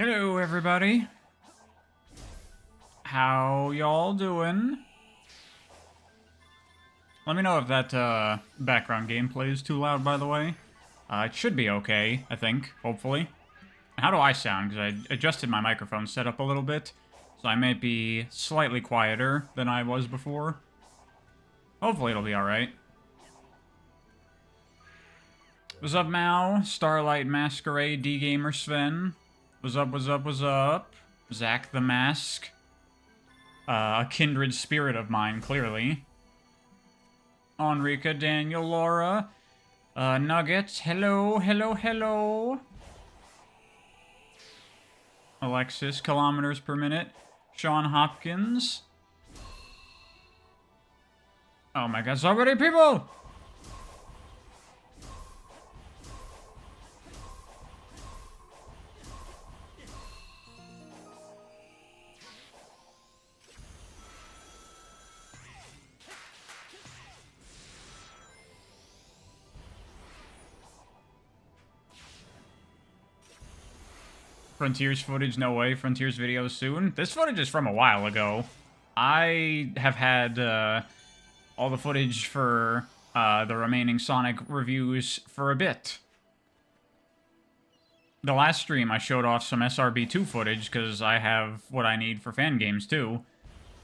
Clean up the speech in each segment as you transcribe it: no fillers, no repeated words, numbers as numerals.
Hello, everybody. How y'all doing? Let me know if that background gameplay is too loud, by the way. It should be okay, I think, hopefully. How do I sound? Because I adjusted my microphone setup a little bit, so I might be slightly quieter than I was before. Hopefully it'll be alright. What's up, Mao? Starlight Masquerade, D-Gamer Sven. What's up, what's up, what's up? Zach the Mask. A kindred spirit of mine, clearly. Enrica, Daniel, Laura. Nuggets, hello, hello, hello. Alexis, kilometers per minute. Sean Hopkins. Oh my god, so many people! Frontiers footage, no way. Frontiers videos soon. This footage is from a while ago. I have had all the footage for the remaining Sonic reviews for a bit. The last stream I showed off some SRB2 footage because I have what I need for fan games too.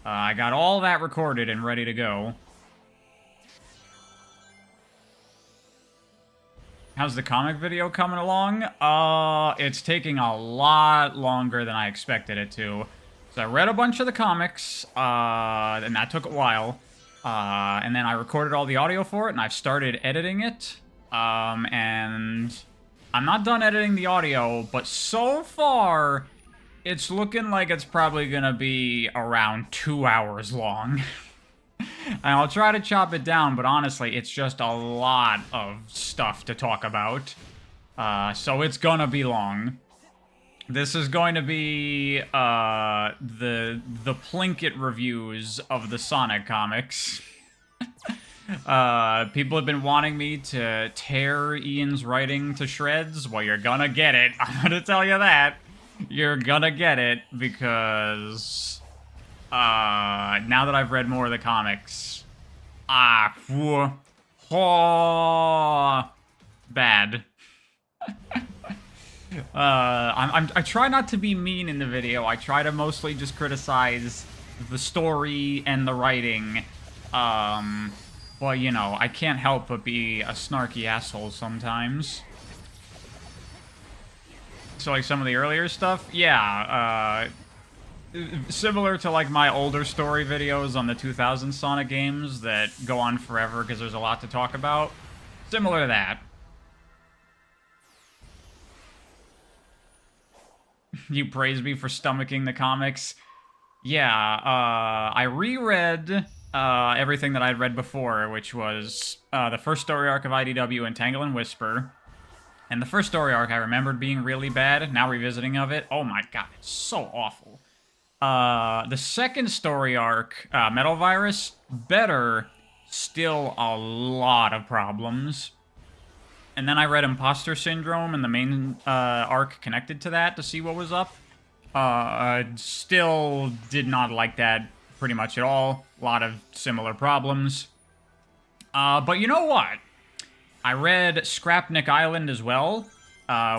I got all that recorded and ready to go. How's the comic video coming along? It's taking a lot longer than I expected it to. So I read a bunch of the comics, and that took a while. And then I recorded all the audio for it, and I've started editing it. And I'm not done editing the audio, but so far, it's looking like it's probably gonna be around 2 hours long. And I'll try to chop it down, but honestly, it's just a lot of stuff to talk about. So it's gonna be long. This is going to be the Plinkett reviews of the Sonic comics. People have been wanting me to tear Ian's writing to shreds. Well, you're gonna get it. I'm gonna tell you that. You're gonna get it because... now that I've read more of the comics, bad. I try not to be mean in the video. I try to mostly just criticize the story and the writing. But you know, I can't help but be a snarky asshole sometimes. So like some of the earlier stuff, yeah, similar to like my older story videos on the 2000 Sonic games that go on forever because there's a lot to talk about. Similar to that. You praise me for stomaching the comics. Yeah, I reread everything that I'd read before, which was the first story arc of IDW and Tangle and Whisper. And the first story arc I remembered being really bad. Now revisiting of it, oh my god, it's so awful. The second story arc, Metal Virus, better, still a lot of problems. And then I read Imposter Syndrome and the main arc connected to that to see what was up. Still did not like that pretty much at all. A lot of similar problems. But you know what? I read Scrapnik Island as well,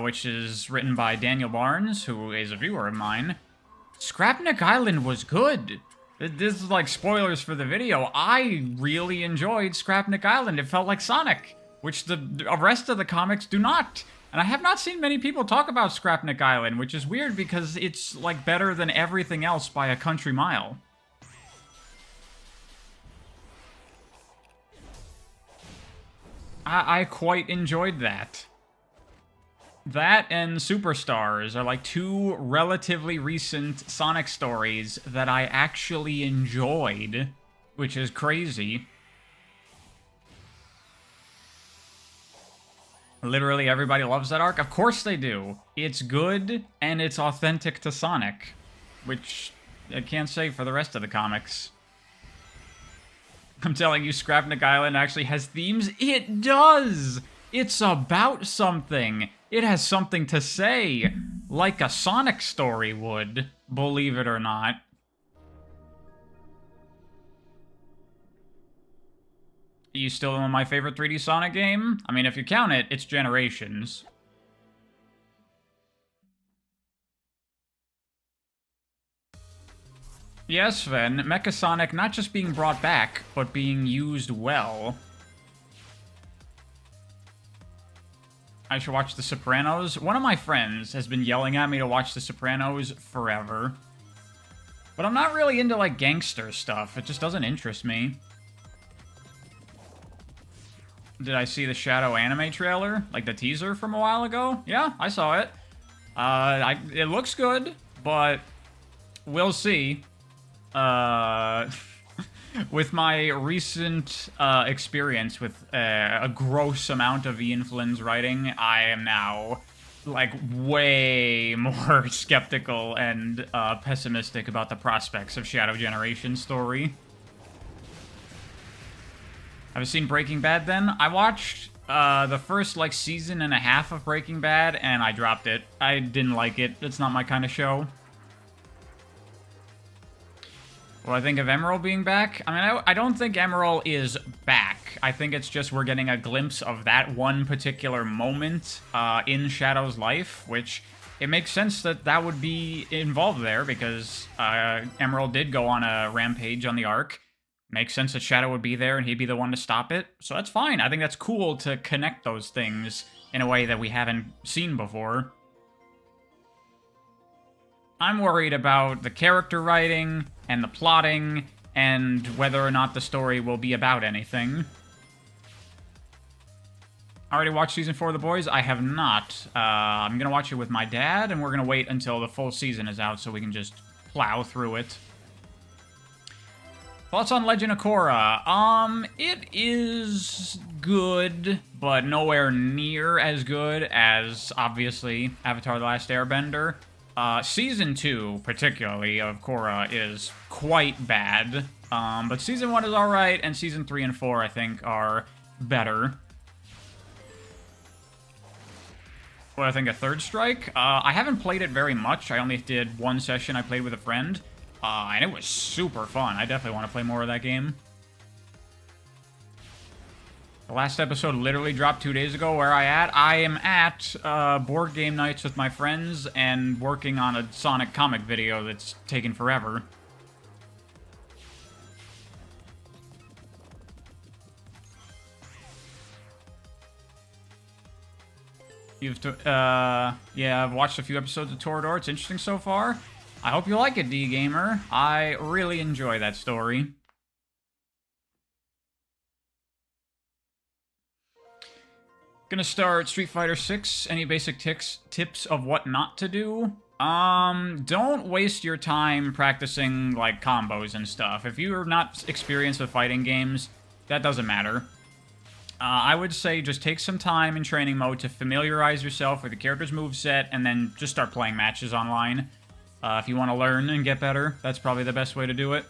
which is written by Daniel Barnes, who is a viewer of mine. Scrapnik Island was good. This is like spoilers for the video. I really enjoyed Scrapnik Island. It felt like Sonic, which the rest of the comics do not. And I have not seen many people talk about Scrapnik Island, which is weird because it's like better than everything else by a country mile. I quite enjoyed that. That and Superstars are like two relatively recent Sonic stories that I actually enjoyed, which is crazy. Literally everybody loves that arc. Of course they do. It's good, and it's authentic to Sonic, which I can't say for the rest of the comics. I'm telling you, Scrapnik Island actually has themes. It does! It's about something. It has something to say. like a Sonic story would, believe it or not. Are you still in my favorite 3D Sonic game? I mean, if you count it, it's Generations. Yes, Sven, Mecha Sonic not just being brought back, but being used well. I should watch The Sopranos. One of my friends has been yelling at me to watch The Sopranos forever. But I'm not really into, like, gangster stuff. It just doesn't interest me. Did I see the Shadow anime trailer? Like, the teaser from a while ago? Yeah, I saw it. It looks good, but we'll see. With my recent experience with a gross amount of Ian Flynn's writing, I am now, like, way more skeptical and pessimistic about the prospects of Shadow Generation's story. Have you seen Breaking Bad, then? I watched the first, like, season and a half of Breaking Bad, and I dropped it. I didn't like it. It's not my kind of show. What do I think of Emerald being back? I mean, I don't think Emerald is back. I think it's just we're getting a glimpse of that one particular moment in Shadow's life, which it makes sense that that would be involved there because Emerald did go on a rampage on the Ark. Makes sense that Shadow would be there and he'd be the one to stop it. So that's fine. I think that's cool to connect those things in a way that we haven't seen before. I'm worried about the character writing and the plotting and whether or not the story will be about anything. Already watched Season 4 of The Boys? I have not. I'm going to watch it with my dad, and we're going to wait until the full season is out so we can just plow through it. Thoughts on Legend of Korra? It is good, but nowhere near as good as, obviously, Avatar: The Last Airbender. Season 2, particularly, of Korra is quite bad. But Season 1 is alright, and Season 3 and 4, I think, are better. What do I think of Third Strike? I haven't played it very much. I only did one session I played with a friend. And it was super fun. I definitely want to play more of that game. The last episode literally dropped 2 days ago. Where I am at board game nights with my friends and working on a Sonic comic video that's taken forever. Yeah, I've watched a few episodes of Torador. It's interesting so far. I hope you like it, D-Gamer. I really enjoy that story. Gonna start Street Fighter 6. Any basic tips of what not to do? Don't waste your time practicing, like, combos and stuff. If you're not experienced with fighting games, that doesn't matter. I would say just take some time in training mode to familiarize yourself with the character's moveset, and then just start playing matches online. If you want to learn and get better, that's probably the best way to do it.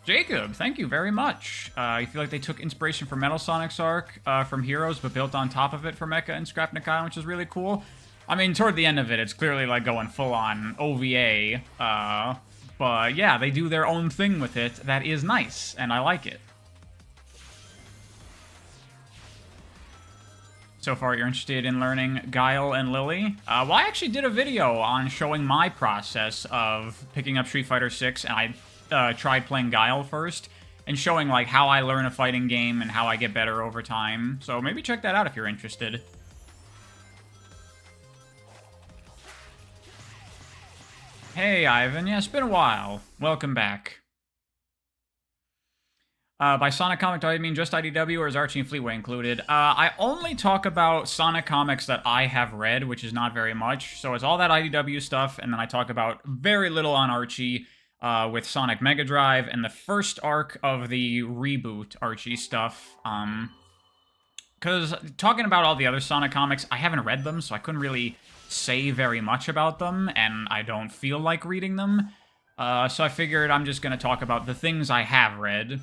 Jacob, thank you very much. You feel like they took inspiration from Metal Sonic's arc from Heroes, but built on top of it for Mecha and Scrap Nakai, which is really cool. I mean, toward the end of it, it's clearly like going full-on OVA. But yeah, they do their own thing with it that is nice, and I like it. So far, you're interested in learning Guile and Lily? Well, I actually did a video on showing my process of picking up Street Fighter 6, and I tried playing Guile first, and showing, like, how I learn a fighting game and how I get better over time. So maybe check that out if you're interested. Hey, Ivan. Yeah, it's been a while. Welcome back. By Sonic Comic, do I mean just IDW, or is Archie and Fleetway included? I only talk about Sonic comics that I have read, which is not very much. So it's all that IDW stuff, and then I talk about very little on Archie with Sonic Mega Drive and the first arc of the reboot Archie stuff. Because talking about all the other Sonic comics, I haven't read them, so I couldn't really say very much about them, and I don't feel like reading them. So I figured I'm just going to talk about the things I have read.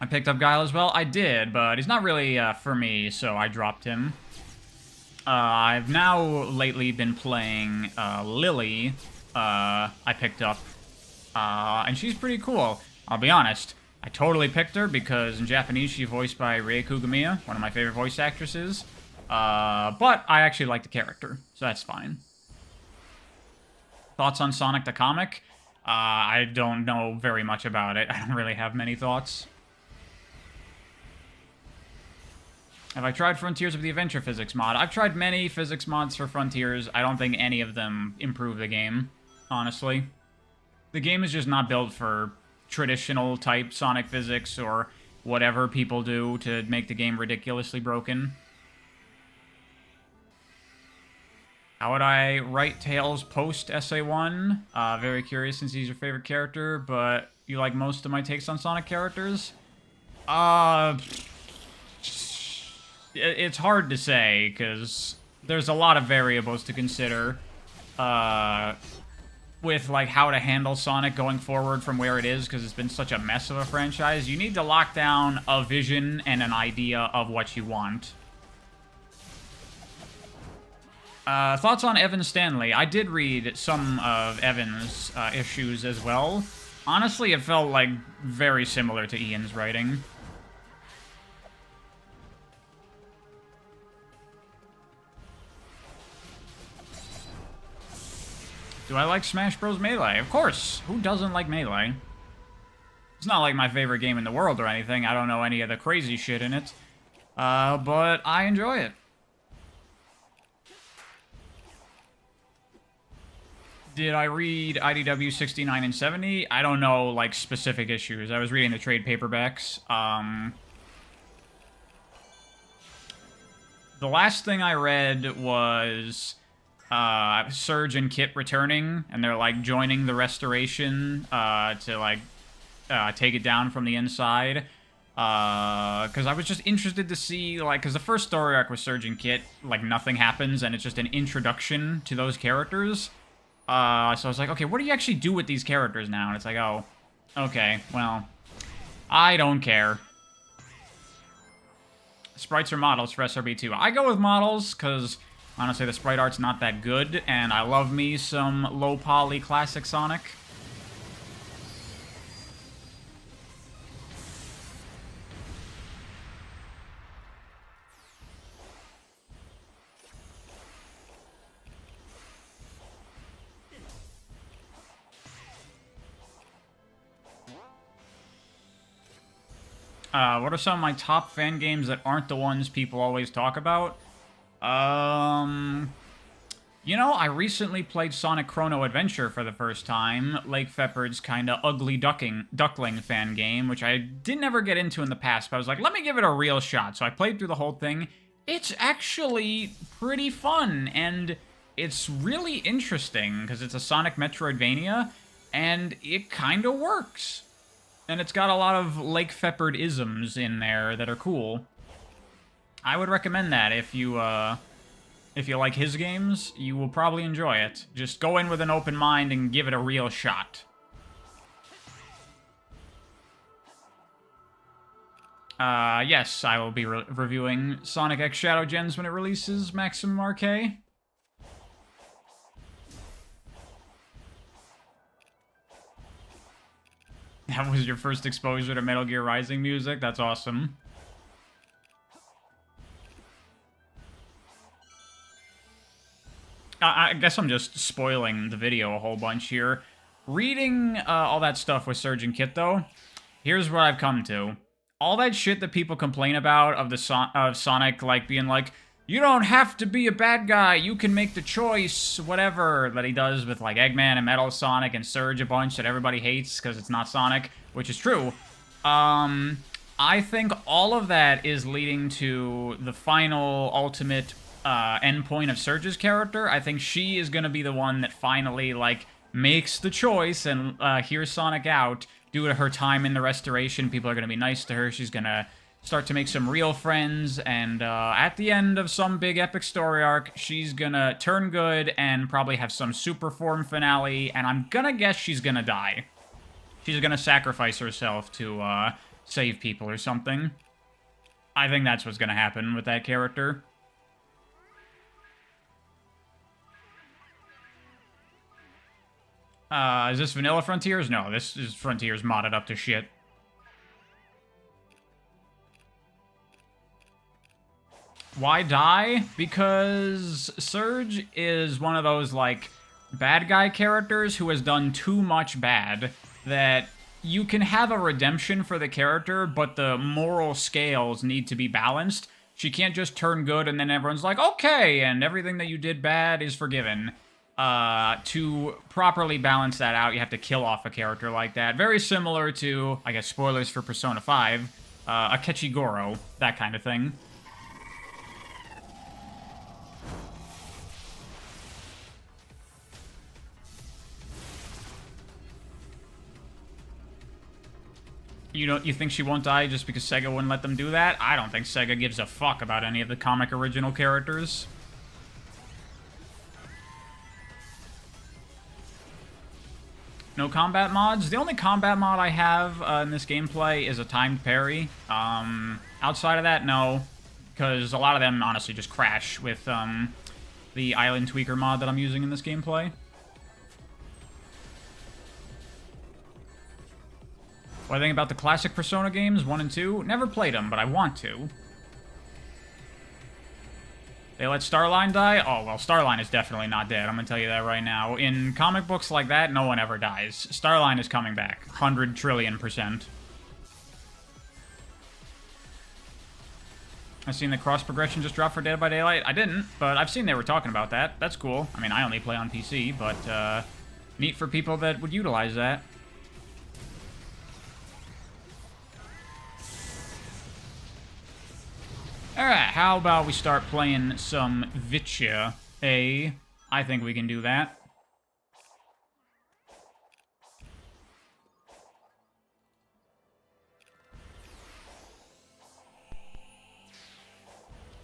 I picked up Guile as well. I did, but he's not really for me, so I dropped him. I've now lately been playing Lily. I picked up, and she's pretty cool. I'll be honest. I totally picked her because in Japanese she's voiced by Rei Kugamiya, one of my favorite voice actresses. But I actually like the character, so that's fine. Thoughts on Sonic the Comic? I don't know very much about it. I don't really have many thoughts. Have I tried Frontiers with the Adventure Physics mod? I've tried many physics mods for Frontiers. I don't think any of them improve the game, honestly. The game is just not built for traditional type Sonic physics or whatever people do to make the game ridiculously broken. How would I write Tails post SA1? Very curious since he's your favorite character, but you like most of my takes on Sonic characters? It's hard to say, because there's a lot of variables to consider with like how to handle Sonic going forward from where it is, because it's been such a mess of a franchise. You need to lock down a vision and an idea of what you want. Thoughts on Evan Stanley? I did read some of Evan's issues as well. Honestly, it felt like very similar to Ian's writing. Do I like Smash Bros. Melee? Of course. Who doesn't like Melee? It's not like my favorite game in the world or anything. I don't know any of the crazy shit in it. But I enjoy it. Did I read IDW 69 and 70? I don't know, like, specific issues. I was reading the trade paperbacks. The last thing I read was Surge and Kit returning, and they're, like, joining the Restoration to, like, take it down from the inside. Because I was just interested to see, like, because the first story arc with Surge and Kit, like, nothing happens, and it's just an introduction to those characters. So I was like, okay, what do you actually do with these characters now? And it's like, oh, okay, well, I don't care. Sprites or models for SRB2? I go with models, because, honestly, the sprite art's not that good, and I love me some low-poly classic Sonic. What are some of my top fan games that aren't the ones people always talk about? You know, I recently played Sonic Chrono Adventure for the first time, Lake Feppard's kinda ugly duckling fan game, which I didn't ever get into in the past, but I was like, let me give it a real shot. So I played through the whole thing. It's actually pretty fun, and it's really interesting, because it's a Sonic Metroidvania, and it kinda works. And it's got a lot of Lake Feppard-isms in there that are cool. I would recommend that if you like his games, you will probably enjoy it. Just go in with an open mind and give it a real shot. Yes, I will be reviewing Sonic X Shadow Gens when it releases, Maximum RK. That was your first exposure to Metal Gear Rising music? That's awesome. I guess I'm just spoiling the video a whole bunch here. Reading all that stuff with Surge and Kit, though, here's what I've come to. All that shit that people complain about of Sonic, like, being like, you don't have to be a bad guy, you can make the choice, whatever, that he does with, like, Eggman and Metal Sonic and Surge a bunch that everybody hates because it's not Sonic, which is true. I think all of that is leading to the final, ultimate endpoint of Surge's character. I think she is going to be the one that finally, like, makes the choice and hears Sonic out. Due to her time in the Restoration, people are going to be nice to her. She's going to start to make some real friends, and at the end of some big epic story arc, she's gonna turn good and probably have some super form finale, and I'm gonna guess she's gonna die. She's gonna sacrifice herself to save people or something. I think that's what's gonna happen with that character. Is this Vanilla Frontiers? No, this is Frontiers modded up to shit. Why die? Because Surge is one of those, like, bad guy characters who has done too much bad that you can have a redemption for the character, but the moral scales need to be balanced. She can't just turn good and then everyone's like, okay, and everything that you did bad is forgiven. To properly balance that out, you have to kill off a character like that. Very similar to, I guess, spoilers for Persona 5, Akechi Goro, that kind of thing. You think she won't die just because Sega wouldn't let them do that? I don't think Sega gives a fuck about any of the comic original characters. No combat mods? The only combat mod I have in this gameplay is a timed parry. Outside of that, no. Because a lot of them honestly just crash with the Island Tweaker mod that I'm using in this gameplay. What I think about the classic Persona games, 1 and 2? Never played them, but I want to. They let Starline die? Oh, well, Starline is definitely not dead. I'm gonna tell you that right now. In comic books like that, no one ever dies. Starline is coming back. 100 trillion%. I've seen the cross progression just drop for Dead by Daylight. I didn't, but I've seen they were talking about that. That's cool. I mean, I only play on PC, but neat for people that would utilize that. Alright, how about we start playing some Witcher A? I think we can do that.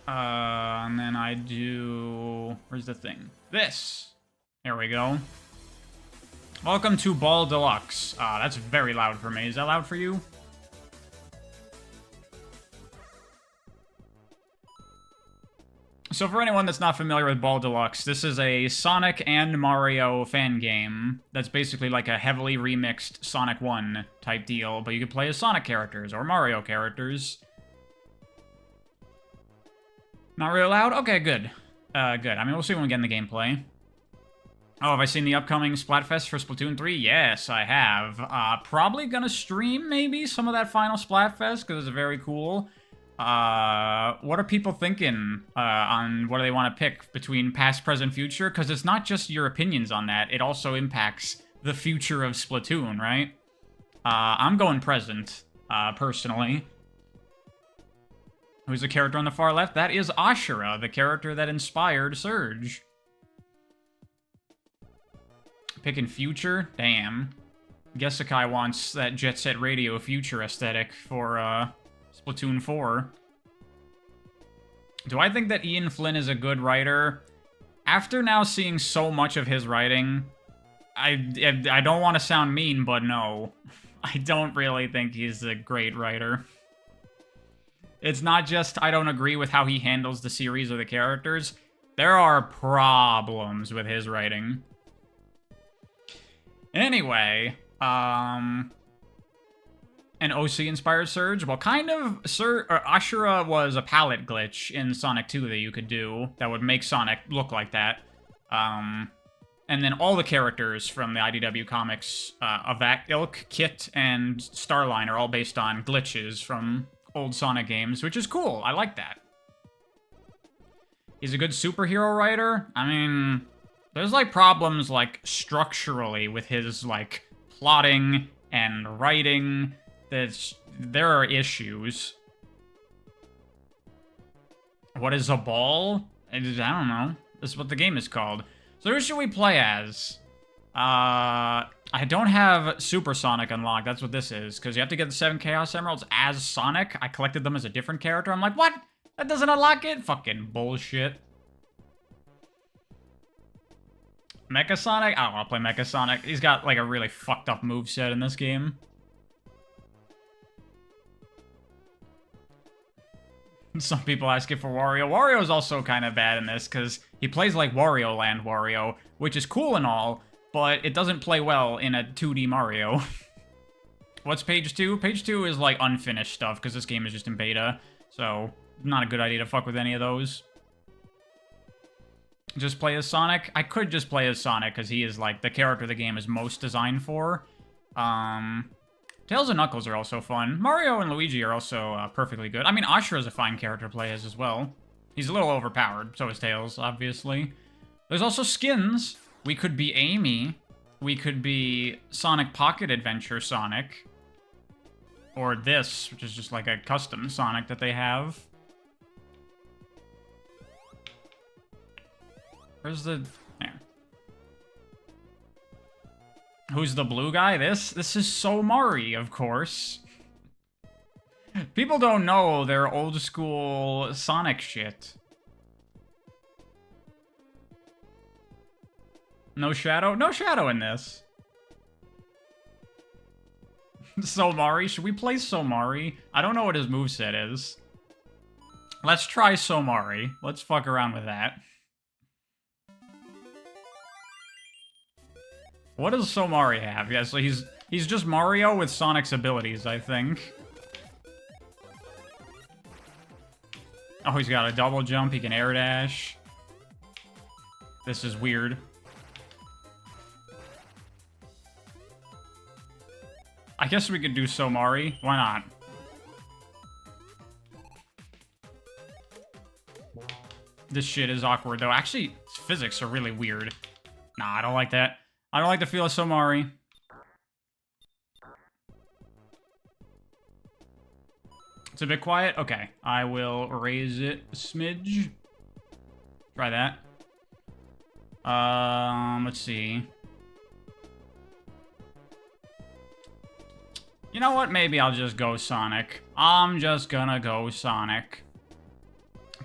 And then I do... Where's the thing? This! There we go. Welcome to Boll Deluxe. That's very loud for me. Is that loud for you? So for anyone that's not familiar with Boll Deluxe, this is a Sonic and Mario fan game that's basically like a heavily remixed Sonic 1 type deal, but you can play as Sonic characters or Mario characters. Not really loud? Okay, good. Good. I mean, we'll see when we get in the gameplay. Oh, have I seen the upcoming Splatfest for Splatoon 3? Yes, I have. Probably gonna stream, maybe, some of that final Splatfest, because it's very cool. What are people thinking on what do they want to pick between past, present, future? Because it's not just your opinions on that. It also impacts the future of Splatoon, right? I'm going present, personally. Who's the character on the far left? That is Ashura, the character that inspired Surge. Picking future? Damn. Gesakai wants that Jet Set Radio future aesthetic for, Splatoon 4. Do I think that Ian Flynn is a good writer? After now seeing so much of his writing, I don't want to sound mean, but no. I don't really think he's a great writer. It's not just I don't agree with how he handles the series or the characters. There are problems with his writing. Anyway, an OC-inspired Surge? Well, kind of. Ashura was a palette glitch in Sonic 2 that you could do that would make Sonic look like that. And then all the characters from the IDW comics of that ilk, Kit and Starline, are all based on glitches from old Sonic games, which is cool. I like that. He's a good superhero writer. I mean, there's, like, problems, like, structurally with his, like, plotting and writing. There are issues. What is a ball? I don't know. This is what the game is called. So who should we play as? I don't have Super Sonic unlocked. That's what this is. Because you have to get the 7 Chaos Emeralds as Sonic. I collected them as a different character. I'm like, what? That doesn't unlock it? Fucking bullshit. Mecha Sonic? I don't want to play Mecha Sonic. He's got, like, a really fucked up moveset in this game. Some people asking for Wario. Wario's also kind of bad in this, because he plays like Wario Land Wario, which is cool and all, but it doesn't play well in a 2D Mario. What's page 2? Page 2 is like unfinished stuff, because this game is just in beta, so not a good idea to fuck with any of those. Just play as Sonic? I could just play as Sonic, because he is like the character the game is most designed for. Tails and Knuckles are also fun. Mario and Luigi are also perfectly good. I mean, Ashura is a fine character to play as well. He's a little overpowered, so is Tails, obviously. There's also skins. We could be Amy. We could be Sonic Pocket Adventure Sonic. Or this, which is just like a custom Sonic that they have. Where's the... There. Who's the blue guy? This is Somari, of course. People don't know their old school Sonic shit. No Shadow? No Shadow in this. Somari? Should we play Somari? I don't know what his moveset is. Let's try Somari. Let's fuck around with that. What does Somari have? Yeah, so he's just Mario with Sonic's abilities, I think. Oh, he's got a double jump. He can air dash. This is weird. I guess we could do Somari. Why not? This shit is awkward, though. Actually, physics are really weird. Nah, I don't like that. I don't like the feel of Somari. It's a bit quiet? Okay. I will raise it a smidge. Try that. Let's see. You know what? Maybe I'll just go Sonic. I'm just gonna go Sonic.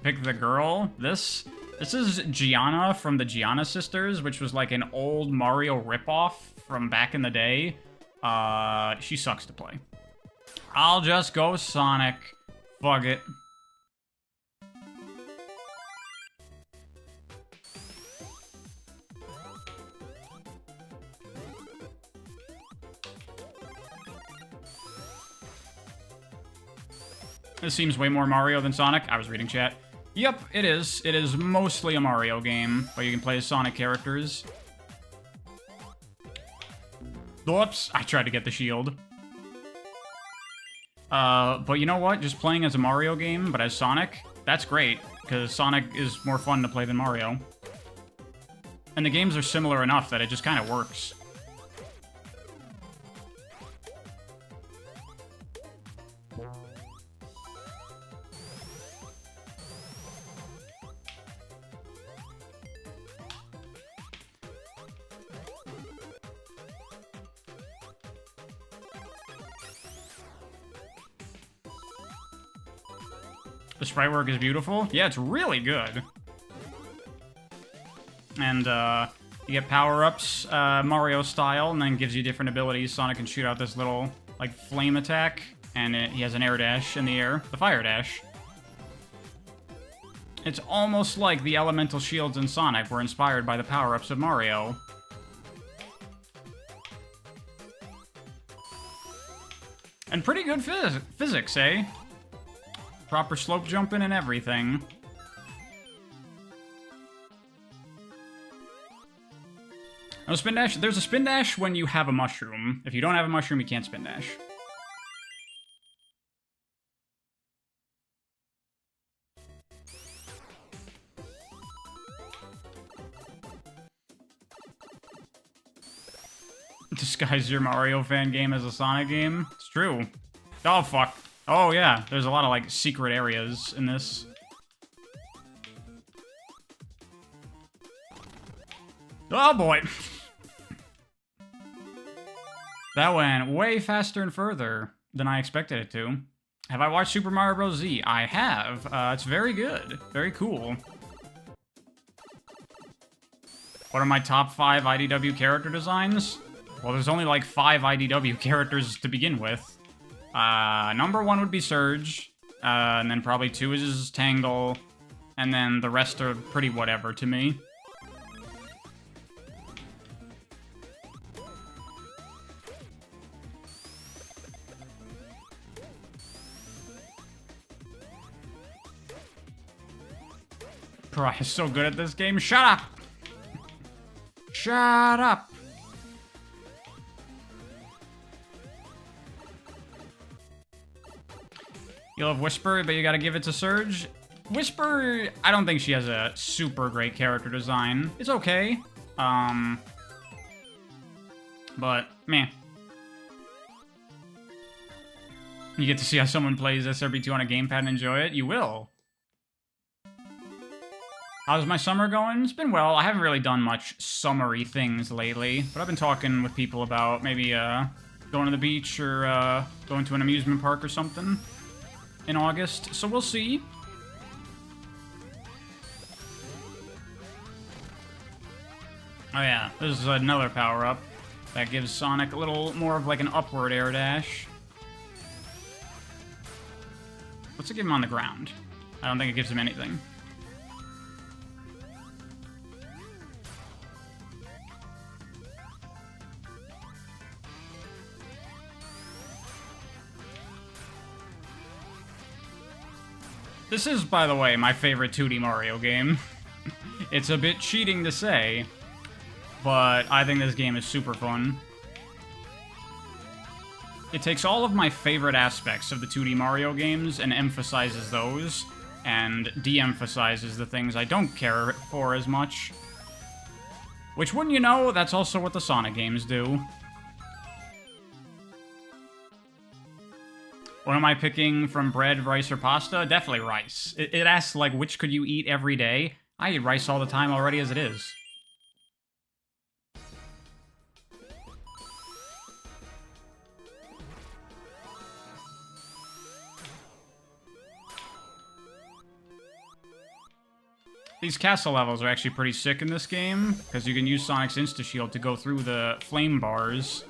Pick the girl. This is Gianna from the Gianna Sisters, which was like an old Mario ripoff from back in the day. She sucks to play. I'll just go Sonic. Fuck it. This seems way more Mario than Sonic. I was reading chat. Yep, it is. It is mostly a Mario game, but you can play as Sonic characters. Whoops, I tried to get the shield. But you know what? Just playing as a Mario game, but as Sonic, that's great, because Sonic is more fun to play than Mario. And the games are similar enough that it just kind of works. The sprite work is beautiful. Yeah, it's really good. And, you get power-ups, Mario style, and then gives you different abilities. Sonic can shoot out this little, like, flame attack, and he has an air dash in the air. The fire dash. It's almost like the elemental shields in Sonic were inspired by the power-ups of Mario. And pretty good physics, eh? Proper slope jumping and everything. No spin dash? There's a spin dash when you have a mushroom. If you don't have a mushroom, you can't spin dash. Disguise your Mario fan game as a Sonic game? It's true. Oh, fuck. Oh, yeah. There's a lot of, like, secret areas in this. Oh, boy. That went way faster and further than I expected it to. Have I watched Super Mario Bros. Z? I have. It's very good. Very cool. What are my top 5 IDW character designs? Well, there's only, like, 5 IDW characters to begin with. Number 1 would be Surge. And then probably 2 is Tangle. And then the rest are pretty whatever to me. Bro, I'm so good at this game. Shut up! Shut up! You love Whisper, but you gotta give it to Surge. Whisper, I don't think she has a super great character design. It's okay. But, meh. You get to see how someone plays SRB2 on a gamepad and enjoy it? You will. How's my summer going? It's been well. I haven't really done much summery things lately, but I've been talking with people about maybe going to the beach or going to an amusement park or something in August, so we'll see. Oh yeah, this is another power-up that gives Sonic a little more of like an upward air dash. What's it give him on the ground? I don't think it gives him anything. This is, by the way, my favorite 2D Mario game. It's a bit cheating to say, but I think this game is super fun. It takes all of my favorite aspects of the 2D Mario games and emphasizes those, and de-emphasizes the things I don't care for as much. Which, wouldn't you know, that's also what the Sonic games do. What am I picking from bread, rice, or pasta? Definitely rice. It asks, like, which could you eat every day? I eat rice all the time already as it is. These castle levels are actually pretty sick in this game, because you can use Sonic's Insta-Shield to go through the flame bars.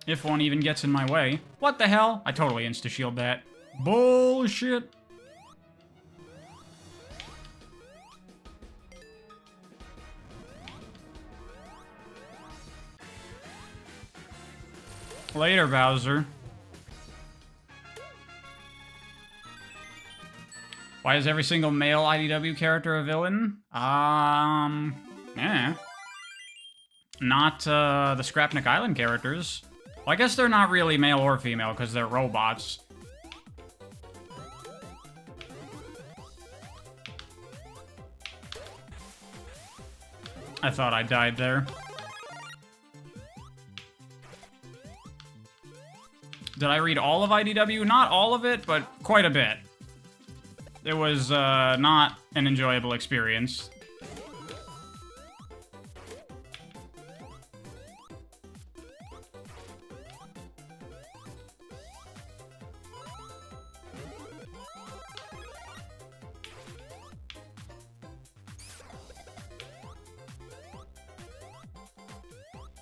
If one even gets in my way. What the hell? I totally insta-shield that. Bullshit. Later, Bowser. Why is every single male IDW character a villain? Yeah. Not, the Scrapnik Island characters. Well, I guess they're not really male or female, because they're robots. I thought I died there. Did I read all of IDW? Not all of it, but quite a bit. It was, not an enjoyable experience.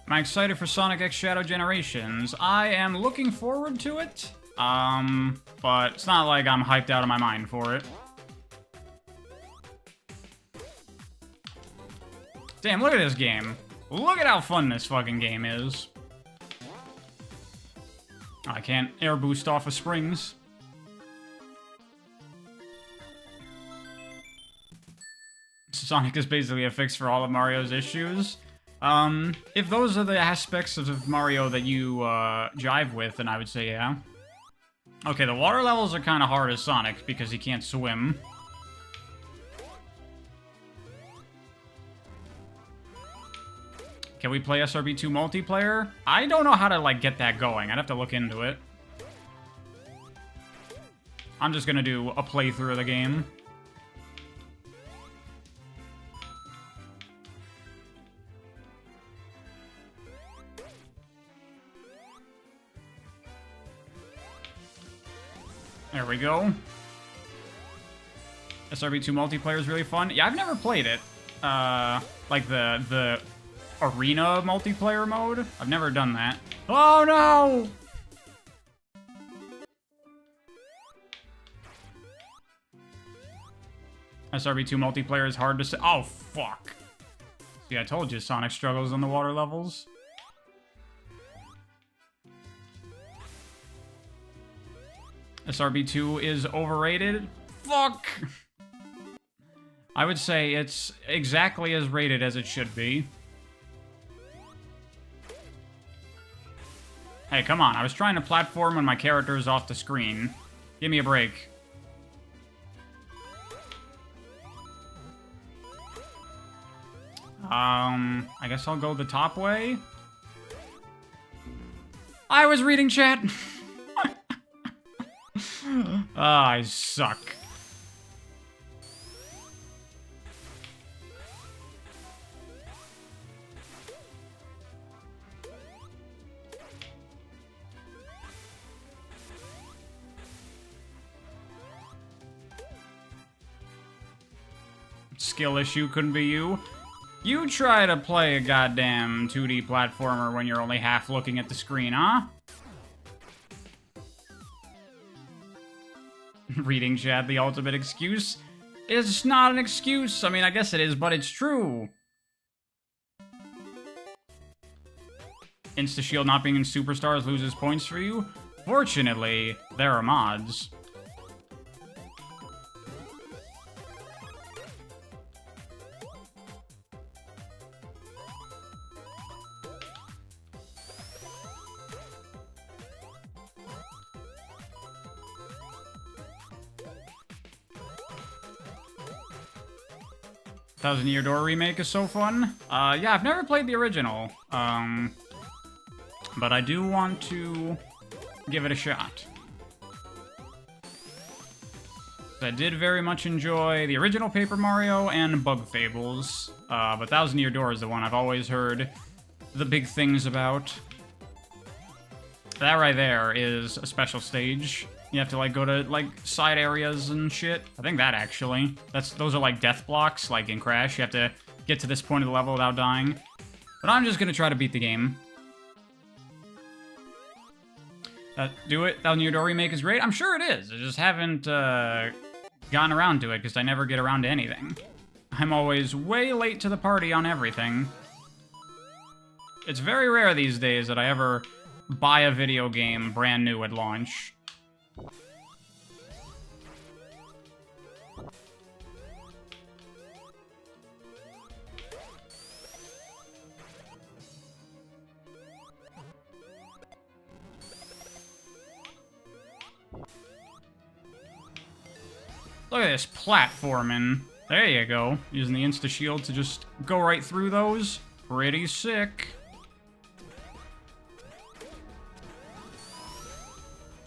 Am I excited for Sonic X Shadow Generations? I am looking forward to it, but it's not like I'm hyped out of my mind for it. Damn, look at this game. Look at how fun this fucking game is. I can't air boost off of springs. Sonic is basically a fix for all of Mario's issues. If those are the aspects of Mario that you, jive with, then I would say yeah. Okay, the water levels are kind of hard as Sonic, because he can't swim. Can we play SRB2 multiplayer? I don't know how to, like, get that going. I'd have to look into it. I'm just gonna do a playthrough of the game. There we go. SRB2 multiplayer is really fun. Yeah, I've never played it. Like the arena multiplayer mode. I've never done that. Oh no! SRB2 multiplayer is hard to say. Oh, fuck. See, I told you Sonic struggles on the water levels. SRB2 is overrated? Fuck! I would say it's exactly as rated as it should be. Hey, come on. I was trying to platform when my character is off the screen. Give me a break. I guess I'll go the top way. I was reading chat. I suck. Skill issue couldn't be you. You try to play a goddamn 2D platformer when you're only half looking at the screen, huh? Reading chat, the ultimate excuse. It's not an excuse. I mean, I guess it is, but it's true. Insta-shield not being in Superstars loses points for you? Fortunately, there are mods. Thousand Year Door remake is so fun. Yeah, I've never played the original. But I do want to give it a shot. I did very much enjoy the original Paper Mario and Bug Fables. But Thousand Year Door is the one I've always heard the big things about. That right there is a special stage. You have to, like, go to, like, side areas and shit. I think that, actually. Those are, like, death blocks, like in Crash. You have to get to this point of the level without dying. But I'm just gonna try to beat the game. Do it. Thousand Year Door remake is great. I'm sure it is. I just haven't, gotten around to it, because I never get around to anything. I'm always way late to the party on everything. It's very rare these days that I ever buy a video game brand new at launch. Look at this platforming. There you go. Using the insta-shield to just go right through those. Pretty sick.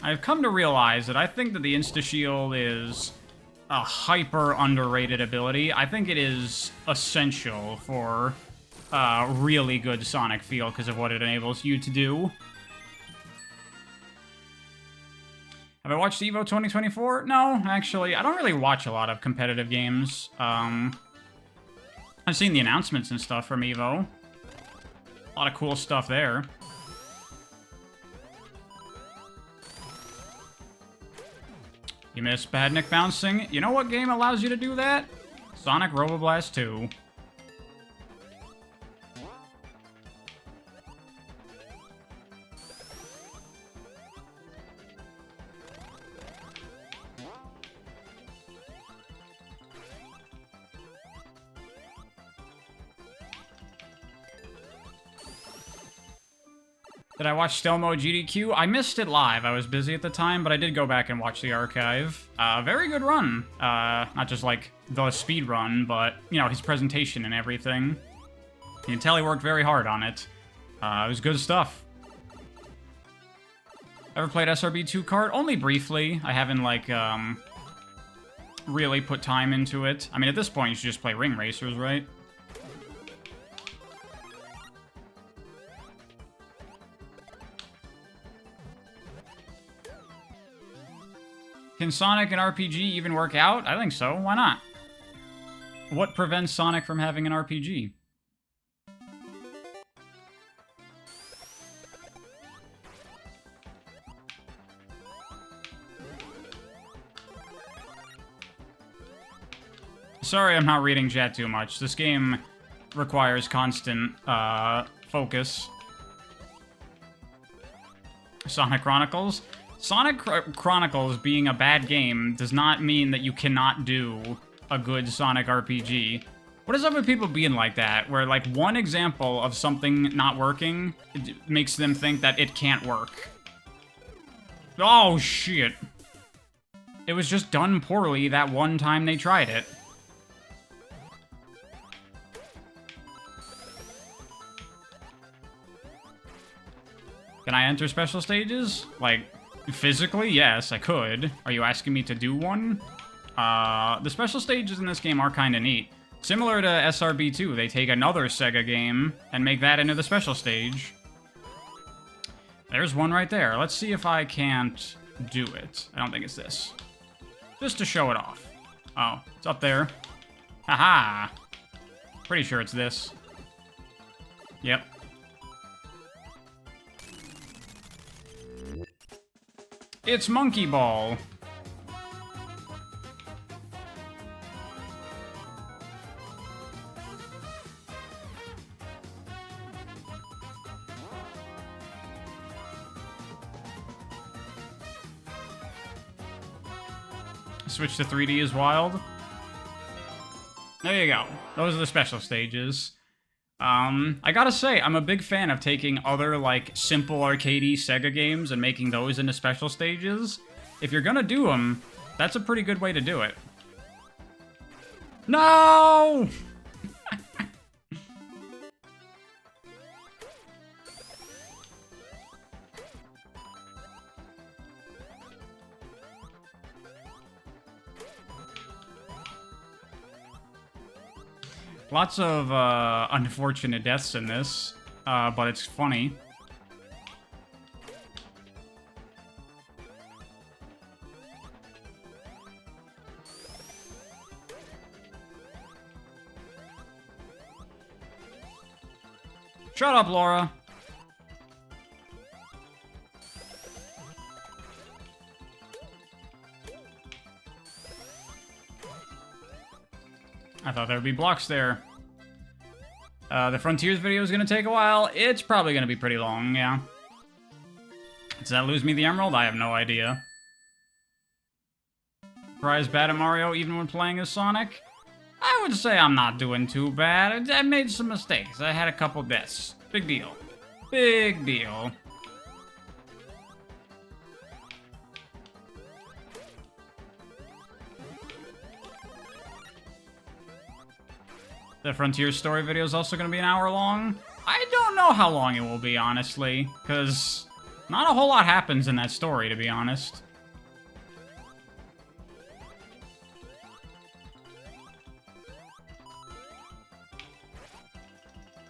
I've come to realize that I think that the insta-shield is a hyper underrated ability. I think it is essential for a really good Sonic feel because of what it enables you to do. Have I watched EVO 2024? No, actually. I don't really watch a lot of competitive games. I've seen the announcements and stuff from EVO. A lot of cool stuff there. You miss Badnik bouncing? You know what game allows you to do that? Sonic Robo Blast 2. Did I watch Stelmo GDQ? I missed it live. I was busy at the time, but I did go back and watch the archive. Very good run. Not just, like, the speed run, but, you know, his presentation and everything. You can tell he worked very hard on it. It was good stuff. Ever played SRB2 kart? Only briefly. I haven't, like, really put time into it. I mean, at this point, you should just play Ring Racers, right? Can Sonic and RPG even work out? I think so. Why not? What prevents Sonic from having an RPG? Sorry I'm not reading chat too much. This game requires constant focus. Sonic Chronicles. Sonic Chronicles being a bad game does not mean that you cannot do a good Sonic RPG. What is up with people being like that, where like one example of something not working makes them think that it can't work? Oh shit. It was just done poorly that one time they tried it. Can I enter special stages? Like, physically? Yes, I could. Are you asking me to do one? The special stages in this game are kind of neat. Similar to SRB2, they take another Sega game and make that into the special stage. There's one right there. Let's see if I can't do it. I don't think it's this. Just to show it off. Oh, it's up there. Haha! Pretty sure it's this. Yep. It's Monkey Ball. Switch to 3D is wild. There you go. Those are the special stages. I gotta say, I'm a big fan of taking other, like, simple arcadey Sega games and making those into special stages. If you're gonna do them, that's a pretty good way to do it. No! Lots of unfortunate deaths in this, but it's funny. Shut up, Laura. I thought there would be blocks there. The Frontiers video is going to take a while. It's probably going to be pretty long, yeah. Does that lose me the Emerald? I have no idea. Prize bad at Mario even when playing as Sonic? I would say I'm not doing too bad. I made some mistakes. I had a couple deaths. Big deal. Big deal. The Frontier story video is also going to be an hour long. I don't know how long it will be, honestly, because not a whole lot happens in that story, to be honest.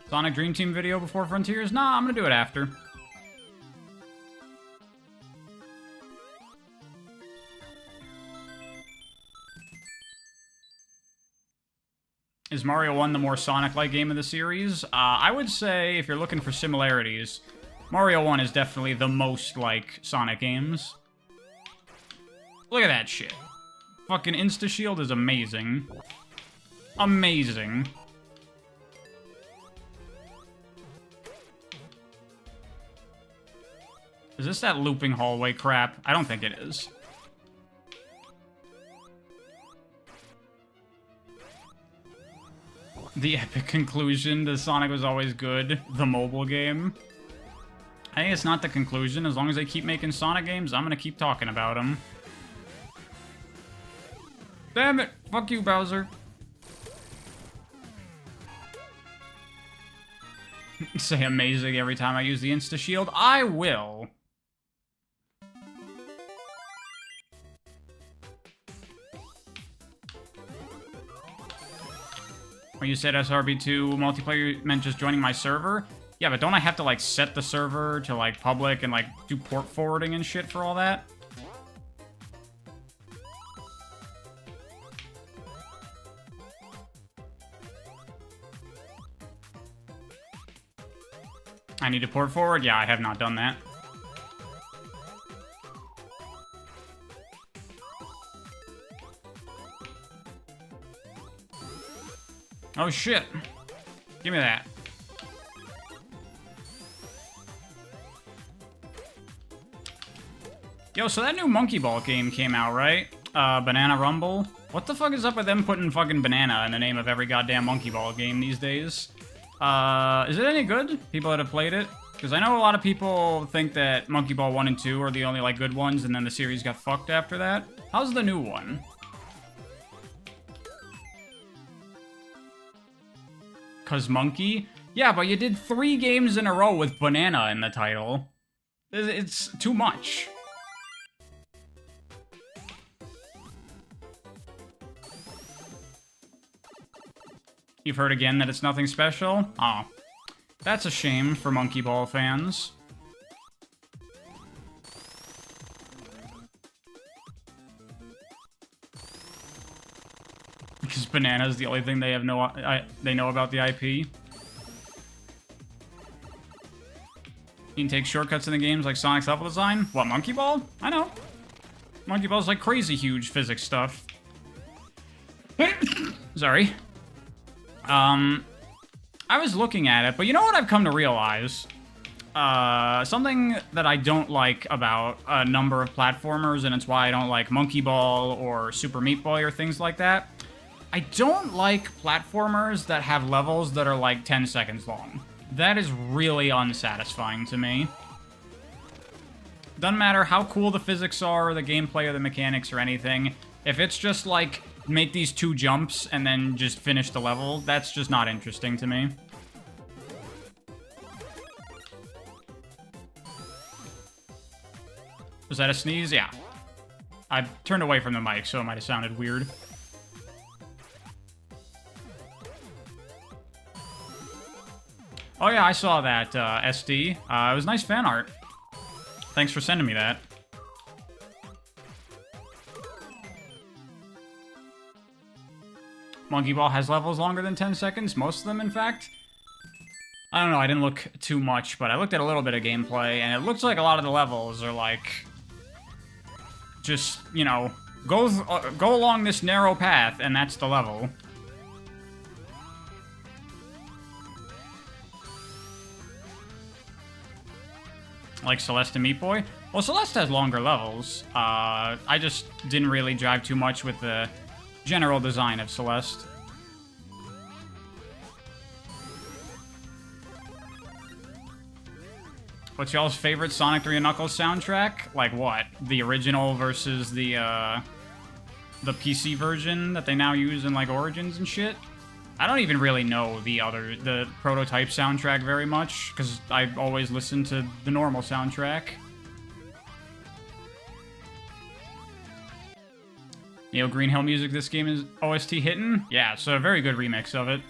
Sonic Dream Team video before Frontiers? Nah, I'm going to do it after. Is Mario 1 the more Sonic-like game of the series? I would say, if you're looking for similarities, Mario 1 is definitely the most like Sonic games. Look at that shit. Fucking Insta-Shield is amazing. Amazing. Is this that looping hallway crap? I don't think it is. The epic conclusion to Sonic was always good. The mobile game. Hey, it's not the conclusion. As long as they keep making Sonic games, I'm gonna keep talking about them. Damn it! Fuck you, Bowser. Say amazing every time I use the Insta-Shield. I will. When you said SRB2 multiplayer meant just joining my server? Yeah, but don't I have to, like, set the server to, like, public and, like, do port forwarding and shit for all that? I need to port forward? Yeah, I have not done that. Oh, shit. Give me that. Yo, so that new Monkey Ball game came out, right? Banana Rumble. What the fuck is up with them putting fucking banana in the name of every goddamn Monkey Ball game these days? Is it any good? People that have played it? Because I know a lot of people think that Monkey Ball 1 and 2 are the only, like, good ones, and then the series got fucked after that. How's the new one? Cause Monkey? Yeah, but you did 3 games in a row with banana in the title. It's too much. You've heard again that it's nothing special? Oh. That's a shame for Monkey Ball fans. Because banana is the only thing they have they know about the IP. You can take shortcuts in the games like Sonic's level design. What, Monkey Ball? I know. Monkey Ball's like crazy huge physics stuff. Sorry. I was looking at it, but you know what I've come to realize? Something that I don't like about a number of platformers, and it's why I don't like Monkey Ball or Super Meat Boy or things like that. I don't like platformers that have levels that are like 10 seconds long. That is really unsatisfying to me. Doesn't matter how cool the physics are, or the gameplay, or the mechanics, or anything. If it's just like, make these 2 jumps and then just finish the level, that's just not interesting to me. Was that a sneeze? Yeah. I turned away from the mic, so it might have sounded weird. Oh yeah, I saw that, SD. It was nice fan art. Thanks for sending me that. Monkey Ball has levels longer than 10 seconds, most of them, in fact. I don't know, I didn't look too much, but I looked at a little bit of gameplay, and it looks like a lot of the levels are like... just, you know, go along this narrow path, and that's the level. Like Celeste and Meat Boy? Well, Celeste has longer levels. I just didn't really drive too much with the general design of Celeste. What's y'all's favorite Sonic 3 and Knuckles soundtrack? Like what? The original versus the PC version that they now use in like Origins and shit? I don't even really know the prototype soundtrack very much, because I always listen to the normal soundtrack. Neo Green Hill music, this game is OST hitting? Yeah, so a very good remix of it.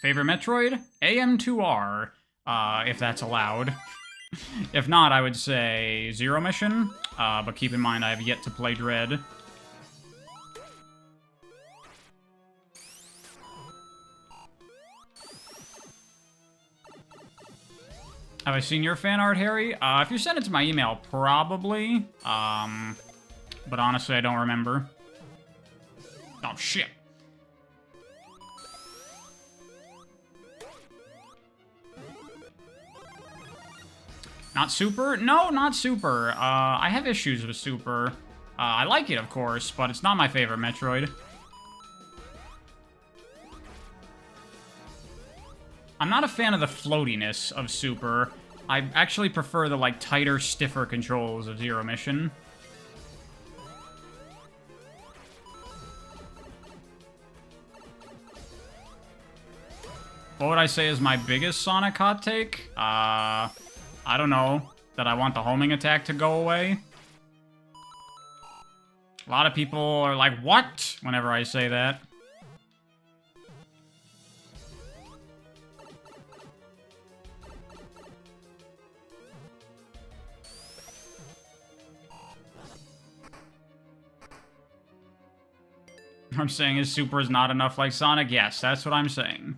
Favorite Metroid? AM2R, if that's allowed. If not, I would say Zero Mission, but keep in mind I have yet to play Dread. Have I seen your fan art, Harry? If you send it to my email, probably. But honestly, I don't remember. Oh, shit. Not Super? No, not Super. I have issues with Super. I like it, of course, but it's not my favorite Metroid. I'm not a fan of the floatiness of Super. I actually prefer the, like, tighter, stiffer controls of Zero Mission. What would I say is my biggest Sonic hot take? I don't know. That I want the homing attack to go away. A lot of people are like, what? Whenever I say that. I'm saying his Super is not enough like Sonic? Yes, that's what I'm saying.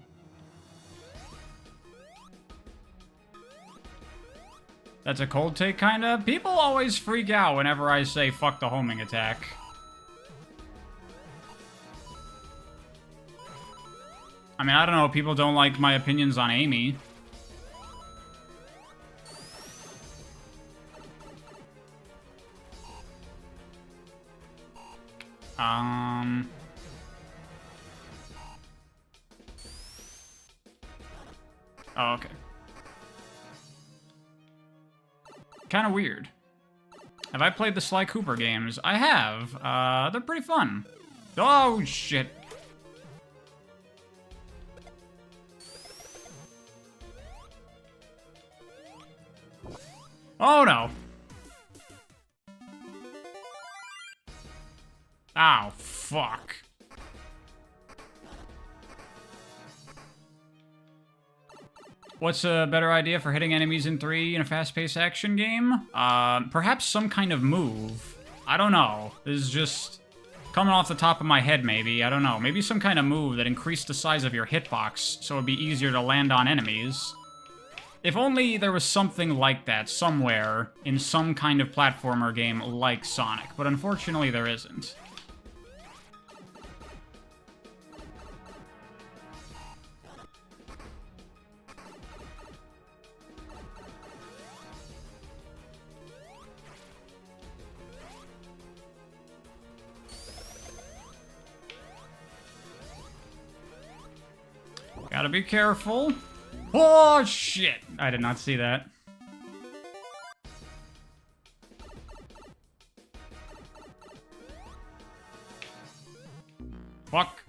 That's a cold take, kinda? People always freak out whenever I say fuck the homing attack. I mean, I don't know. People don't like my opinions on Amy. Oh, okay. Kind of weird. Have I played the Sly Cooper games? I have. They're pretty fun. Oh, shit. Oh, no. Ow, fuck. What's a better idea for hitting enemies in 3 in a fast-paced action game? Perhaps some kind of move. I don't know. This is just coming off the top of my head, maybe. I don't know. Maybe some kind of move that increased the size of your hitbox so it'd be easier to land on enemies. If only there was something like that somewhere in some kind of platformer game like Sonic, but unfortunately there isn't. Gotta be careful. Oh, shit! I did not see that. Fuck.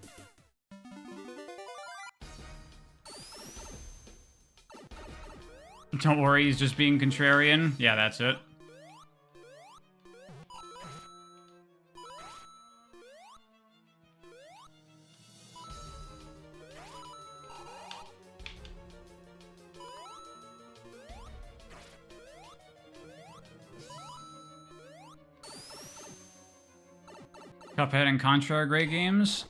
Don't worry, he's just being contrarian. Yeah, that's it. Cuphead and Contra are great games.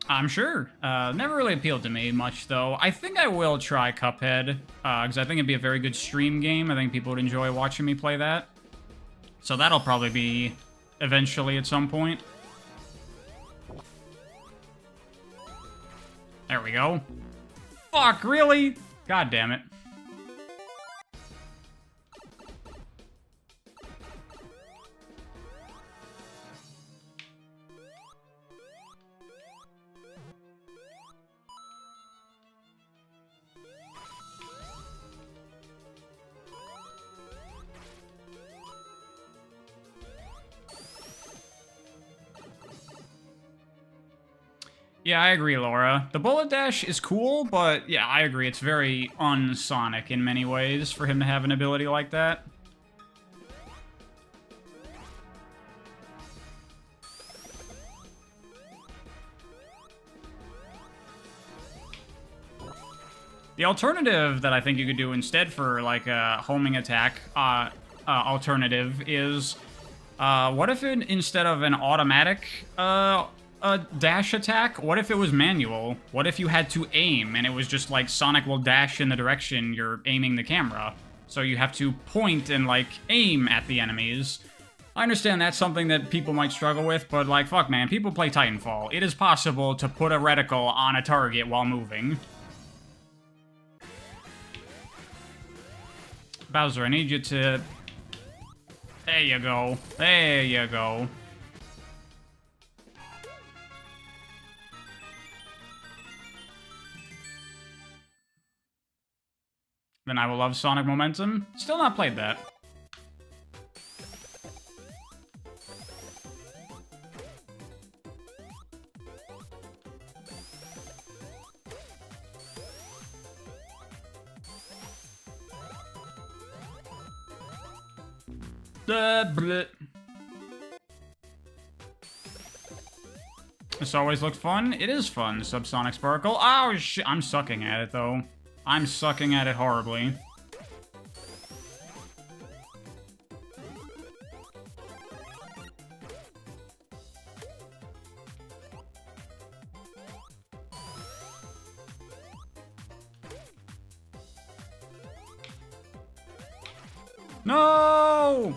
I'm sure. Never really appealed to me much, though. I think I will try Cuphead, because I think it'd be a very good stream game. I think people would enjoy watching me play that. So that'll probably be eventually at some point. There we go. Fuck, really? God damn it. Yeah, I agree, Laura. The bullet dash is cool, but yeah, I agree. It's very un-Sonic in many ways for him to have an ability like that. The alternative that I think you could do instead for, like, a homing attack alternative is, what if instead of an automatic, a dash attack, what if it was manual? What if you had to aim and it was just like Sonic will dash in the direction you're aiming the camera? So you have to point and like aim at the enemies. I understand that's something that people might struggle with, but like, fuck man, people play Titanfall. It is possible to put a reticle on a target while moving. Bowser, I need you to... There you go. There you go. Then I will love Sonic Momentum. Still not played that. This always looks fun. It is fun, Subsonic Sparkle. Oh, shit. I'm sucking at it, though. I'm sucking at it horribly. No!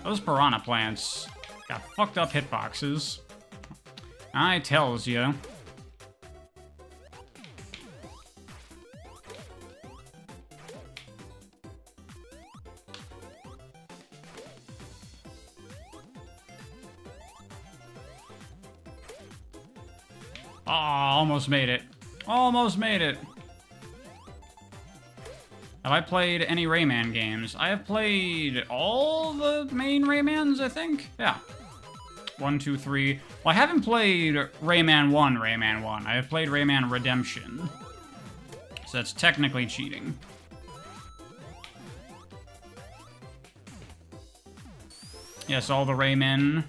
Those piranha plants got fucked up hitboxes. I tells ya. Oh, almost made it. Almost made it. Have I played any Rayman games? I have played all the main Raymans, I think. Yeah. 1, 2, 3. Well, I haven't played Rayman 1, I have played Rayman Redemption. So that's technically cheating. Yes, all the Raymans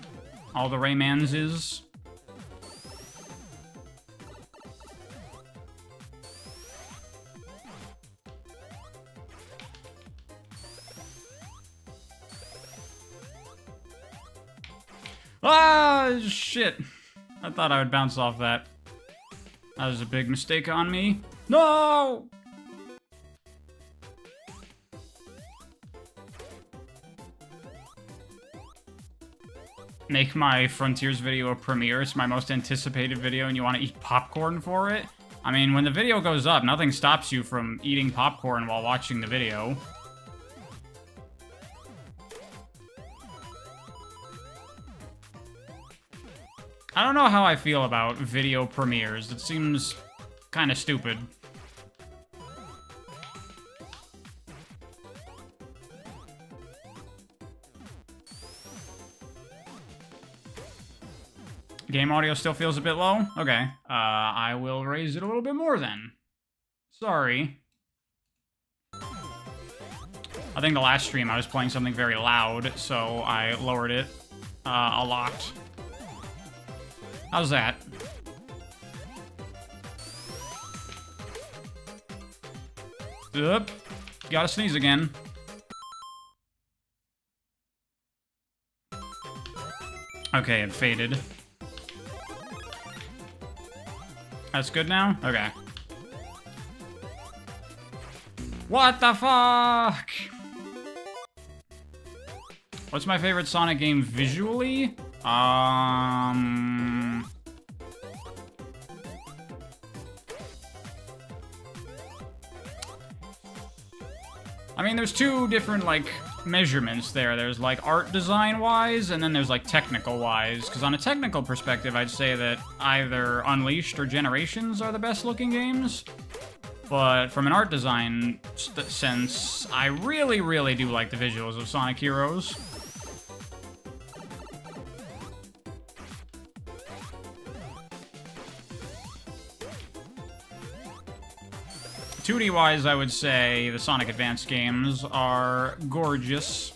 is. Ah, shit. I thought I would bounce off that. That was a big mistake on me. No! Make my Frontiers video a premiere. It's my most anticipated video and you want to eat popcorn for it? I mean, when the video goes up, nothing stops you from eating popcorn while watching the video. I don't know how I feel about video premieres. It seems kind of stupid. Game audio still feels a bit low? Okay. I will raise it a little bit more then. Sorry. I think the last stream I was playing something very loud, so I lowered it a lot. How's that? Oop. Gotta sneeze again. Okay, it faded. That's good now? Okay. What the fuck? What's my favorite Sonic game visually? I mean, there's two different, like, measurements there. There's, like, art design-wise, and then there's, like, technical-wise. Because on a technical perspective, I'd say that either Unleashed or Generations are the best-looking games. But from an art design sense, I really, really do like the visuals of Sonic Heroes. .2D-wise, I would say the Sonic Advance games are gorgeous.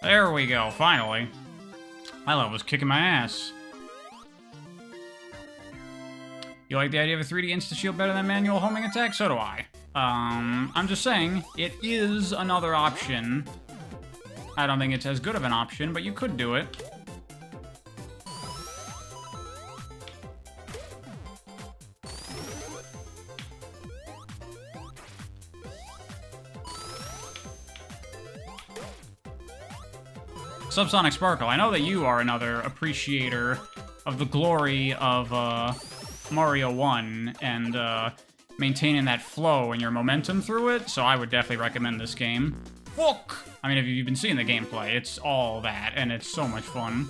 There we go, finally. My love was kicking my ass. You like the idea of a 3D insta-shield better than manual homing attack? So do I. I'm just saying, it is another option. I don't think it's as good of an option, but you could do it. Subsonic Sparkle, I know that you are another appreciator of the glory of Mario 1 and maintaining that flow and your momentum through it, so I would definitely recommend this game. Fuck! I mean, if you've been seeing the gameplay, it's all that, and it's so much fun.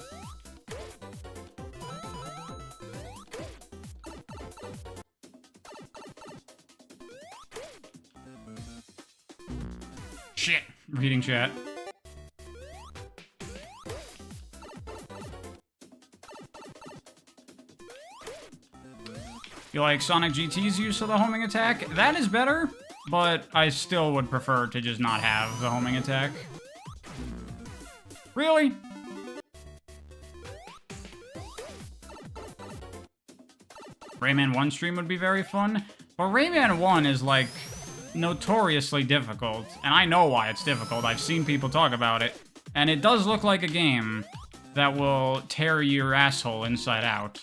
Shit! Reading chat. You like Sonic GT's use of the homing attack? That is better, but I still would prefer to just not have the homing attack. Really? Rayman 1 stream would be very fun, but Rayman 1 is, like, notoriously difficult, and I know why it's difficult. I've seen people talk about it, and it does look like a game that will tear your asshole inside out.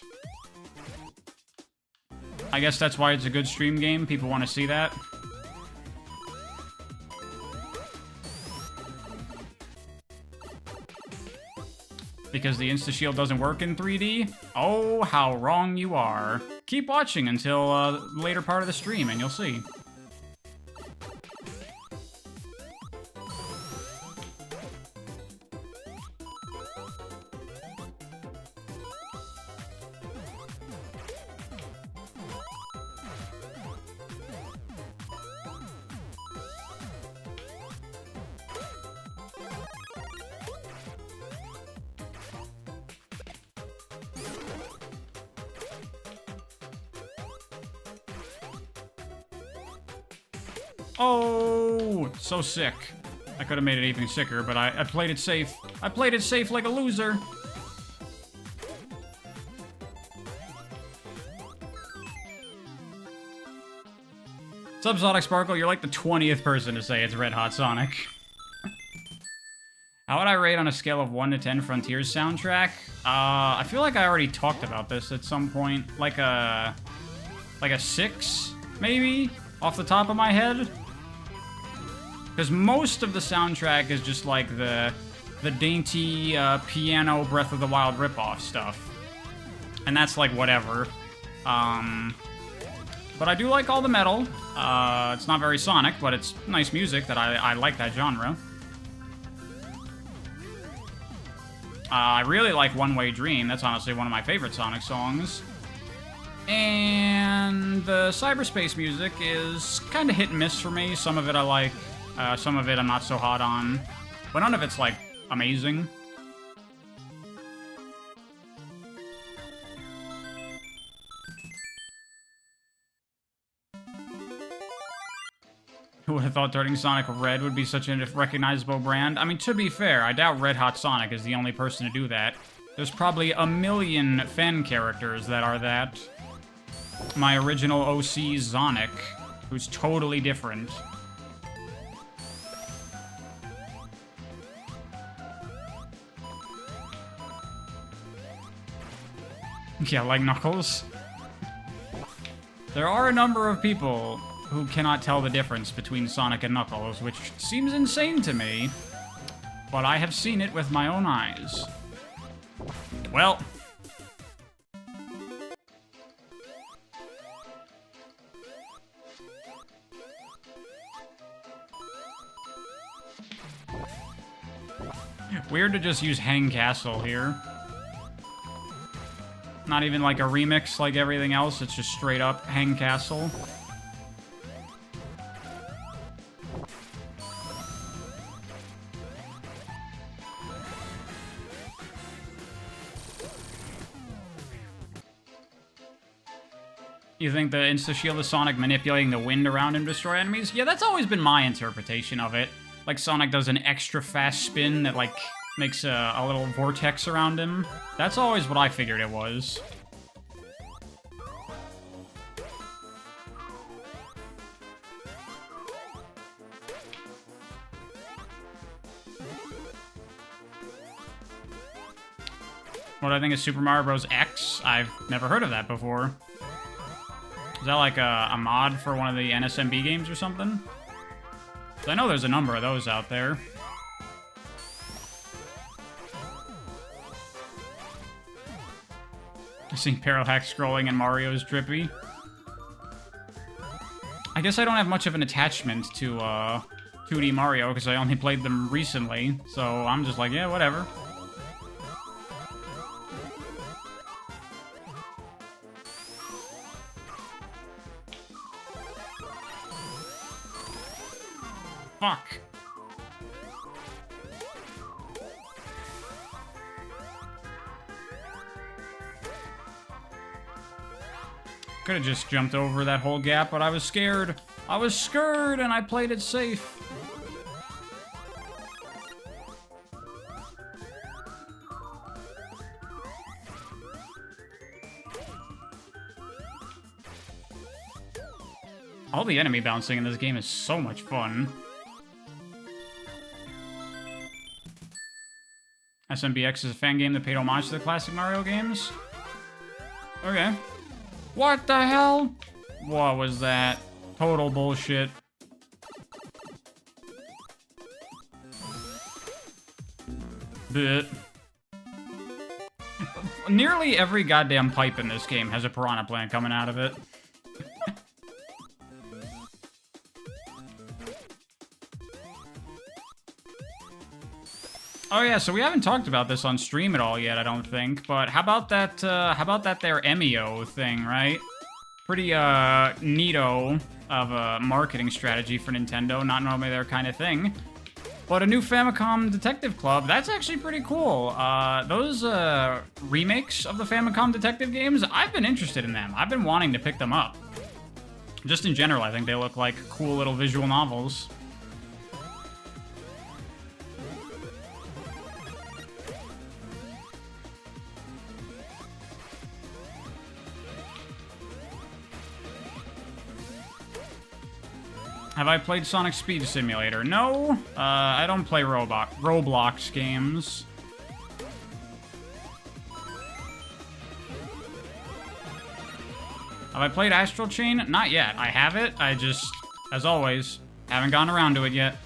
I guess that's why it's a good stream game. People want to see that. Because the insta-shield doesn't work in 3D? Oh, how wrong you are. Keep watching until the later part of the stream and you'll see. Oh, so sick. I could have made it even sicker, but I played it safe. I played it safe like a loser. Subsonic Sparkle, you're like the 20th person to say it's Red Hot Sonic. How would I rate on a scale of 1 to 10 Frontiers soundtrack? I feel like I already talked about this at some point. Like a 6, maybe? Off the top of my head? Because most of the soundtrack is just like the dainty piano Breath of the Wild ripoff stuff. And that's like whatever. But I do like all the metal. It's not very Sonic, but it's nice music that I like that genre. I really like One Way Dream. That's honestly one of my favorite Sonic songs. And the cyberspace music is kind of hit and miss for me. Some of it I like, some of it I'm not so hot on. But none of it's, like, amazing. Who would have thought turning Sonic red would be such a recognizable brand? I mean, to be fair, I doubt Red Hot Sonic is the only person to do that. There's probably a million fan characters that are that. My original OC, Sonic, who's totally different. Yeah, like Knuckles. There are a number of people who cannot tell the difference between Sonic and Knuckles, which seems insane to me, but I have seen it with my own eyes. Well. Weird to just use Hang Castle here. Not even like a remix like everything else, it's just straight up Hang Castle. You think the insta-shield is Sonic manipulating the wind around him to destroy enemies? Yeah, that's always been my interpretation of it. Like Sonic does an extra fast spin that, like, makes a little vortex around him. That's always what I figured it was. What do I think of Super Mario Bros. X? I've never heard of that before. Is that like a mod for one of the NSMB games or something? 'Cause I know there's a number of those out there. I've seen Parallax scrolling and Mario's drippy. I guess I don't have much of an attachment to 2D Mario because I only played them recently, so I'm just like, yeah, whatever. Fuck. Could have just jumped over that whole gap, but I was scared. I was scared, and I played it safe. All the enemy bouncing in this game is so much fun. SMBX is a fan game that paid homage to the classic Mario games. Okay. What the hell? What was that? Total bullshit. Bit. Nearly every goddamn pipe in this game has a piranha plant coming out of it. Oh yeah, so we haven't talked about this on stream at all yet, I don't think. But how about that their Emio thing, right? Pretty neato of a marketing strategy for Nintendo. Not normally their kind of thing. But a new Famicom Detective Club, that's actually pretty cool. Those remakes of the Famicom Detective games, I've been interested in them. I've been wanting to pick them up. Just in general, I think they look like cool little visual novels. Have I played Sonic Speed Simulator? No, I don't play Roblox games. Have I played Astral Chain? Not yet. I have it. I just, as always, haven't gotten around to it yet.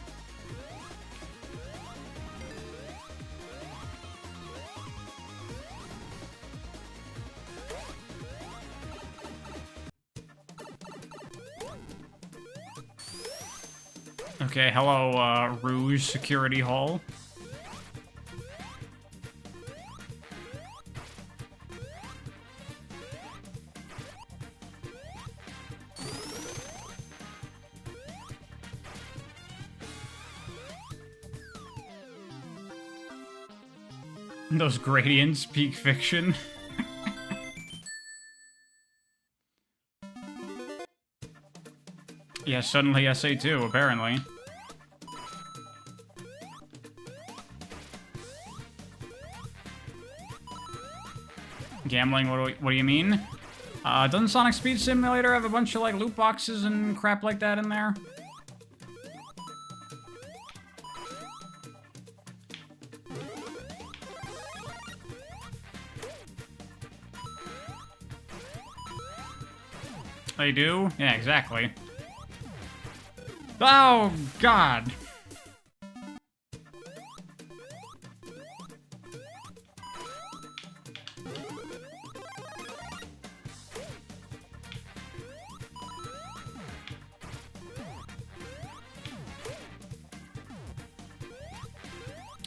Okay, hello, Rouge Security Hall. Those gradients, peak fiction. Yeah, suddenly SA2, apparently. Gambling, what do you mean? Doesn't Sonic Speed Simulator have a bunch of, like, loot boxes and crap like that in there? They do? Yeah, exactly. Oh, God.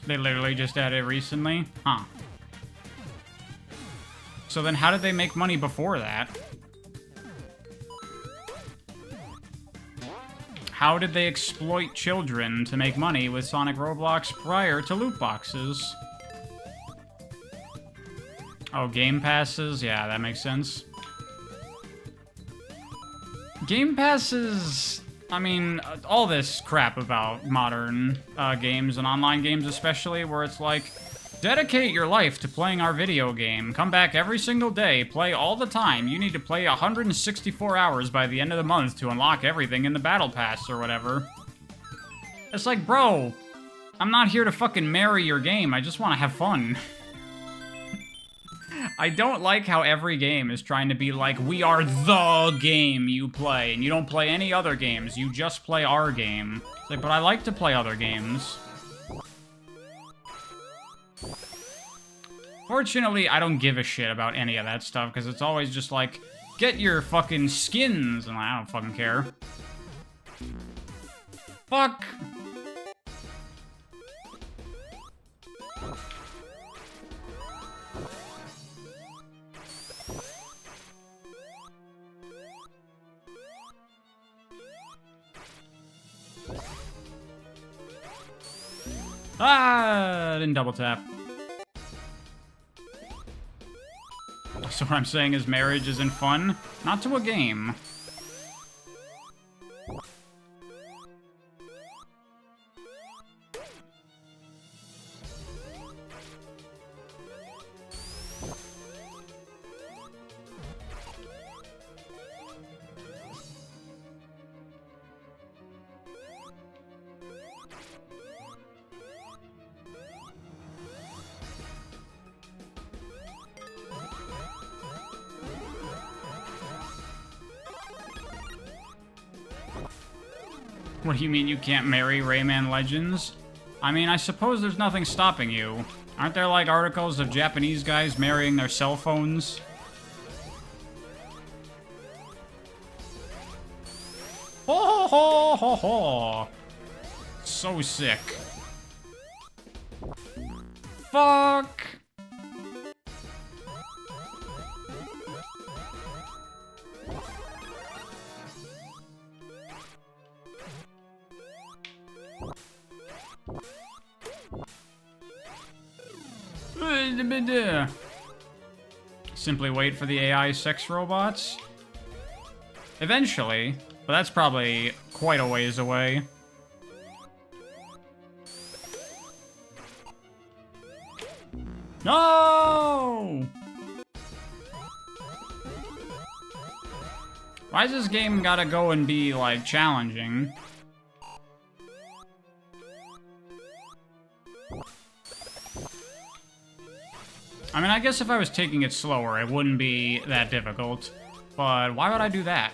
They literally just added it recently? Huh. So then how did they make money before that? How did they exploit children to make money with Sonic Roblox prior to loot boxes? Oh, Game Passes? Yeah, that makes sense. Game Passes... I mean, all this crap about modern games and online games especially, where it's like, dedicate your life to playing our video game. Come back every single day, play all the time. You need to play 164 hours by the end of the month to unlock everything in the Battle Pass or whatever. It's like, bro, I'm not here to fucking marry your game. I just want to have fun. I don't like how every game is trying to be like, we are the game you play, and you don't play any other games, you just play our game. It's like, but I like to play other games. Fortunately, I don't give a shit about any of that stuff, because it's always just like, get your fucking skins, and I don't fucking care. Fuck! Ah, I didn't double tap. So what I'm saying is marriage isn't fun? Not to a game. What do you mean you can't marry Rayman Legends? I mean, I suppose there's nothing stopping you. Aren't there, like, articles of Japanese guys marrying their cell phones? Ho ho ho ho! So sick. Fuck! Simply wait for the AI sex robots. Eventually, but that's probably quite a ways away. No! Why does this game gotta go and be, like, challenging? I mean, I guess if I was taking it slower, it wouldn't be that difficult. But why would I do that?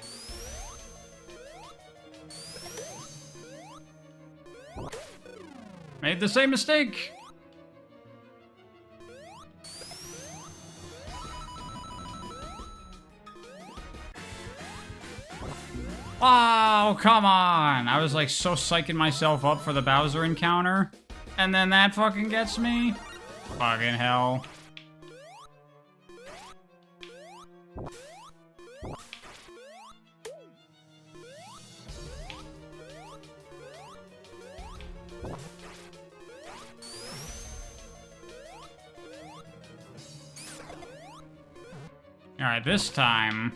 Made the same mistake! Oh, come on! I was like so psyching myself up for the Bowser encounter, and then that fucking gets me? Fucking hell. Alright, this time,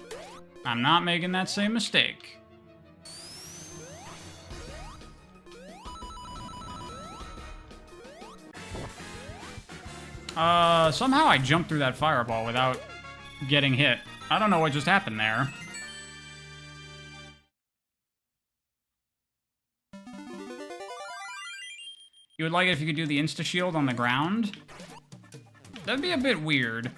I'm not making that same mistake. Somehow I jumped through that fireball without getting hit. I don't know what just happened there. You would like it if you could do the insta-shield on the ground? That'd be a bit weird.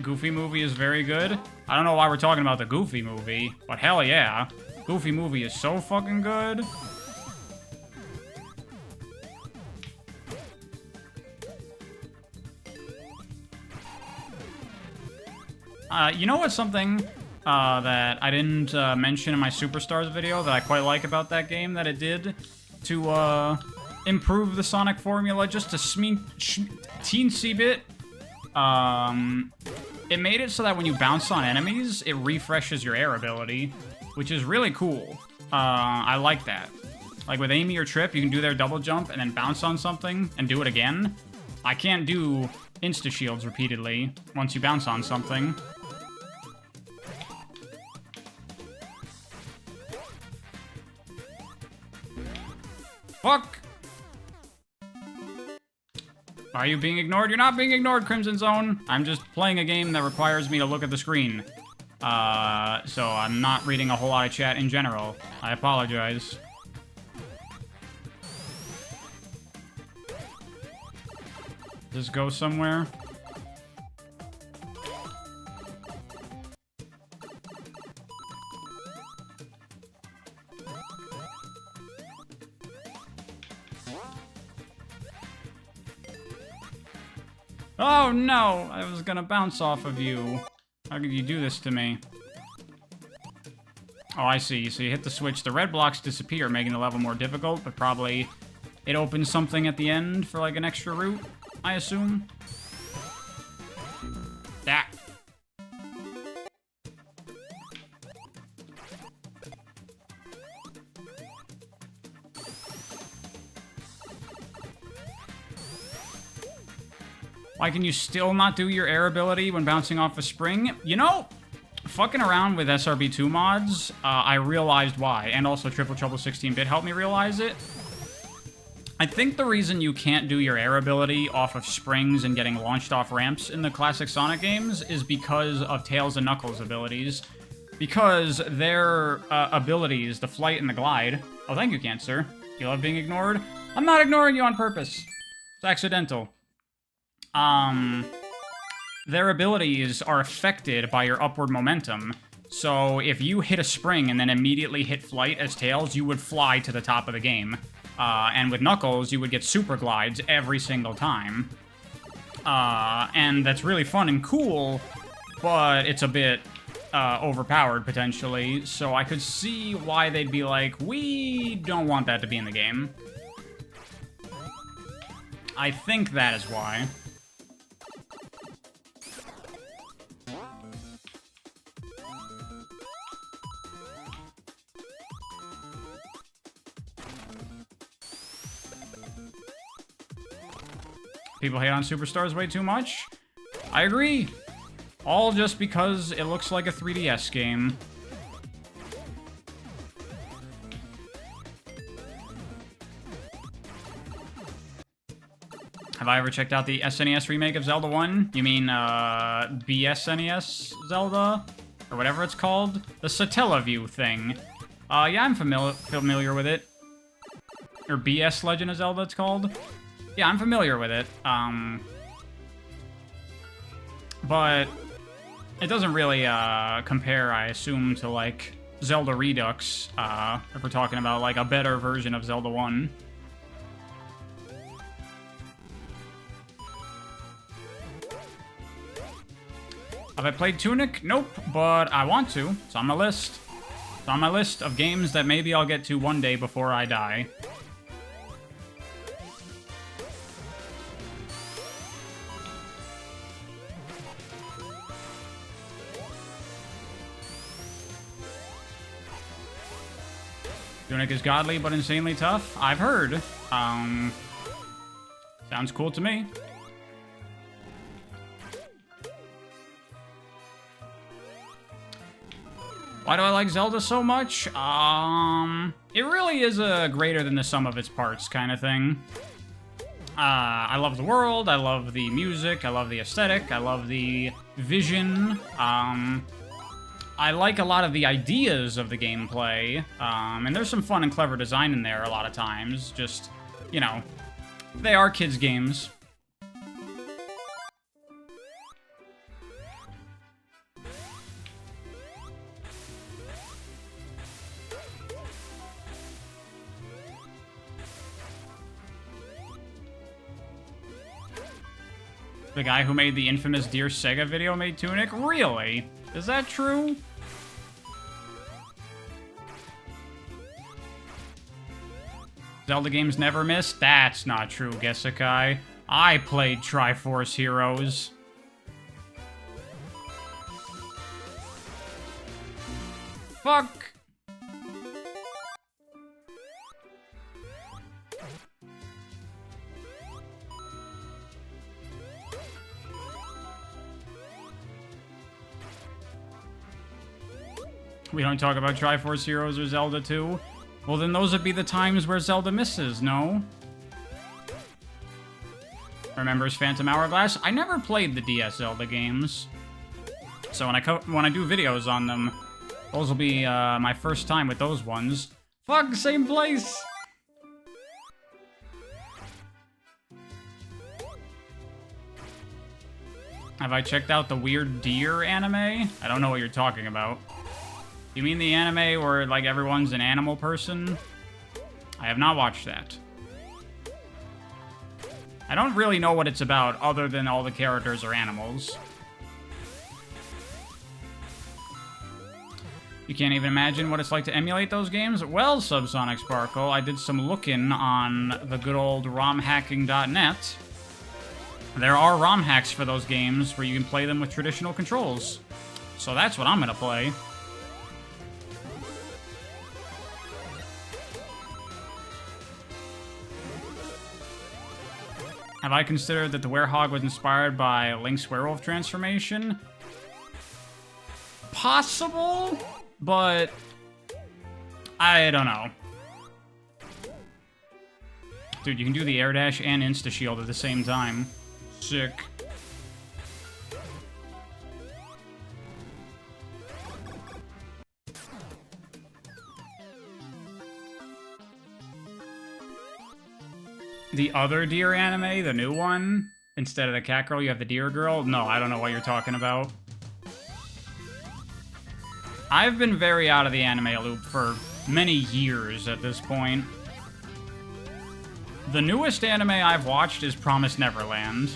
Goofy movie is very good. I don't know why we're talking about the Goofy movie, but hell yeah. Goofy movie is so fucking good. You know what's something that I didn't mention in my Superstars video that I quite like about that game that it did to improve the Sonic formula just a teensy bit? It made it so that when you bounce on enemies, it refreshes your air ability, which is really cool. I like that. Like with Amy or Trip, you can do their double jump and then bounce on something and do it again. I can't do insta-shields repeatedly once you bounce on something. Fuck! Are you being ignored? You're not being ignored, Crimson Zone. I'm just playing a game that requires me to look at the screen. So I'm not reading a whole lot of chat in general. I apologize. Does this go somewhere? Oh no! I was gonna bounce off of you. How could you do this to me? Oh, I see. So you hit the switch, the red blocks disappear, making the level more difficult, but probably it opens something at the end for like an extra route, I assume. That. Why can you still not do your air ability when bouncing off a spring? You know, fucking around with SRB2 mods, I realized why. And also Triple Trouble 16-bit helped me realize it. I think the reason you can't do your air ability off of springs and getting launched off ramps in the classic Sonic games is because of Tails and Knuckles' abilities. Because their abilities, the flight and the glide... Oh, thank you, Cancer. You love being ignored? I'm not ignoring you on purpose. It's accidental. Their abilities are affected by your upward momentum. So if you hit a spring and then immediately hit flight as Tails, you would fly to the top of the game. And with Knuckles, you would get super glides every single time. And that's really fun and cool, but it's a bit overpowered, potentially. So I could see why they'd be like, we don't want that to be in the game. I think that is why. People hate on Superstars way too much. I agree. All just because it looks like a 3DS game. Have I ever checked out the SNES remake of Zelda 1? You mean, BSNES Zelda? Or whatever it's called? The Satellaview thing. Yeah, I'm familiar with it. Or BS Legend of Zelda, it's called. Yeah, I'm familiar with it. But it doesn't really, compare, I assume, to, like, Zelda Redux, if we're talking about, like, a better version of Zelda 1. Have I played Tunic? Nope, but I want to. It's on my list. It's on my list of games that maybe I'll get to one day before I die. Tunic is godly but insanely tough. I've heard. Sounds cool to me. Why do I like Zelda so much? It really is a greater than the sum of its parts kind of thing. I love the world, I love the music, I love the aesthetic, I love the vision. I like a lot of the ideas of the gameplay, and there's some fun and clever design in there a lot of times. Just, you know, they are kids' games. The guy who made the infamous Dear Sega video made Tunic? Really? Is that true? Zelda games never miss? That's not true, Gesekai. I played Triforce Heroes. Fuck! We don't talk about Triforce Heroes or Zelda 2? Well, then those would be the times where Zelda misses, no? Remembers Phantom Hourglass? I never played the DS Zelda games. So when I do videos on them, those will be my first time with those ones. Fuck, same place! Have I checked out the Weird Deer anime? I don't know what you're talking about. You mean the anime where, like, everyone's an animal person? I have not watched that. I don't really know what it's about, other than all the characters are animals. You can't even imagine what it's like to emulate those games? Well, Subsonic Sparkle, I did some looking on the good old romhacking.net. There are ROM hacks for those games where you can play them with traditional controls. So that's what I'm gonna play. Have I considered that the Werehog was inspired by Link's werewolf transformation? Possible, but I don't know. Dude, you can do the air dash and insta shield at the same time. Sick. The other Deer anime, the new one, instead of the cat girl, you have the deer girl? No, I don't know what you're talking about. I've been very out of the anime loop for many years at this point. The newest anime I've watched is Promised Neverland.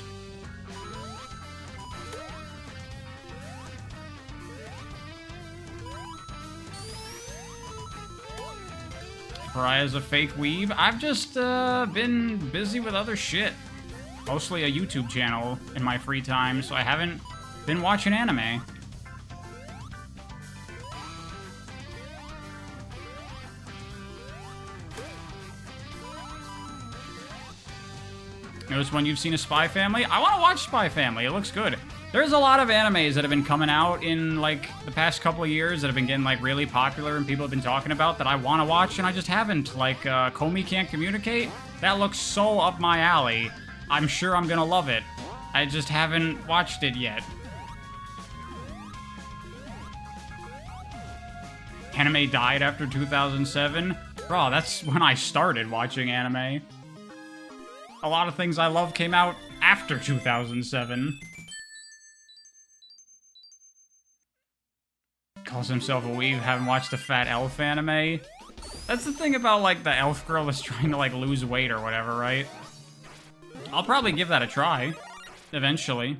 Pariah's a fake weeb. I've just been busy with other shit. Mostly a YouTube channel in my free time, so I haven't been watching anime. Notice when you've seen a Spy Family. I want to watch Spy Family. It looks good. There's a lot of animes that have been coming out in, like, the past couple of years that have been getting, like, really popular and people have been talking about that I want to watch, and I just haven't. Like, Comey Can't Communicate? That looks so up my alley. I'm sure I'm gonna love it. I just haven't watched it yet. Anime died after 2007? Bro, that's when I started watching anime. A lot of things I love came out after 2007. Calls himself a weeb, haven't watched the Fat Elf anime. That's the thing about, like, the elf girl is trying to, like, lose weight or whatever, right? I'll probably give that a try. Eventually.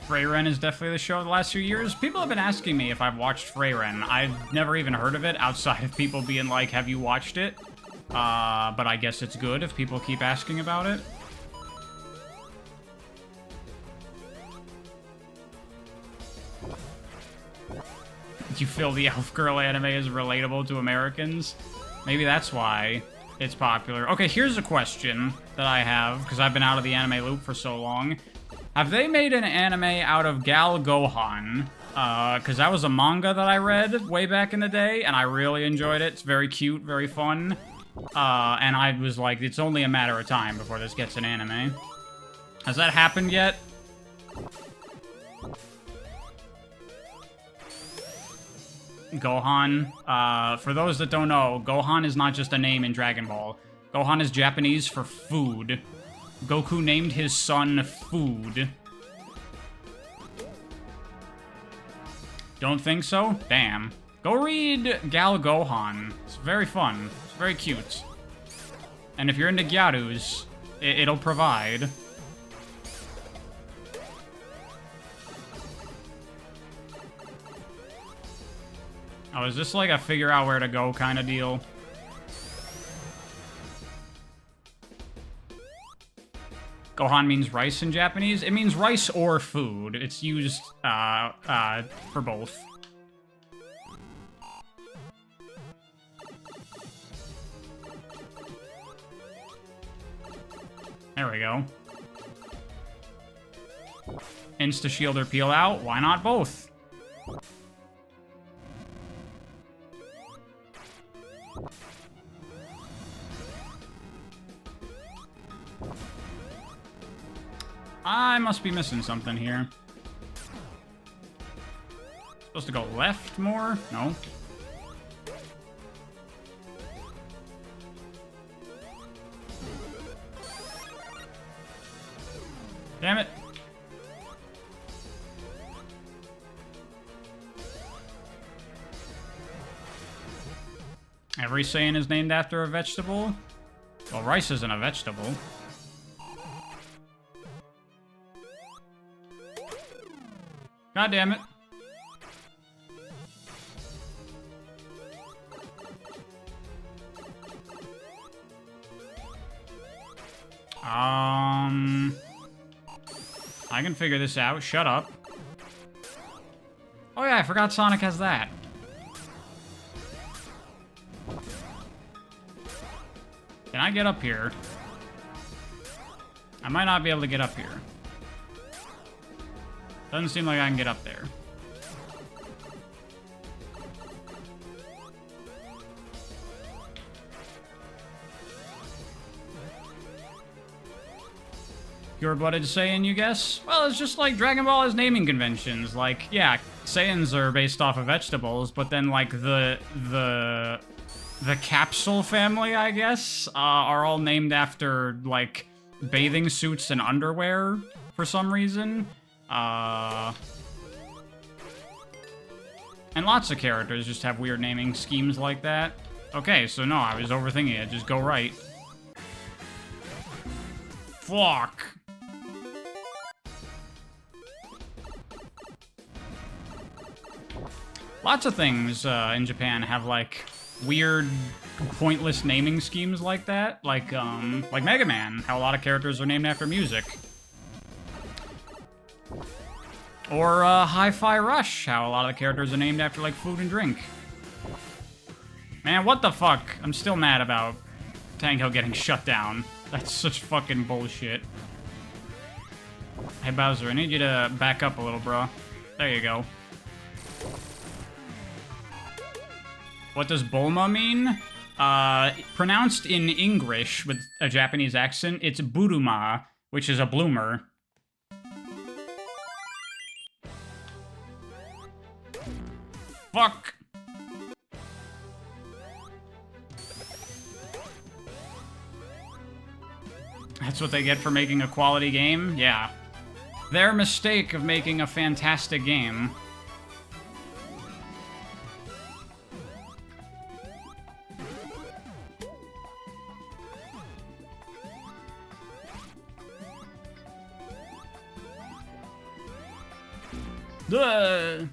Freyren is definitely the show of the last few years. People have been asking me if I've watched Freyren. I've never even heard of it outside of people being like, have you watched it? But I guess it's good if people keep asking about it. You feel the Elf Girl anime is relatable to Americans? Maybe that's why it's popular. Okay, here's a question that I have, because I've been out of the anime loop for so long. Have they made an anime out of Gal Gohan? Because that was a manga that I read way back in the day, and I really enjoyed it. It's very cute, very fun. And I was like, it's only a matter of time before this gets an anime. Has that happened yet? Gohan. For those that don't know, Gohan is not just a name in Dragon Ball. Gohan is Japanese for food. Goku named his son Food. Don't think so? Damn. Go read Gal Gohan. It's very fun. It's very cute. And if you're into gyarus, it'll provide. Oh, is this like a figure out where to go kind of deal? Gohan means rice in Japanese. It means rice or food. It's used for both. There we go. Insta shield or peel out. Why not both? I must be missing something here. Supposed to go left more? No. Damn it. Every Saiyan is named after a vegetable? Well, rice isn't a vegetable. God damn it. I can figure this out. Shut up. Oh yeah, I forgot Sonic has that. Can I get up here? I might not be able to get up here. Doesn't seem like I can get up there. Pure-blooded Saiyan, you guess? Well, it's just like Dragon Ball has naming conventions. Like, yeah, Saiyans are based off of vegetables, but then, like, the capsule family, I guess, are all named after, like, bathing suits and underwear for some reason. And lots of characters just have weird naming schemes like that. Okay, so no, I was overthinking it. Just go right. Fuck. Lots of things in Japan have, like, weird, pointless naming schemes like that. Like Mega Man, how a lot of characters are named after music. Or Hi-Fi Rush, how a lot of the characters are named after, like, food and drink. Man, what the fuck? I'm still mad about Tango getting shut down. That's such fucking bullshit. Hey, Bowser, I need you to back up a little, bro. There you go. What does Bulma mean? Pronounced in English with a Japanese accent, it's Buruma, which is a bloomer. Fuck! That's what they get for making a quality game? Yeah. Their mistake of making a fantastic game. Duh.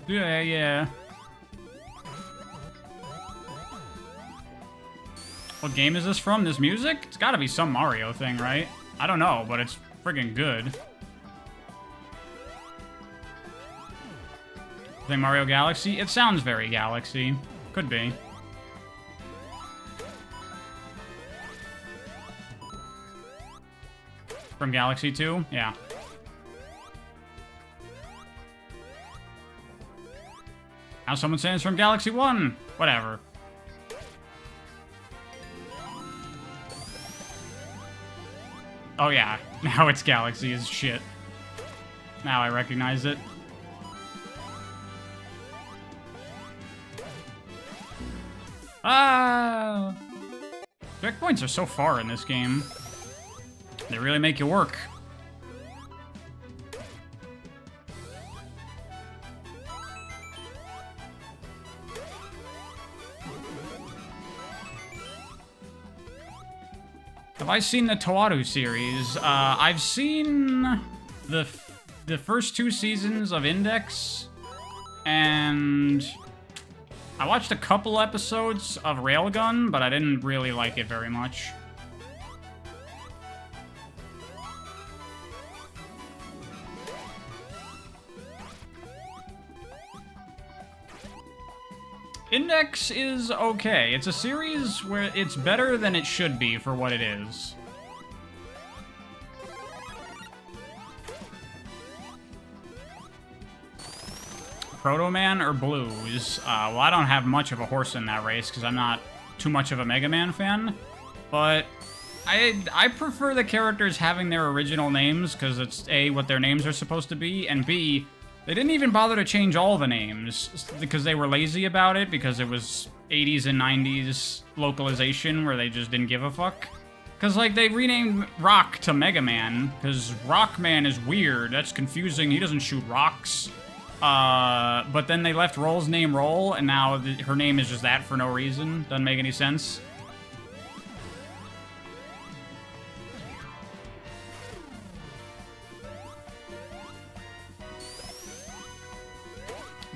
Yeah. What game is this from? This music? It's gotta be some Mario thing, right? I don't know, but it's friggin' good. Think Mario Galaxy? It sounds very Galaxy. Could be. From Galaxy 2? Yeah. Now someone's saying it's from Galaxy 1. Whatever. Oh yeah, now it's Galaxy as shit. Now I recognize it. Ah! Checkpoints are so far in this game. They really make you work. Have I seen the Toaru series? I've seen the first 2 seasons of Index, and I watched a couple episodes of Railgun, but I didn't really like it very much. Index is okay. It's a series where it's better than it should be for what it is. Proto Man or Blues? Well, I don't have much of a horse in that race because I'm not too much of a Mega Man fan. But I prefer the characters having their original names because it's A, what their names are supposed to be, and B, they didn't even bother to change all the names because they were lazy about it because it was 80s and 90s localization where they just didn't give a fuck. Because, like, they renamed Rock to Mega Man because Rockman is weird. That's confusing. He doesn't shoot rocks. But then they left Roll's name Roll, and now her name is just that for no reason. Doesn't make any sense.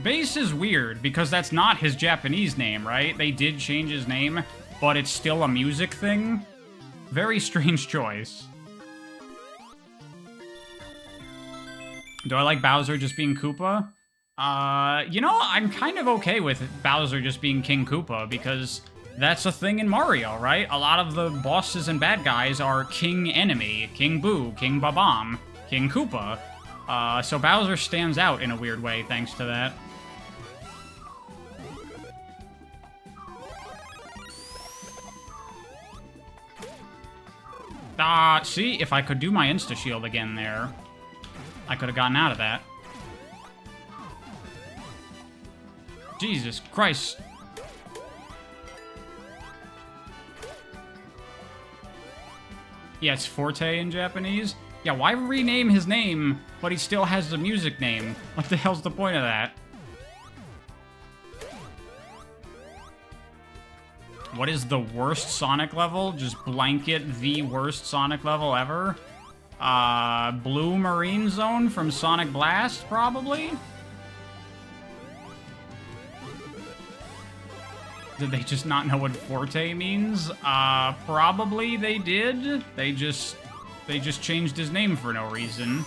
Bass is weird, because that's not his Japanese name, right? They did change his name, but it's still a music thing. Very strange choice. Do I like Bowser just being Koopa? You know, I'm kind of okay with Bowser just being King Koopa, because that's a thing in Mario, right? A lot of the bosses and bad guys are King Enemy, King Boo, King Babam, King Koopa. So Bowser stands out in a weird way thanks to that. See, if I could do my insta-shield again there, I could have gotten out of that. Jesus Christ. Yeah, it's Forte in Japanese. Yeah, why rename his name, but he still has the music name? What the hell's the point of that? What is the worst Sonic level? Just blanket the worst Sonic level ever? Blue Marine Zone from Sonic Blast, probably? Did they just not know what Forte means? Probably they did. They just changed his name for no reason.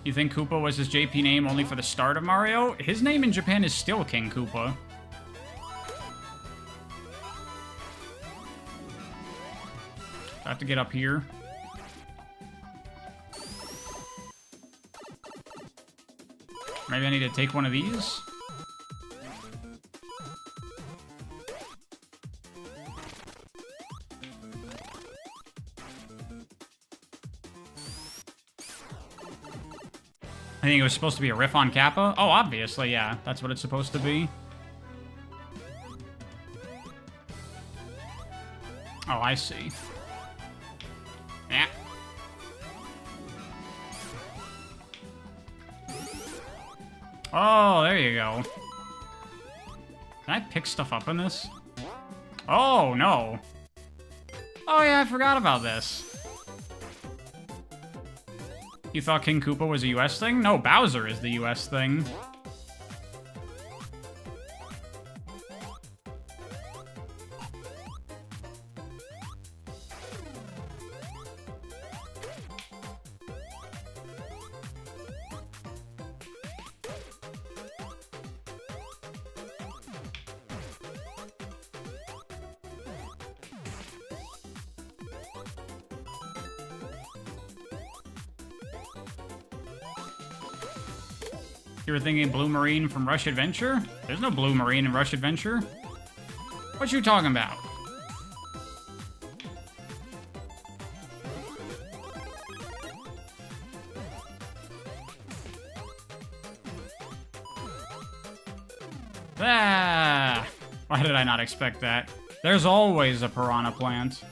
You think Koopa was his JP name only for the start of Mario? His name in Japan is still King Koopa. I have to get up here. Maybe I need to take one of these? I think it was supposed to be a riff on Kappa. Oh, obviously, yeah. That's what it's supposed to be. Oh, I see. Yeah. Oh, there you go. Can I pick stuff up in this? Oh, no. Oh, yeah, I forgot about this. You thought King Koopa was a US thing? No, Bowser is the US thing. You were thinking Blue Marine from Rush Adventure? There's no Blue Marine in Rush Adventure. What you talking about? Ah! Why did I not expect that? There's always a piranha plant.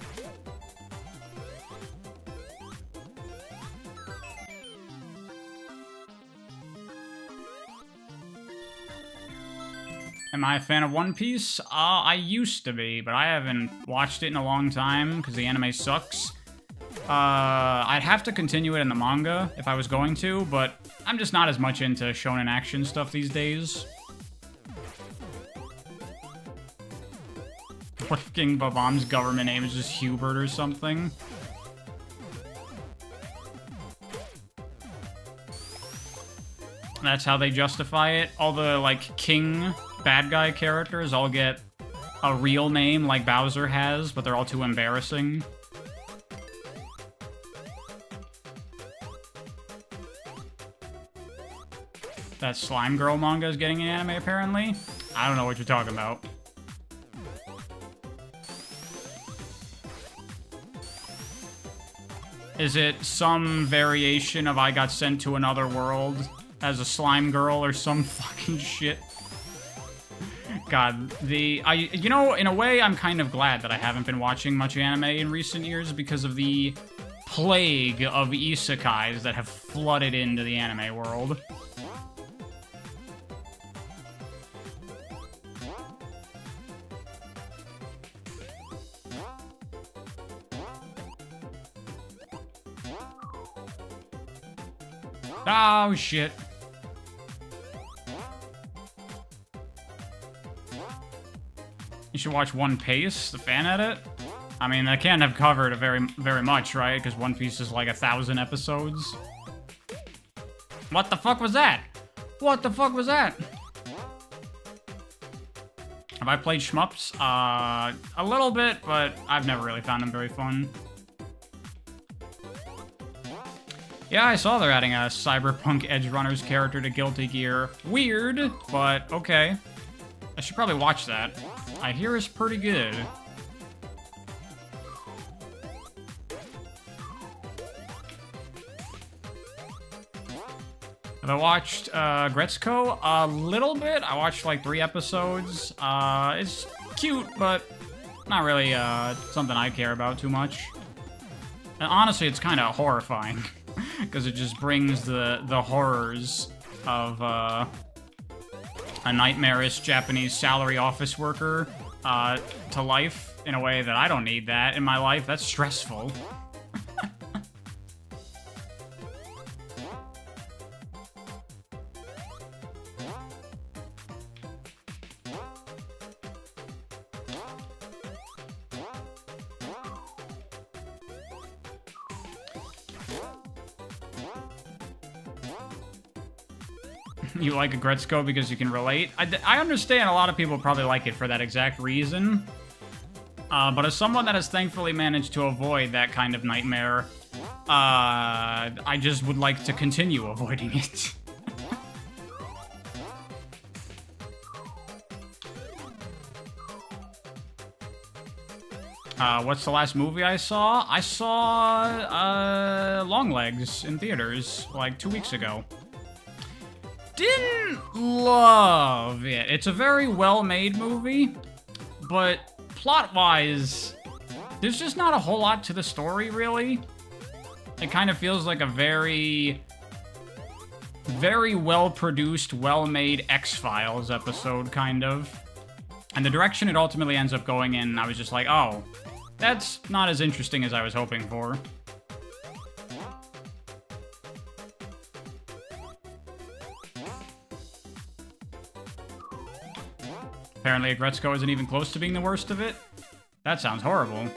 Am I a fan of One Piece? I used to be, but I haven't watched it in a long time because the anime sucks. I'd have to continue it in the manga if I was going to, but I'm just not as much into shonen action stuff these days. What if King Babam's government name is just Hubert or something? That's how they justify it. All the, like, king bad guy characters all get a real name like Bowser has, but they're all too embarrassing. That Slime Girl manga is getting an anime, apparently? I don't know what you're talking about. Is it some variation of I Got Sent to Another World as a slime girl or some fucking shit? God, you know, in a way, I'm kind of glad that I haven't been watching much anime in recent years because of the plague of isekais that have flooded into the anime world. Oh, shit. You should watch One Piece, the fan edit. I mean, that can't have covered very much, right? Because One Piece is like 1,000 episodes. What the fuck was that? What the fuck was that? Have I played shmups? A little bit, but I've never really found them very fun. Yeah, I saw they're adding a Cyberpunk Edge Runners character to Guilty Gear. Weird, but okay. I should probably watch that. I hear it's pretty good. Have Have I watched Gretzko? A little bit. I watched like 3 episodes. It's cute, but not really something I care about too much. And honestly, it's kind of horrifying because it just brings the horrors of a nightmarish Japanese salary office worker to life in a way that I don't need that in my life. That's stressful. You like a Gretzko because you can relate? I understand a lot of people probably like it for that exact reason. But as someone that has thankfully managed to avoid that kind of nightmare, I just would like to continue avoiding it. What's the last movie I saw? I saw Longlegs in theaters like 2 weeks ago. Didn't love it. It's a very well-made movie, but plot-wise, there's just not a whole lot to the story, really. It kind of feels like a very, very well-produced, well-made X-Files episode, kind of. And the direction it ultimately ends up going in, I was just like, oh, that's not as interesting as I was hoping for. Apparently, Gretzko isn't even close to being the worst of it. That sounds horrible.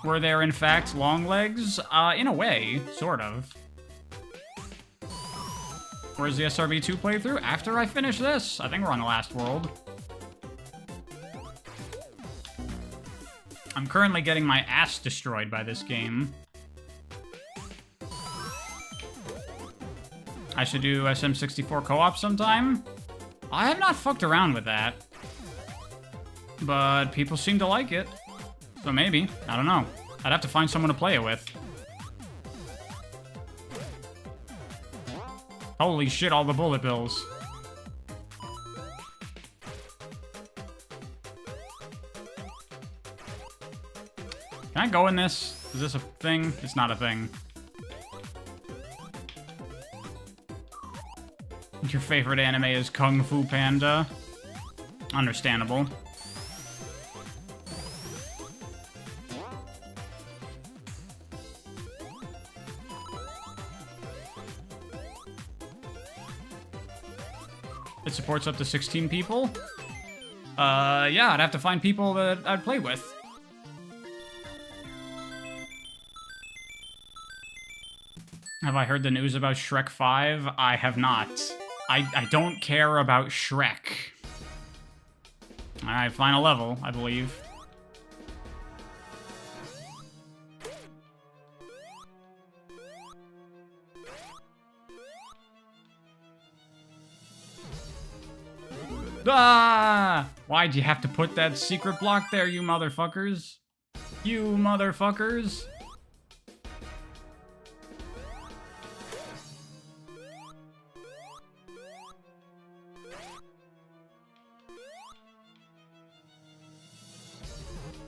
Were there, in fact, Longlegs? In a way, sort of. Where's the SRB2 playthrough? After I finish this. I think we're on the last world. I'm currently getting my ass destroyed by this game. I should do SM64 co-op sometime. I have not fucked around with that. But people seem to like it. So maybe. I don't know. I'd have to find someone to play it with. Holy shit, all the bullet bills. Can I go in this? Is this a thing? It's not a thing. Your favorite anime is Kung Fu Panda? Understandable. It supports up to 16 people? Yeah, I'd have to find people that I'd play with. Have I heard the news about Shrek 5? I have not. I don't care about Shrek. Alright, final level, I believe. Ah! Why'd you have to put that secret block there, you motherfuckers? You motherfuckers!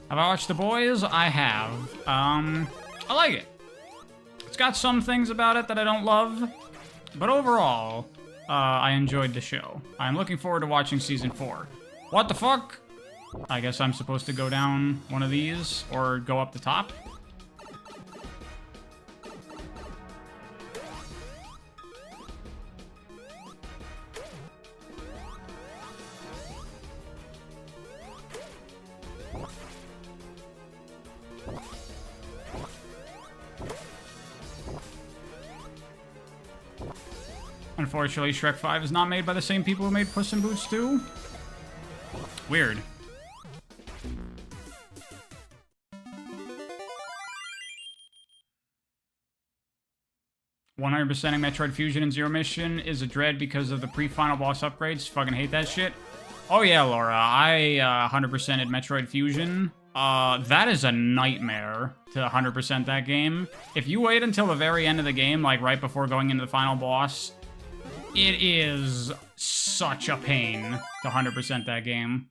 Have I watched The Boys? I have. I like it. It's got some things about it that I don't love, but overall, I enjoyed the show. I'm looking forward to watching season 4. What the fuck? I guess I'm supposed to go down one of these, or go up the top. Unfortunately, Shrek 5 is not made by the same people who made Puss in Boots 2. Weird. 100%ing Metroid Fusion and Zero Mission is a dread because of the pre-final boss upgrades. Fucking hate that shit. Oh yeah, Laura, I 100%ed Metroid Fusion. That is a nightmare to 100% that game. If you wait until the very end of the game, like right before going into the final boss, it is such a pain to 100% that game.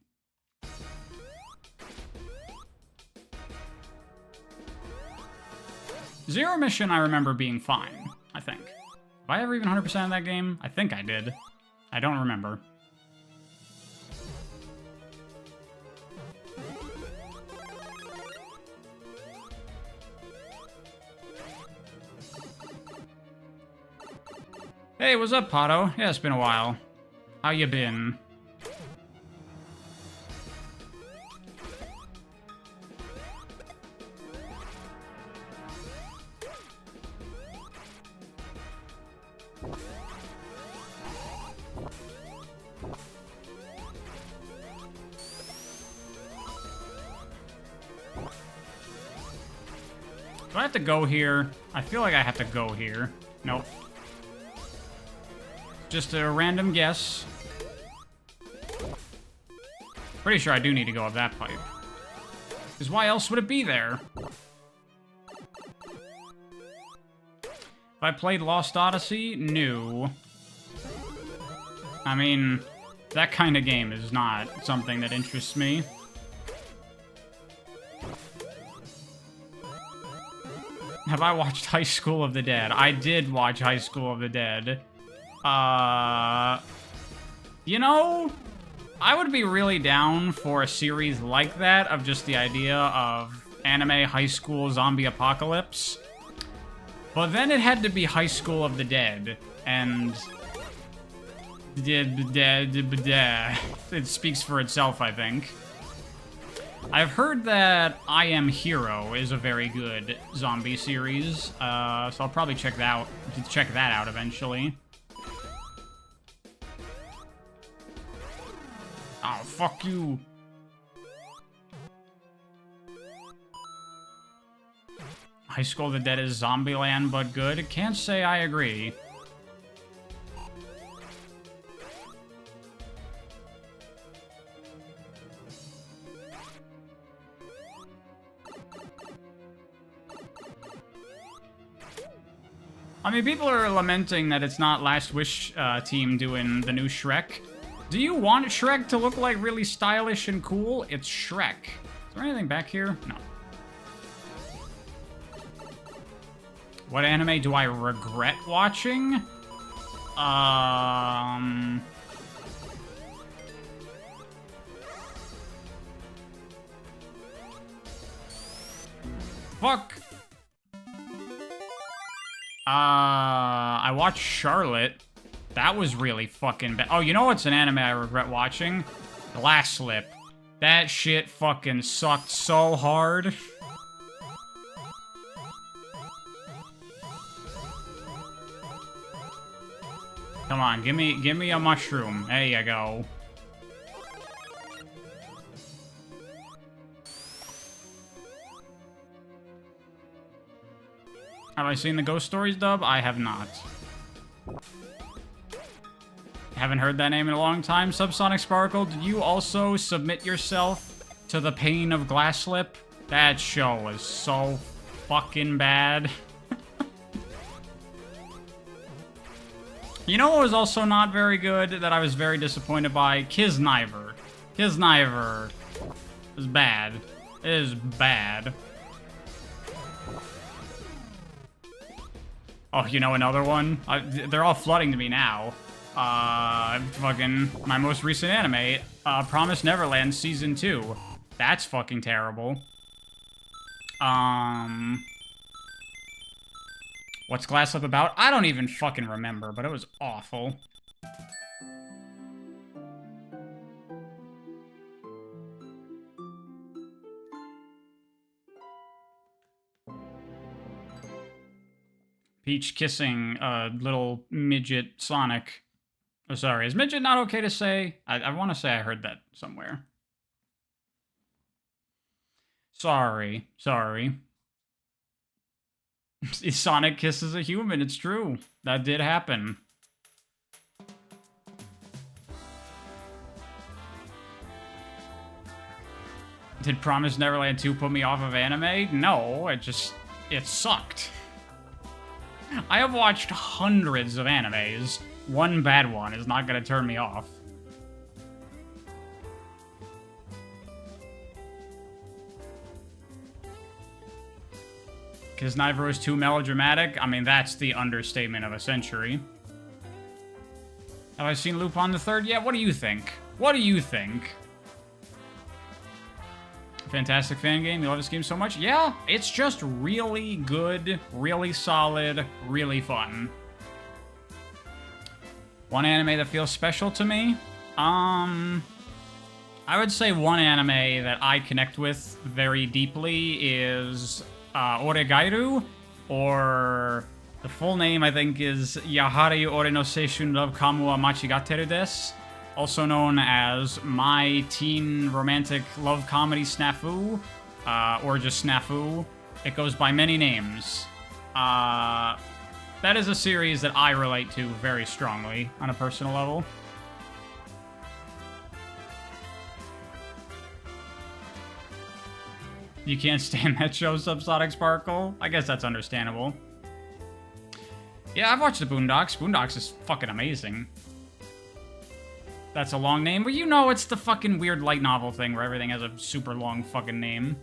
Zero Mission I remember being fine, I think. Have I ever even 100% of that game? I think I did. I don't remember. Hey, what's up, Pato? Yeah, it's been a while. How you been? Do I have to go here? I feel like I have to go here. Nope. Just a random guess. Pretty sure I do need to go up that pipe. Because why else would it be there? If I played Lost Odyssey? No. I mean, that kind of game is not something that interests me. Have I watched High School of the Dead? I did watch High School of the Dead. You know, I would be really down for a series like that, of just the idea of anime high school zombie apocalypse. But then it had to be High School of the Dead, and it speaks for itself, I think. I've heard that I Am Hero is a very good zombie series, so I'll probably check that out eventually. Oh, fuck you. High School of the Dead is Zombieland, but good. Can't say I agree. I mean, people are lamenting that it's not Last Wish team doing the new Shrek. Do you want Shrek to look like really stylish and cool? It's Shrek. Is there anything back here? No. What anime do I regret watching? Fuck. I watched Charlotte. That was really fucking bad. Oh, you know what's an anime I regret watching? Glass Slip. That shit fucking sucked so hard. Come on, give me a mushroom. There you go. Have I seen the Ghost Stories dub? I have not. Haven't heard that name in a long time. Subsonic Sparkle, did you also submit yourself to the pain of Glass Slip? That show was so fucking bad. You know what was also not very good that I was very disappointed by? Kisniver. Kisniver is bad. It is bad. Oh, you know another one? They're all flooding to me now. Fucking my most recent anime, Promised Neverland Season 2. That's fucking terrible. What's Glass Slip about? I don't even fucking remember, but it was awful. Peach kissing little midget Sonic. Oh, sorry, is midget not okay to say? I want to say I heard that somewhere. Sorry. Sonic kisses a human. It's true. That did happen. Did Promise Neverland 2 put me off of anime? No, it sucked. I have watched hundreds of animes. One bad one is not going to turn me off. Because Naivro is too melodramatic? I mean, that's the understatement of a century. Have I seen Lupin the Third yet? What do you think? What do you think? Fantastic fan game. You love this game so much? Yeah, it's just really good, really solid, really fun. One anime that feels special to me? I would say one anime that I connect with very deeply is Oregairu, or the full name I think is Yahari Ore no Seishun Love Kamu wa Machigateru desu, also known as My Teen Romantic Love Comedy Snafu, or just Snafu. It goes by many names. That is a series that I relate to very strongly on a personal level. You can't stand that show, Subsonic Sparkle? I guess that's understandable. Yeah, I've watched the Boondocks. Boondocks is fucking amazing. That's a long name, but you know it's the fucking weird light novel thing where everything has a super long fucking name.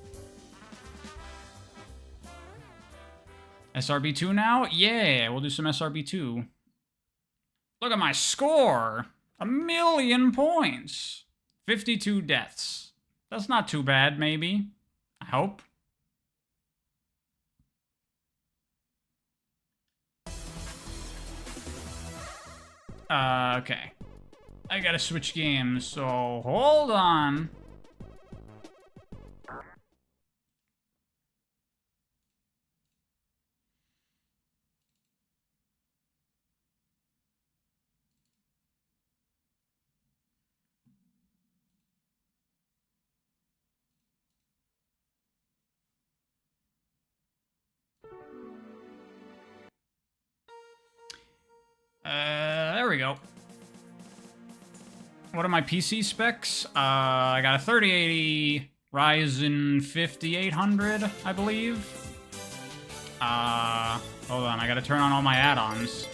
SRB2 now? Yeah, we'll do some SRB2. Look at my score! 1,000,000 points! 52 deaths. That's not too bad, maybe. I hope. Okay. I gotta switch games, so hold on. There we go. What are my PC specs? I got a 3080 Ryzen 5800, I believe. Hold on, I gotta turn on all my add-ons.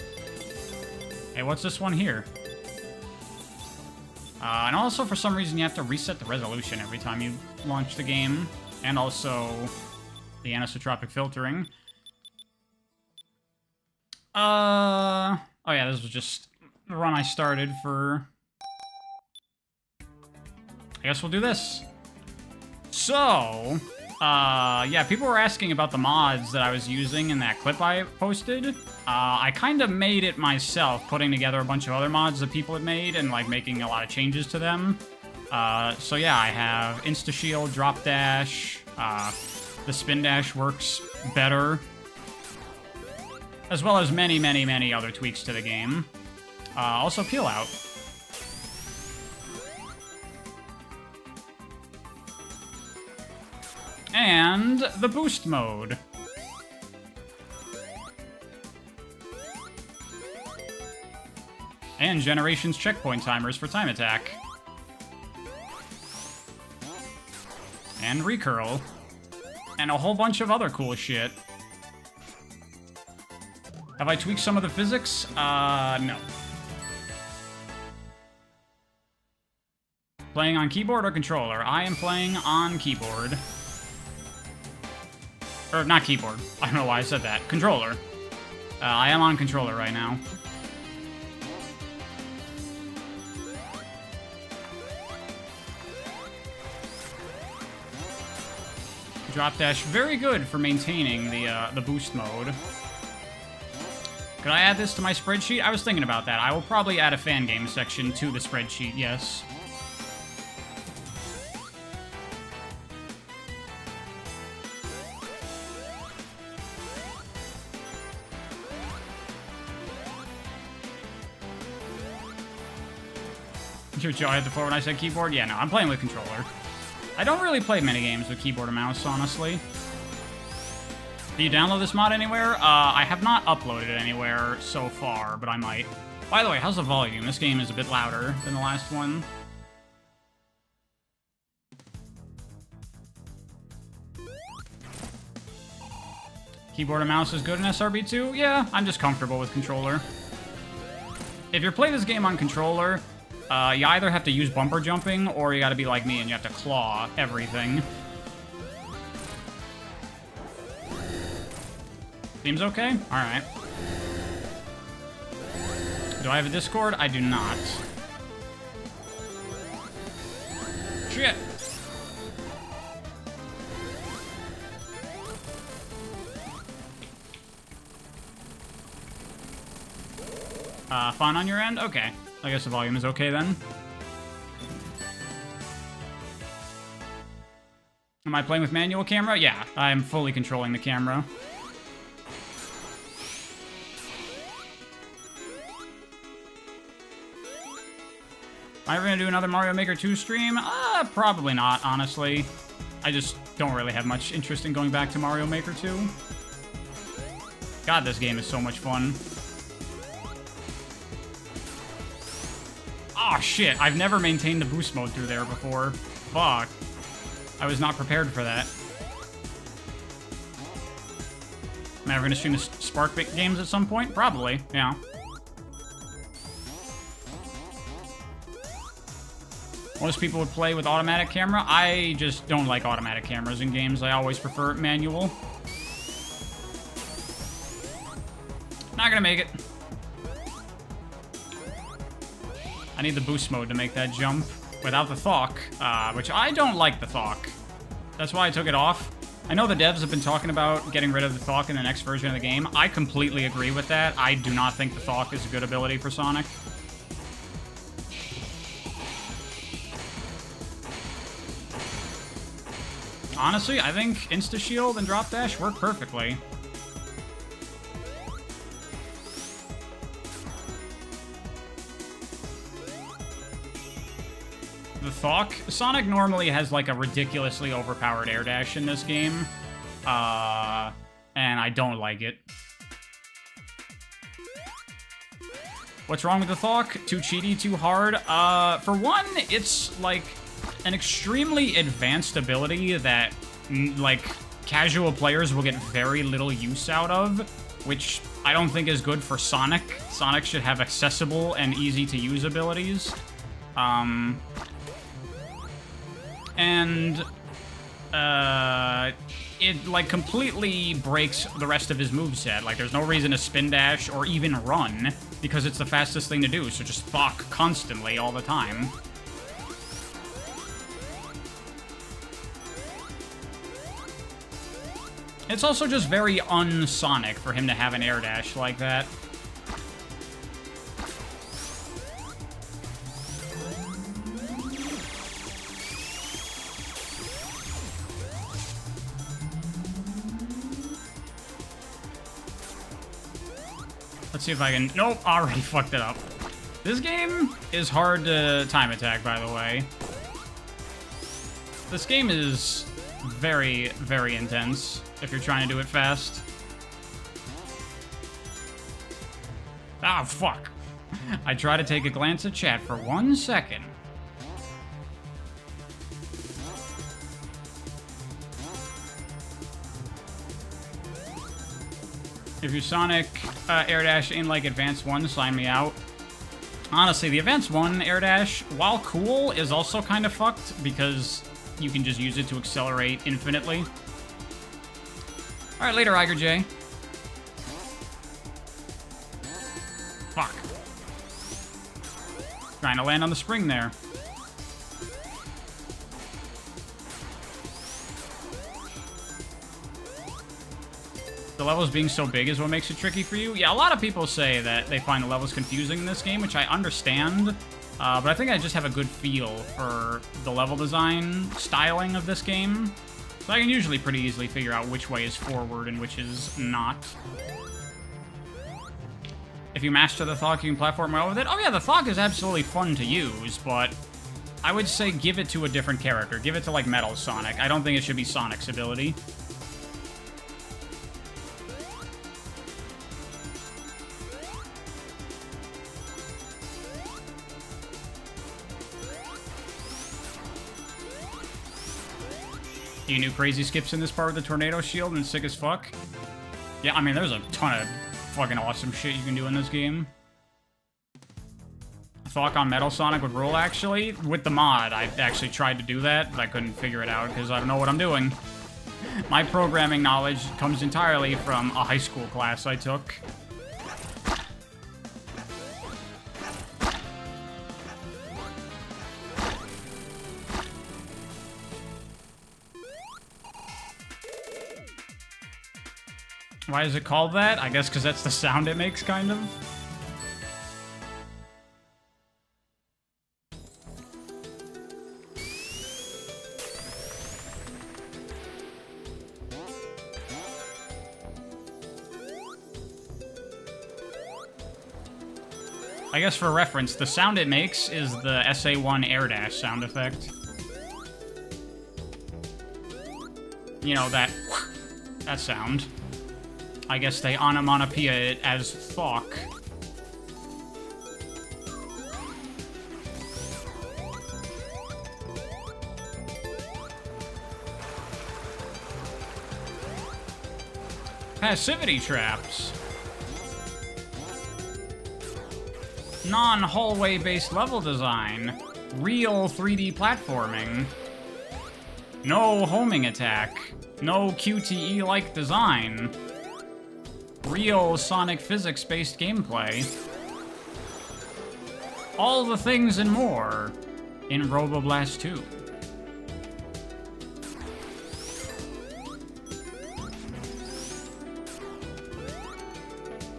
Hey, what's this one here? And also, for some reason, you have to reset the resolution every time you launch the game. And also, the anisotropic filtering. Oh yeah, this was just the run I started for... I guess we'll do this. So, yeah, people were asking about the mods that I was using in that clip I posted. I kind of made it myself, putting together a bunch of other mods that people had made and, like, making a lot of changes to them. So yeah, I have Insta-Shield, Drop Dash, the Spin Dash works better, as well as many, many, many other tweaks to the game. Also Peel Out. And the boost mode. And Generations checkpoint timers for time attack. And recurl. And a whole bunch of other cool shit. Have I tweaked some of the physics? No. Playing on keyboard or controller? I am playing on keyboard. Or, not keyboard. I don't know why I said that. Controller. I am on controller right now. Drop dash, very good for maintaining the boost mode. Could I add this to my spreadsheet? I was thinking about that. I will probably add a fan game section to the spreadsheet, yes. Your jaw hit the floor when I said keyboard? Yeah, no, I'm playing with controller. I don't really play many games with keyboard and mouse, honestly. Do you download this mod anywhere? I have not uploaded it anywhere so far, but I might. By the way, how's the volume? This game is a bit louder than the last one. Keyboard and mouse is good in SRB2? Yeah, I'm just comfortable with controller. If you're playing this game on controller, you either have to use bumper jumping, or you gotta be like me and you have to claw everything. Seems okay? Alright. Do I have a Discord? I do not. Shit! Fun on your end? Okay. I guess the volume is okay then. Am I playing with manual camera? Yeah, I'm fully controlling the camera. Am I ever gonna do another Mario Maker 2 stream? Probably not, honestly. I just don't really have much interest in going back to Mario Maker 2. God, this game is so much fun. Oh shit, I've never maintained the boost mode through there before. Fuck. I was not prepared for that. Am I ever gonna stream the Spark games at some point? Probably, yeah. Most people would play with automatic camera. I just don't like automatic cameras in games. I always prefer manual. Not gonna make it. I need the boost mode to make that jump without the Thok, which I don't like the Thok. That's why I took it off. I know the devs have been talking about getting rid of the Thok in the next version of the game. I completely agree with that. I do not think the Thok is a good ability for Sonic. Honestly, I think Insta-Shield and Drop Dash work perfectly. The Thok. Sonic normally has like a ridiculously overpowered air dash in this game. And I don't like it. What's wrong with the Thok? Too cheaty, too hard? For one, it's like an extremely advanced ability that like casual players will get very little use out of, which I don't think is good for Sonic. Sonic should have accessible and easy to use abilities. And it like completely breaks the rest of his moveset. Like there's no reason to spin dash or even run because it's the fastest thing to do. So just Thok constantly all the time. It's also just very un-Sonic for him to have an air dash like that. Let's see if I can... Nope, already fucked it up. This game is hard to time attack, by the way. This game is very, very intense if you're trying to do it fast. Ah, fuck. I try to take a glance at chat for 1 second. If your Sonic air dash ain't like Advanced 1, sign me out. Honestly, the Advanced 1 air dash, while cool, is also kind of fucked because you can just use it to accelerate infinitely. Alright, later, Iger J. Fuck. Trying to land on the spring there. The levels being so big is what makes it tricky for you? Yeah, a lot of people say that they find the levels confusing in this game, which I understand. But I think I just have a good feel for the level design styling of this game. So I can usually pretty easily figure out which way is forward and which is not. If you master the Thok, you can platform well with it. Oh yeah, the Thok is absolutely fun to use, but I would say give it to a different character. Give it to, like, Metal Sonic. I don't think it should be Sonic's ability. You can do crazy skips in this part with the tornado shield and it's sick as fuck. Yeah, I mean, there's a ton of fucking awesome shit you can do in this game. Thought on Metal Sonic would rule, actually. With the mod, I actually tried to do that, but I couldn't figure it out because I don't know what I'm doing. My programming knowledge comes entirely from a high school class I took. Why is it called that? I guess because that's the sound it makes, kind of. I guess for reference, the sound it makes is the SA1 air dash sound effect. You know, that sound. I guess they onomatopoeia it as thok. Passivity traps. Non-hallway based level design. Real 3D platforming. No homing attack. No QTE-like design. Real Sonic physics-based gameplay. All the things and more in Robo Blast 2.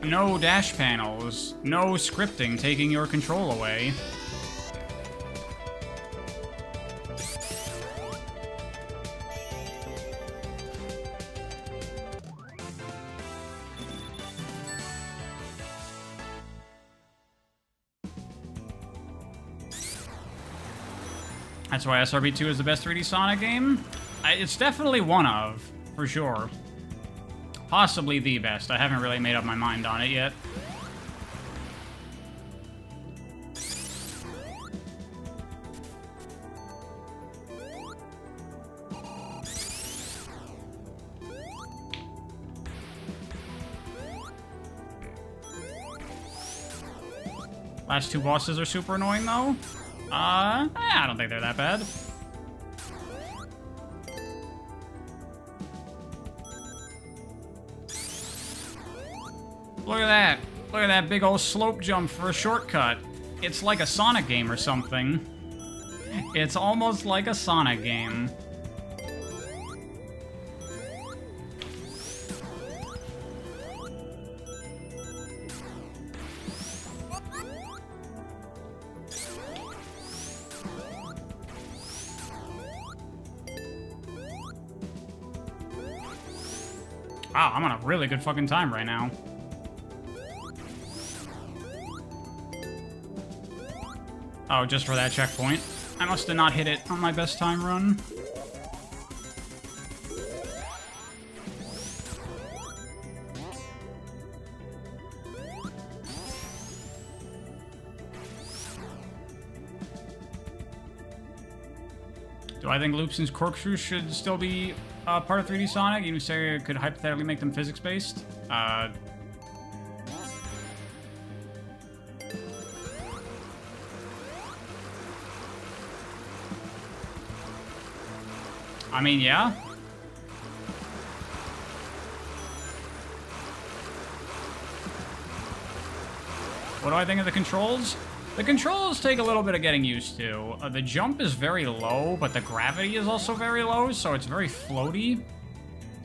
No dash panels. No scripting taking your control away. That's why SRB2 is the best 3D Sonic game? It's definitely one of, for sure. Possibly the best. I haven't really made up my mind on it yet. Last two bosses are super annoying, though. I don't think they're that bad. Look at that. Look at that big old slope jump for a shortcut. It's like a Sonic game or something. It's almost like a Sonic game. Wow, I'm on a really good fucking time right now. Oh, just for that checkpoint. I must have not hit it on my best time run. Do I think loops and corkscrews should still be part of 3D Sonic? You say it could hypothetically make them physics-based? I mean, yeah. What do I think of the controls? The controls take a little bit of getting used to. The jump is very low, but the gravity is also very low, so it's very floaty.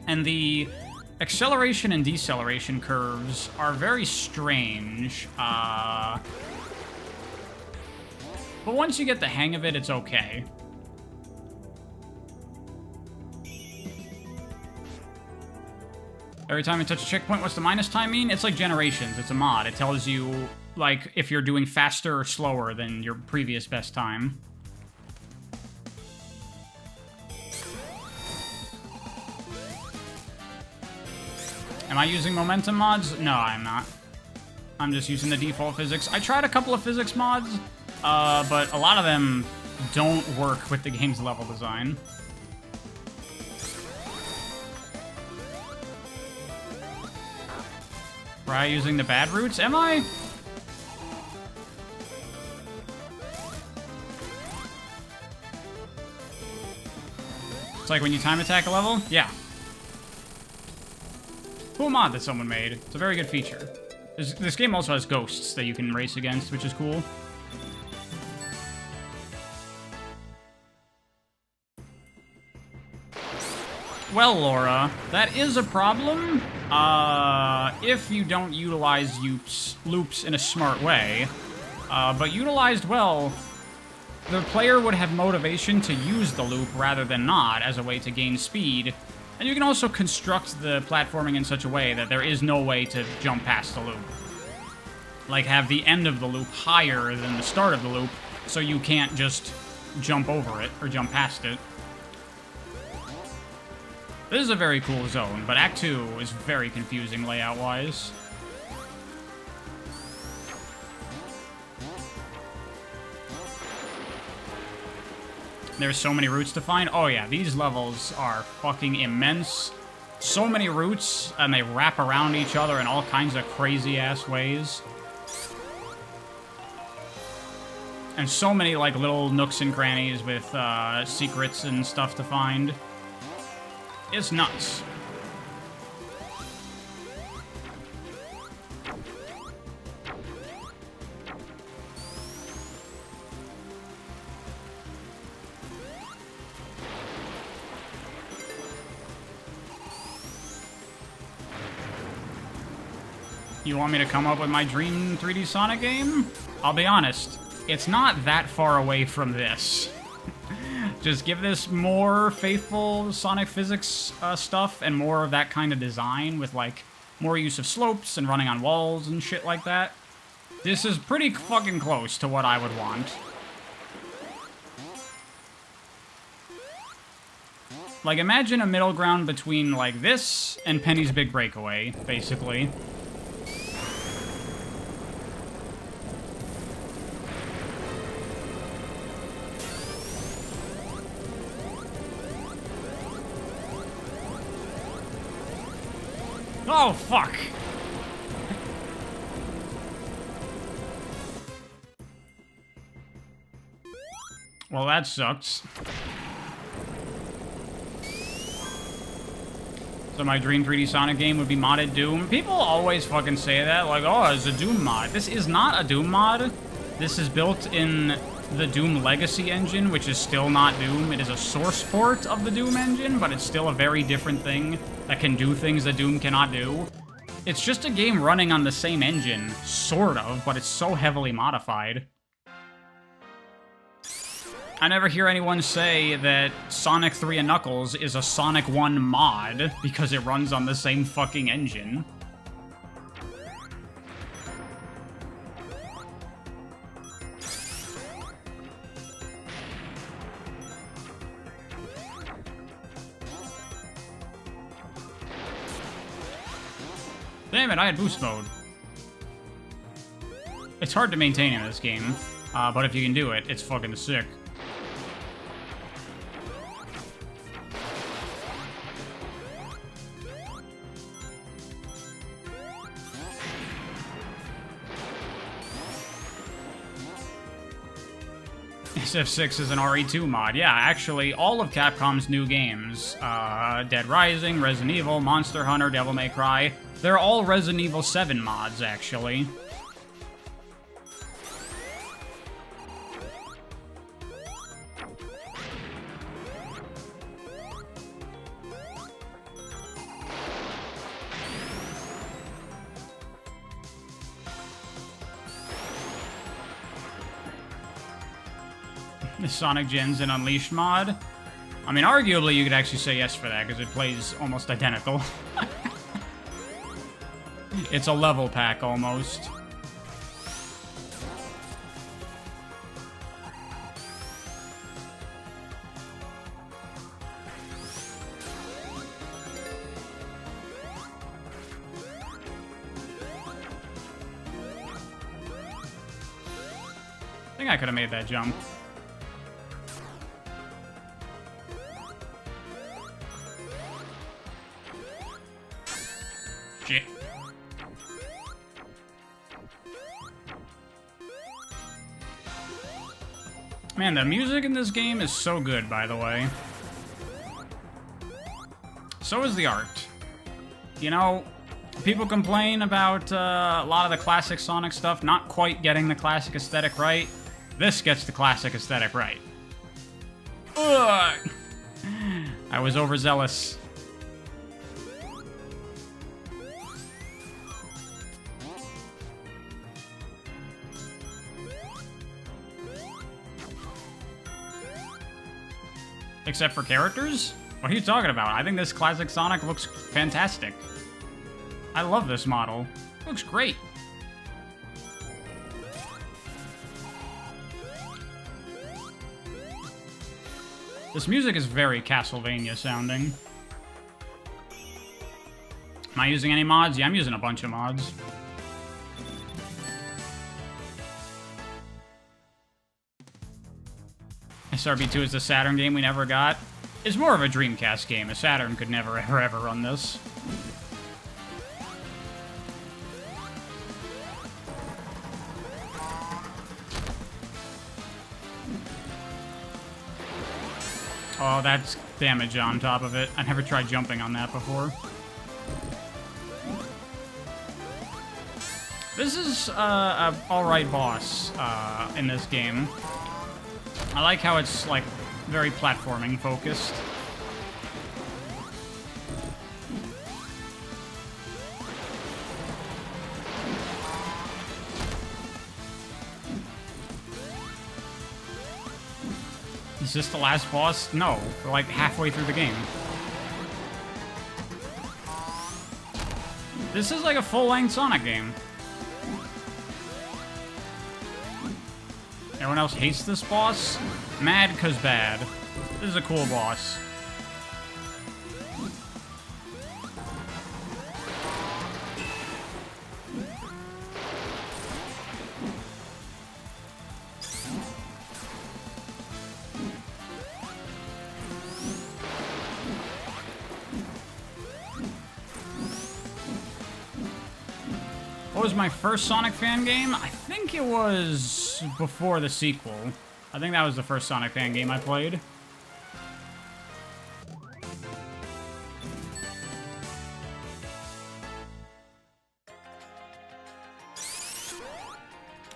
And the acceleration and deceleration curves are very strange. But once you get the hang of it, it's okay. Every time you touch a checkpoint, what's the minus time mean? It's like Generations. It's a mod. It tells you, like, if you're doing faster or slower than your previous best time. Am I using momentum mods? No, I'm not. I'm just using the default physics. I tried a couple of physics mods, but a lot of them don't work with the game's level design. Try using the bad routes, am I? It's like when you time attack a level? Yeah. Cool mod that someone made. It's a very good feature. This game also has ghosts that you can race against, which is cool. Well, Laura, that is a problem if you don't utilize loops in a smart way. But utilized well, the player would have motivation to use the loop rather than not as a way to gain speed. And you can also construct the platforming in such a way that there is no way to jump past the loop. Like, have the end of the loop higher than the start of the loop, so you can't just jump over it or jump past it. This is a very cool zone, but Act 2 is very confusing layout-wise. There's so many routes to find. Oh yeah, these levels are fucking immense. So many routes, and they wrap around each other in all kinds of crazy-ass ways. And so many, like, little nooks and crannies with secrets and stuff to find. It's nuts. You want me to come up with my dream 3D Sonic game? I'll be honest, it's not that far away from this. Just give this more faithful Sonic physics stuff and more of that kind of design with, like, more use of slopes and running on walls and shit like that. This is pretty fucking close to what I would want. Like, imagine a middle ground between, like, this and Penny's Big Breakaway, basically. Oh, fuck! Well, that sucks. So my dream 3D Sonic game would be modded Doom. People always fucking say that, like, oh, it's a Doom mod. This is not a Doom mod. This is built in the Doom Legacy engine, which is still not Doom. It is a source port of the Doom engine, but it's still a very different thing that can do things that Doom cannot do. It's just a game running on the same engine, sort of, but it's so heavily modified. I never hear anyone say that Sonic 3 and Knuckles is a Sonic 1 mod because it runs on the same fucking engine. Damn it, I had boost mode. It's hard to maintain in this game, but if you can do it, it's fucking sick. SF6 is an RE2 mod. Yeah, actually, all of Capcom's new games, Dead Rising, Resident Evil, Monster Hunter, Devil May Cry, they're all Resident Evil 7 mods, actually. The Sonic Gens and Unleashed mod. I mean, arguably, you could actually say yes for that, because it plays almost identical. It's a level pack, almost. I think I could have made that jump. Shit. Man, the music in this game is so good, by the way. So is the art. You know, people complain about a lot of the classic Sonic stuff not quite getting the classic aesthetic right. This gets the classic aesthetic right. Ugh. I was overzealous. Except for characters? What are you talking about? I think this classic Sonic looks fantastic. I love this model. It looks great. This music is very Castlevania sounding. Am I using any mods? Yeah, I'm using a bunch of mods. SRB2 is the Saturn game we never got. It's more of a Dreamcast game. A Saturn could never, ever run this. Oh, that's damage on top of it. I never tried jumping on that before. This is a alright boss in this game. I like how it's, like, very platforming focused. Is this the last boss? No, we're like halfway through the game. This is like a full-length Sonic game. Everyone else hates this boss? Mad 'cause bad. This is a cool boss. What was my first Sonic fan game? I think it was before the sequel. I think that was the first Sonic fan game I played.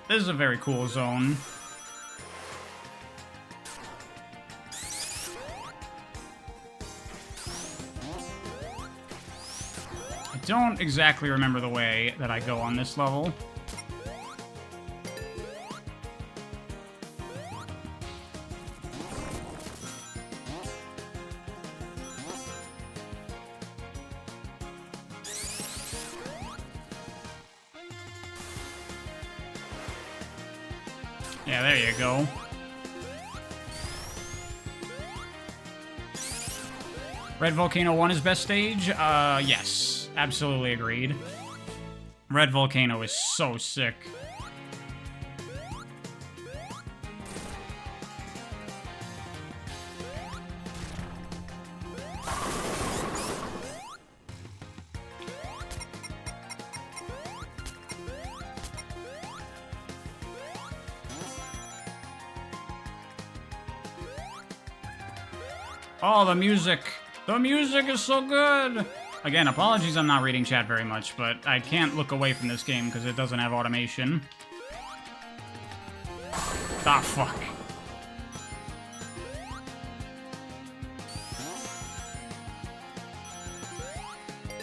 This is a very cool zone. I don't exactly remember the way that I go on this level. Yeah, there you go. Red Volcano 1 is best stage? Yes. Absolutely agreed. Red Volcano is so sick. Oh, the music. The music is so good. Again, apologies I'm not reading chat very much, but I can't look away from this game because it doesn't have automation. Ah, fuck.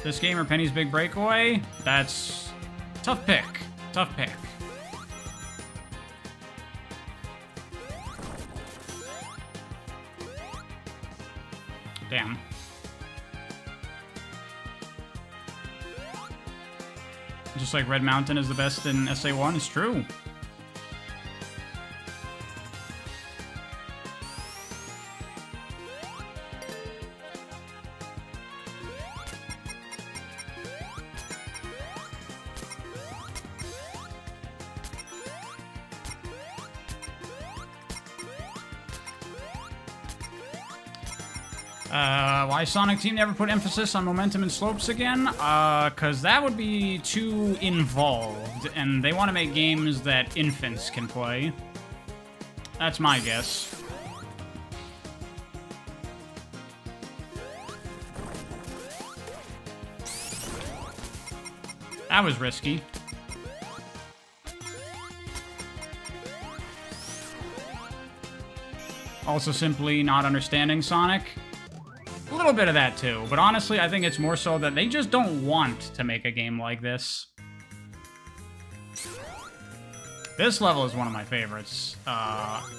This game or Penny's Big Breakaway? That's... tough pick. Tough pick. Damn. Just like Red Mountain is the best in SA1, it's true. Why Sonic Team never put emphasis on momentum and slopes again? Because that would be too involved, and they want to make games that infants can play. That's my guess. That was risky. Also simply not understanding Sonic. A little bit of that too, but honestly I think it's more so that they just don't want to make a game like this. This level is one of my favorites.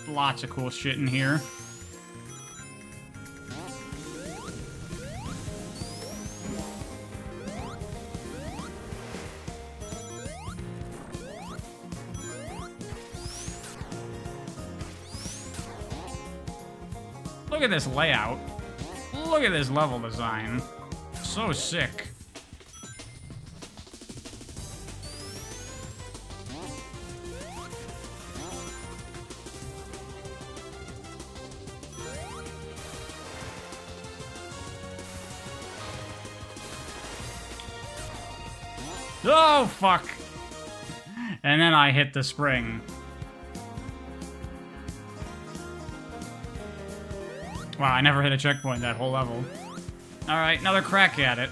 Lots of cool shit in here. Look at this layout. Look at this level design. So sick. Oh, fuck. And then I hit the spring. Wow, I never hit a checkpoint that whole level. Alright, another crack at it.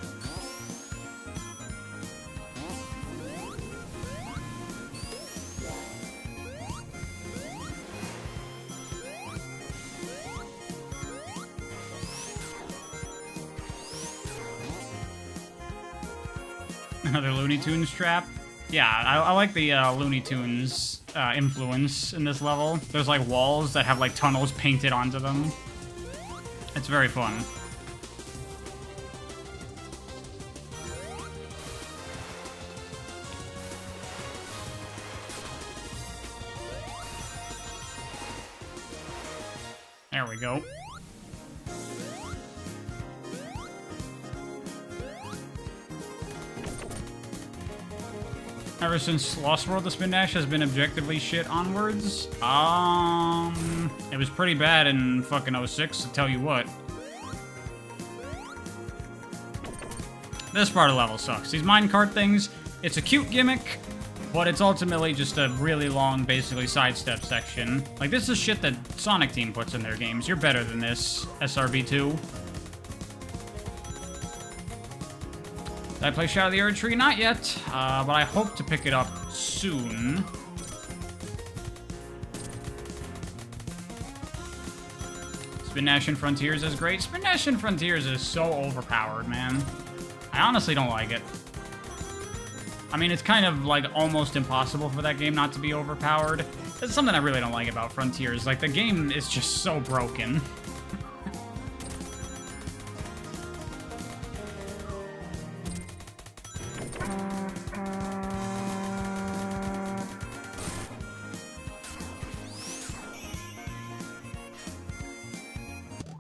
Another Looney Tunes trap. Yeah, I like the Looney Tunes influence in this level. There's like walls that have like tunnels painted onto them. It's very fun. There we go. Ever since Lost World, the spin dash has been objectively shit onwards. It was pretty bad in fucking 06, to tell you what. This part of the level sucks. These minecart things, it's a cute gimmick, but it's ultimately just a really long, basically, sidestep section. Like, this is shit that Sonic Team puts in their games. You're better than this, SRB2. Did I play Shadow of the Erdtree? Not yet, but I hope to pick it up soon. Spin Dash in Frontiers is great. Spin Dash in Frontiers is so overpowered, man. I honestly don't like it. I mean, it's kind of, like, almost impossible for that game not to be overpowered. That's something I really don't like about Frontiers. Like, the game is just so broken.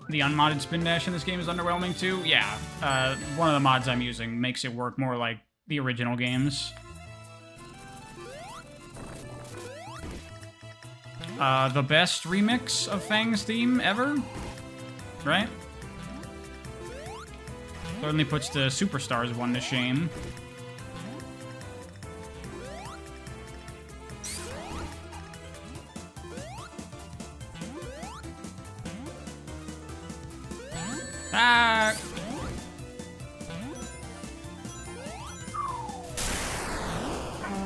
The unmodded spin dash in this game is underwhelming too. Yeah, one of the mods I'm using makes it work more like the original games. The best remix of Fang's theme ever, right? Certainly puts the Superstars one to shame. Ah!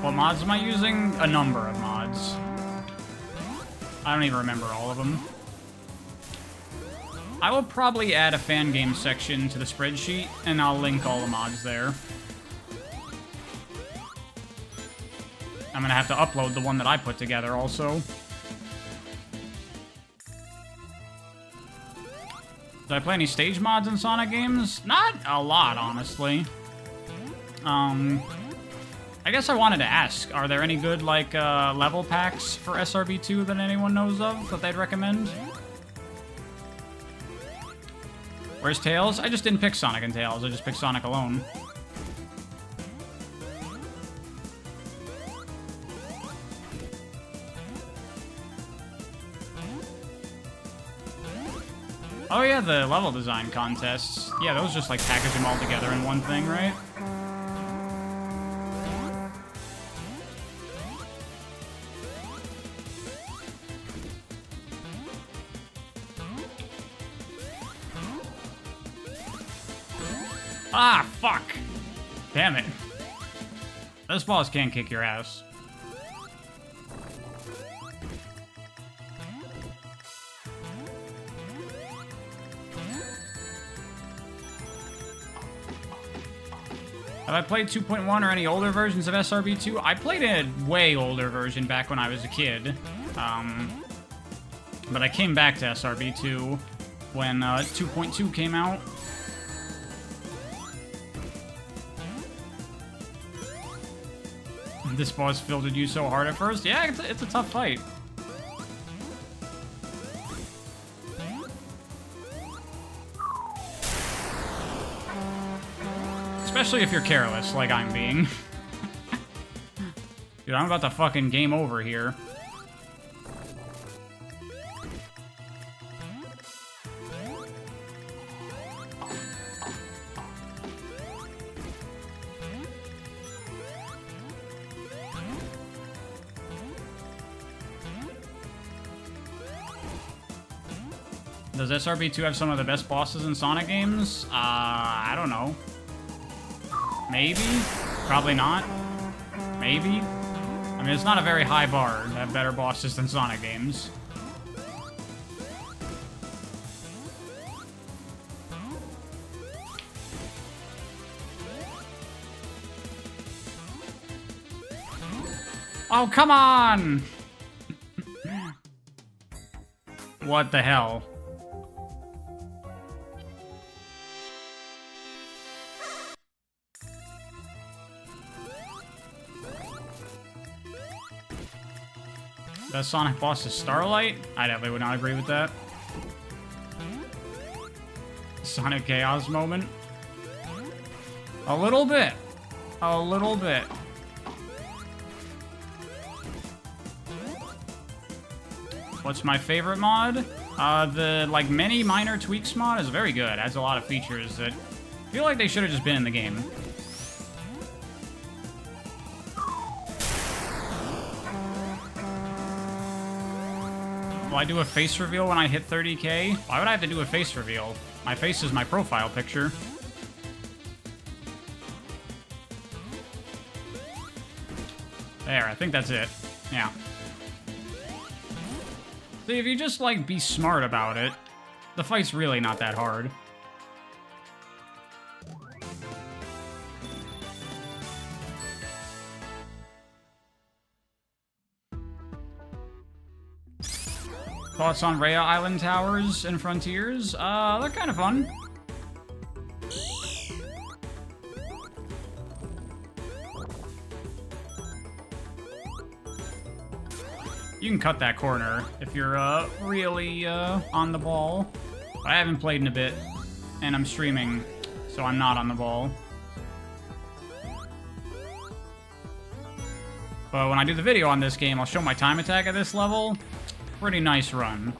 What mods am I using? A number of mods. I don't even remember all of them. I will probably add a fan game section to the spreadsheet, and I'll link all the mods there. I'm gonna have to upload the one that I put together also. Did I play any stage mods in Sonic games? Not a lot, honestly. I guess I wanted to ask, are there any good, like, level packs for SRB2 that anyone knows of that they'd recommend? Where's Tails? I just didn't pick Sonic and Tails, I just picked Sonic alone. Oh yeah, the level design contests. Yeah, those just like package them all together in one thing, right? Ah, fuck. Damn it. This boss can kick your ass. Have I played 2.1 or any older versions of SRB2? I played a way older version back when I was a kid. But I came back to SRB2 when 2.2 came out. This boss filtered you so hard at first? Yeah, it's a tough fight. Especially if you're careless, like I'm being. Dude, I'm about to fucking game over here. Does SRB2 have some of the best bosses in Sonic games? I don't know. Maybe? Probably not. Maybe? I mean, it's not a very high bar to have better bosses than Sonic games. Oh, come on! What the hell? The Sonic boss is Starlight? I definitely would not agree with that. Sonic Chaos moment? A little bit. A little bit. What's my favorite mod? The, like, many minor tweaks mod is very good. Adds a lot of features that I feel like they should have just been in the game. Will I do a face reveal when I hit 30K? Why would I have to do a face reveal? My face is my profile picture. There, I think that's it. Yeah. See, if you just, like, be smart about it, the fight's really not that hard. Thoughts on Rhea Island Towers and Frontiers? They're kind of fun. You can cut that corner if you're really on the ball. But I haven't played in a bit, and I'm streaming, so I'm not on the ball. But when I do the video on this game, I'll show my time attack at this level. Pretty nice run.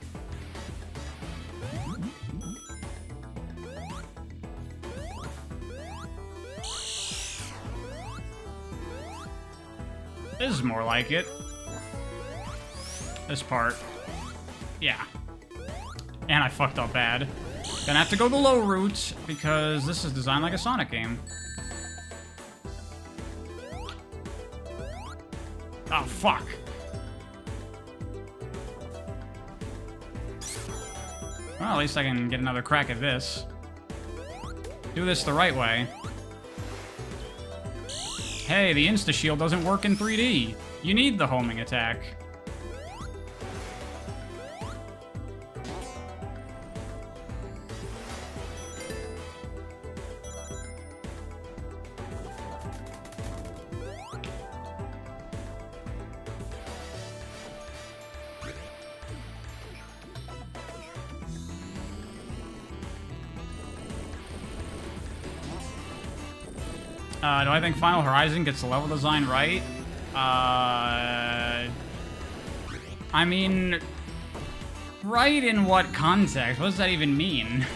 This is more like it. This part. Yeah. And I fucked up bad. Gonna have to go the low route, because this is designed like a Sonic game. Oh, fuck. Well, at least I can get another crack at this. Do this the right way. Hey, the insta-shield doesn't work in 3D. You need the homing attack. Do I think Final Horizon gets the level design right? I mean, right in what context? What does that even mean?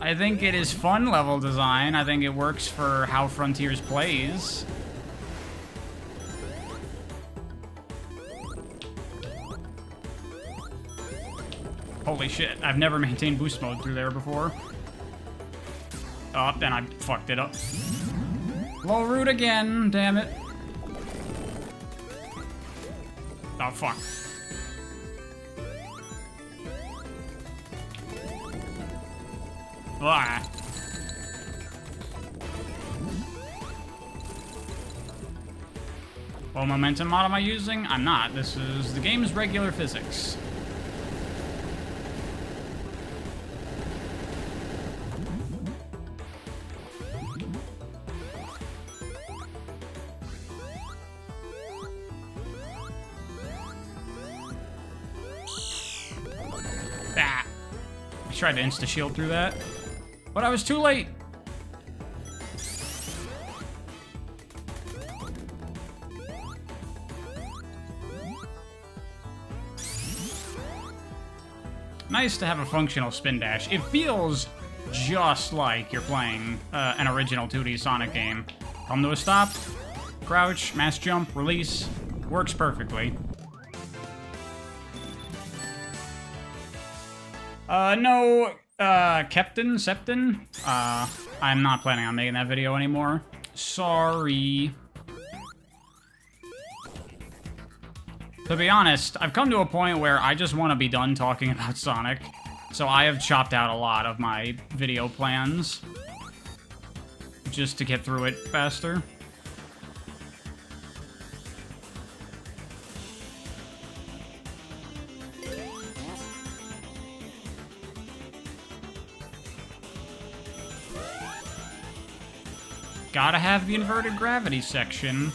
I think it is fun level design. I think it works for how Frontiers plays. Holy shit, I've never maintained boost mode through there before. Oh, then I fucked it up. Low root again, damn it. Oh, fuck. Ah. What momentum mod am I using? I'm not. This is the game's regular physics. Ah. I tried to insta-shield through that, but I was too late. Nice to have a functional spin dash. It feels just like you're playing an original 2D Sonic game. Come to a stop, crouch, mass jump, release. Works perfectly. No, Septon? I'm not planning on making that video anymore. Sorry. To be honest, I've come to a point where I just want to be done talking about Sonic, so I have chopped out a lot of my video plans just to get through it faster. Gotta have the inverted gravity section.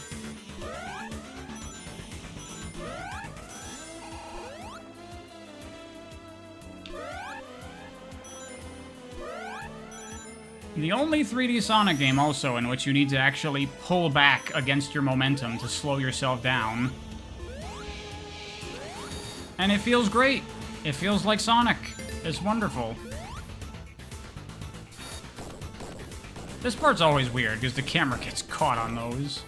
The only 3D Sonic game also in which you need to actually pull back against your momentum to slow yourself down. And it feels great. It feels like Sonic. It's wonderful. This part's always weird because the camera gets caught on those.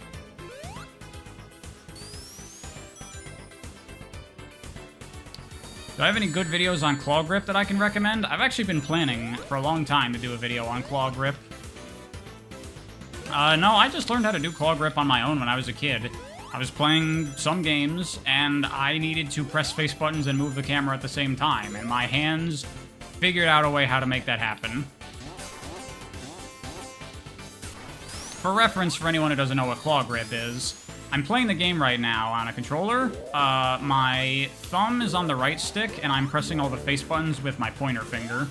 Do I have any good videos on claw grip that I can recommend? I've actually been planning for a long time to do a video on claw grip. No, I just learned how to do claw grip on my own when I was a kid. I was playing some games, and I needed to press face buttons and move the camera at the same time, and my hands figured out a way how to make that happen. For reference, for anyone who doesn't know what claw grip is, I'm playing the game right now on a controller. My thumb is on the right stick, and I'm pressing all the face buttons with my pointer finger.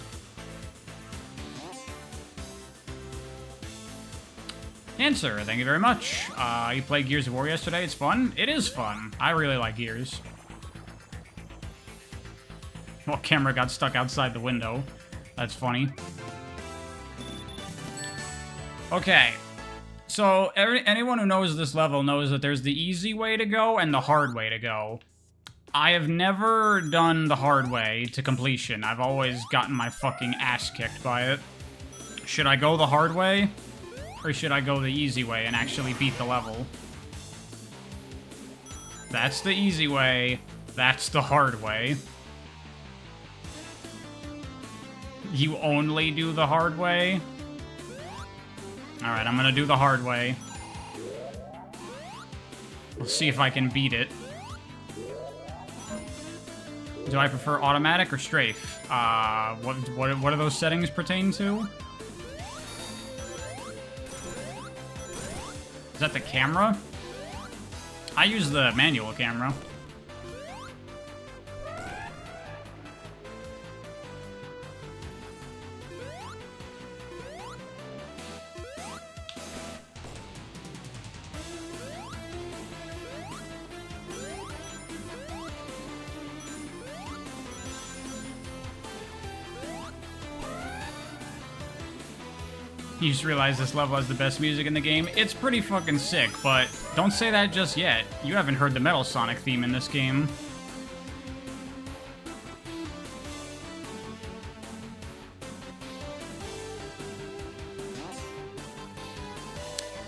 Answer, thank you very much. You played Gears of War yesterday? It's fun? It is fun. I really like Gears. Well, camera got stuck outside the window. That's funny. Okay. So, anyone who knows this level knows that there's the easy way to go and the hard way to go. I have never done the hard way to completion. I've always gotten my fucking ass kicked by it. Should I go the hard way? Or should I go the easy way and actually beat the level? That's the easy way. That's the hard way. You only do the hard way? Alright, I'm gonna do the hard way. We'll see if I can beat it. Do I prefer automatic or strafe? What do those settings pertain to? Is that the camera? I use the manual camera. You just realize this level has the best music in the game. It's pretty fucking sick, but don't say that just yet. You haven't heard the Metal Sonic theme in this game.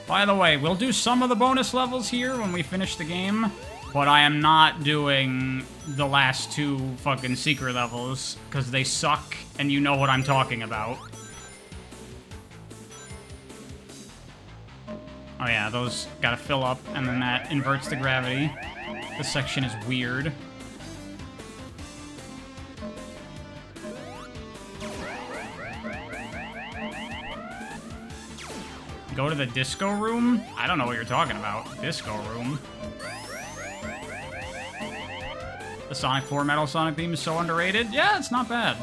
By the way, we'll do some of the bonus levels here when we finish the game, but I am not doing the last two fucking secret levels, because they suck, and you know what I'm talking about. Oh yeah, those gotta fill up, and then that inverts the gravity. This section is weird. Go to the disco room? I don't know what you're talking about. Disco room? The Sonic 4 Metal Sonic theme is so underrated. Yeah, it's not bad.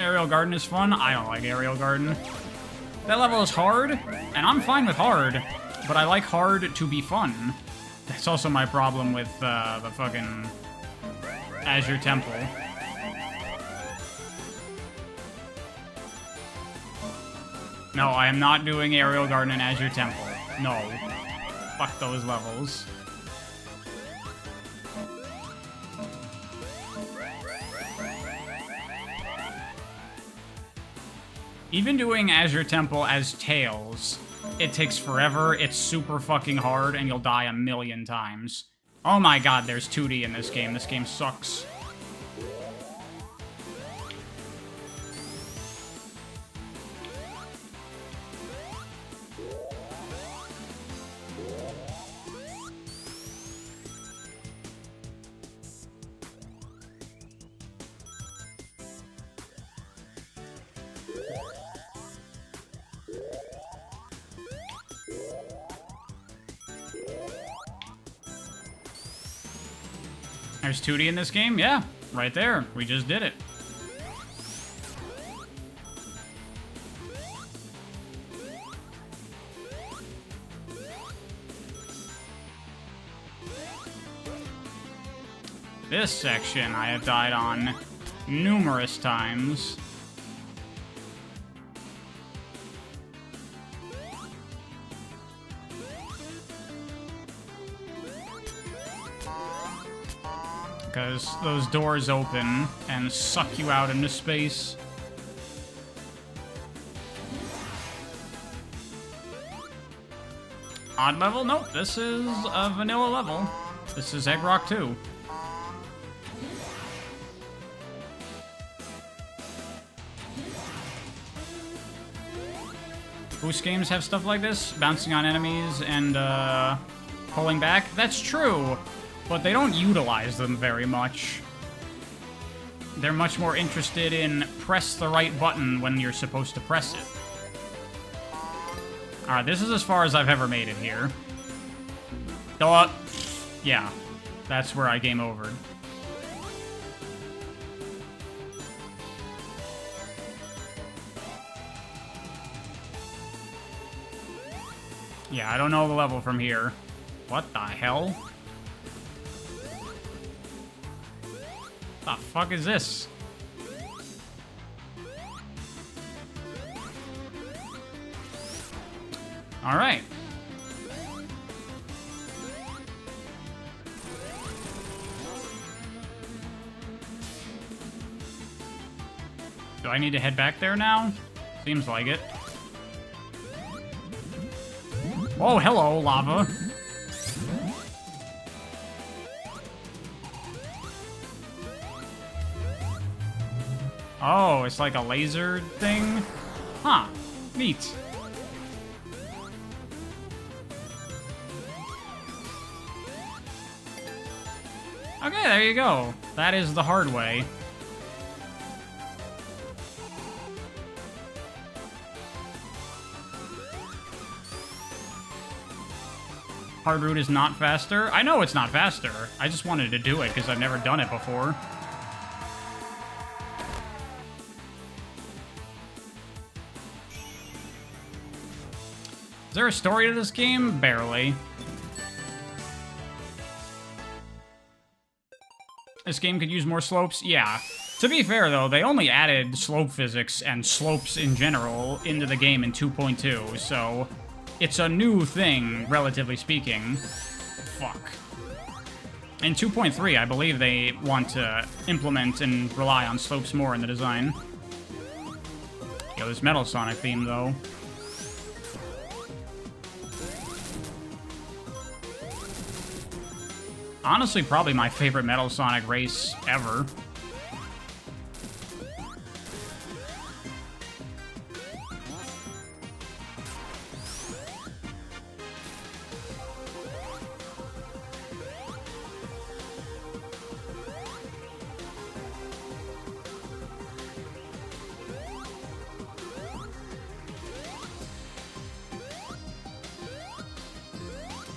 Aerial Garden is fun. I don't like Aerial Garden. That level is hard, and I'm fine with hard, but I like hard to be fun. That's also my problem with the fucking Azure Temple. No, I am not doing Aerial Garden and Azure Temple. No. Fuck those levels. Even doing Azure Temple as Tails, it takes forever, it's super fucking hard, and you'll die a million times. Oh my god, there's 2D in this game. This game sucks. There's 2D in this game? Yeah, right there. We just did it. This section I have died on numerous times. Because those doors open and suck you out into space. Odd level? Nope, this is a vanilla level. This is Egg Rock 2. Boost games have stuff like this, bouncing on enemies and pulling back. That's true. But they don't utilize them very much. They're much more interested in press the right button when you're supposed to press it. Alright, this is as far as I've ever made it here. Yeah, that's where I game over. Yeah, I don't know the level from here. What the hell? The fuck is this? All right. Do I need to head back there now? Seems like it. Oh, hello, lava. Oh, it's like a laser thing? Huh. Neat. Okay, there you go. That is the hard way. Hard route is not faster? I know it's not faster. I just wanted to do it because I've never done it before. Is there a story to this game? Barely. This game could use more slopes? Yeah. To be fair, though, they only added slope physics and slopes in general into the game in 2.2, so it's a new thing, relatively speaking. Fuck. In 2.3, I believe they want to implement and rely on slopes more in the design. Yo, this Metal Sonic theme, though. Honestly, probably my favorite Metal Sonic race ever.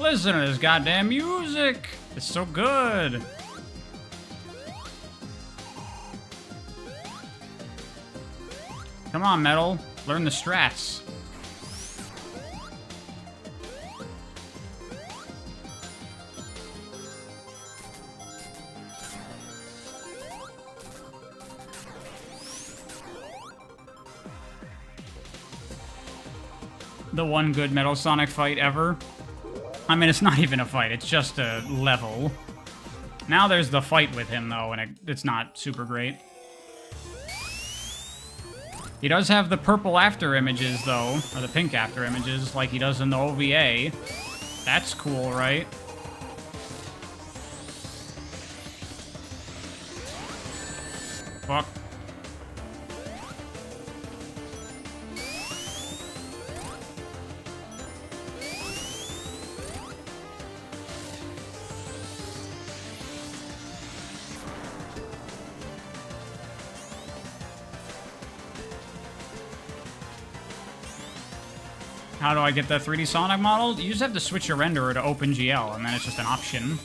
Listen to this goddamn music. It's so good. Come on, Metal. Learn the strats. The one good Metal Sonic fight ever. I mean, it's not even a fight, it's just a level. Now there's the fight with him, though, and it's not super great. He does have the purple after images, though, or the pink after images, like he does in the OVA. That's cool, right? Fuck. How do I get the 3D Sonic model? You just have to switch your renderer to OpenGL, and then it's just an option.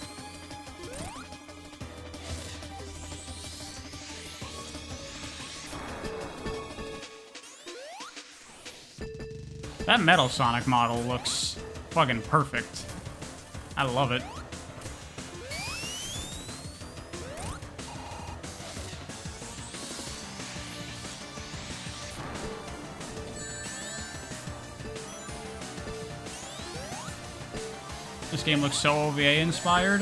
That Metal Sonic model looks fucking perfect. I love it. This game looks so OVA inspired.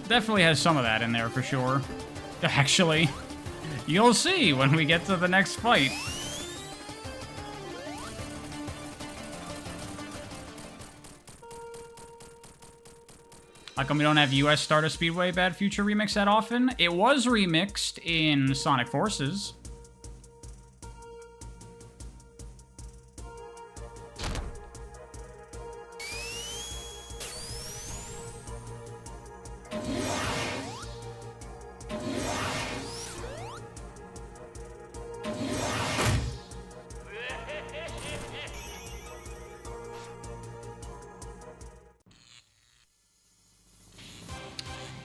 Definitely has some of that in there for sure. Actually, you'll see when we get to the next fight. How come we don't have US Stardust Speedway Bad Future remix that often? It was remixed in Sonic Forces.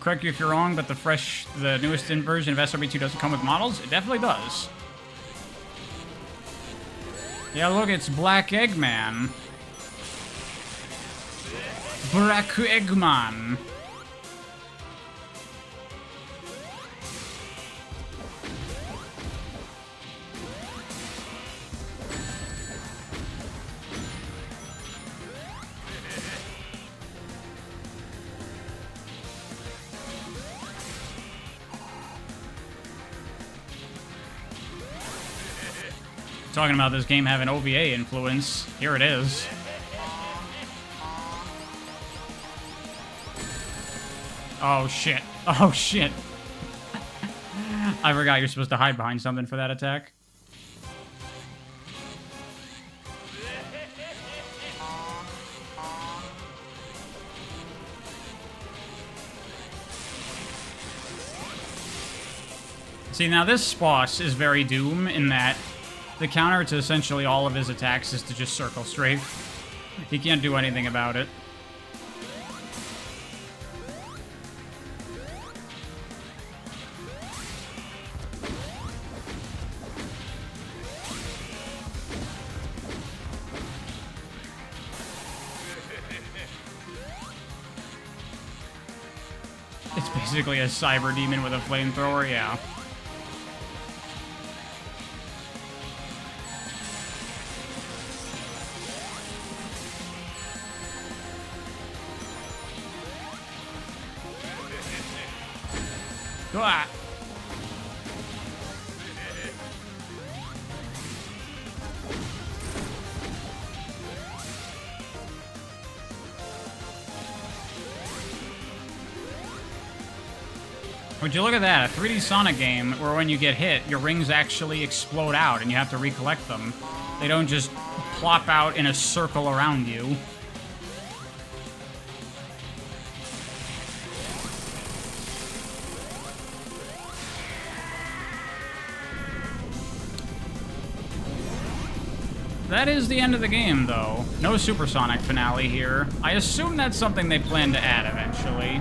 Correct you if you're wrong, but the newest version of SRB2 doesn't come with models? It definitely does. Yeah, look, it's Black Eggman. Black Eggman. Talking about this game having OVA influence. Here it is. Oh shit. Oh shit. I forgot you're supposed to hide behind something for that attack. See, now this boss is very Doom in that the counter to essentially all of his attacks is to just circle straight. He can't do anything about it. It's basically a cyber demon with a flamethrower, yeah. Ah. Would you look at that? A 3D Sonic game where when you get hit, your rings actually explode out and you have to recollect them. They don't just plop out in a circle around you. That is the end of the game, though. No supersonic finale here. I assume that's something they plan to add eventually.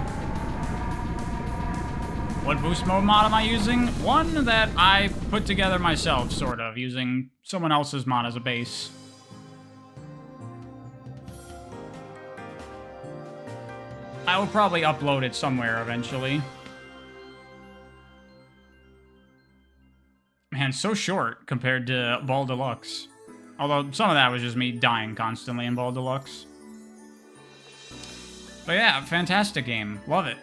What boost mode mod am I using? One that I put together myself, sort of, using someone else's mod as a base. I will probably upload it somewhere eventually. Man, so short compared to Boll Deluxe. Although some of that was just me dying constantly in Boll Deluxe. But yeah, fantastic game. Love it.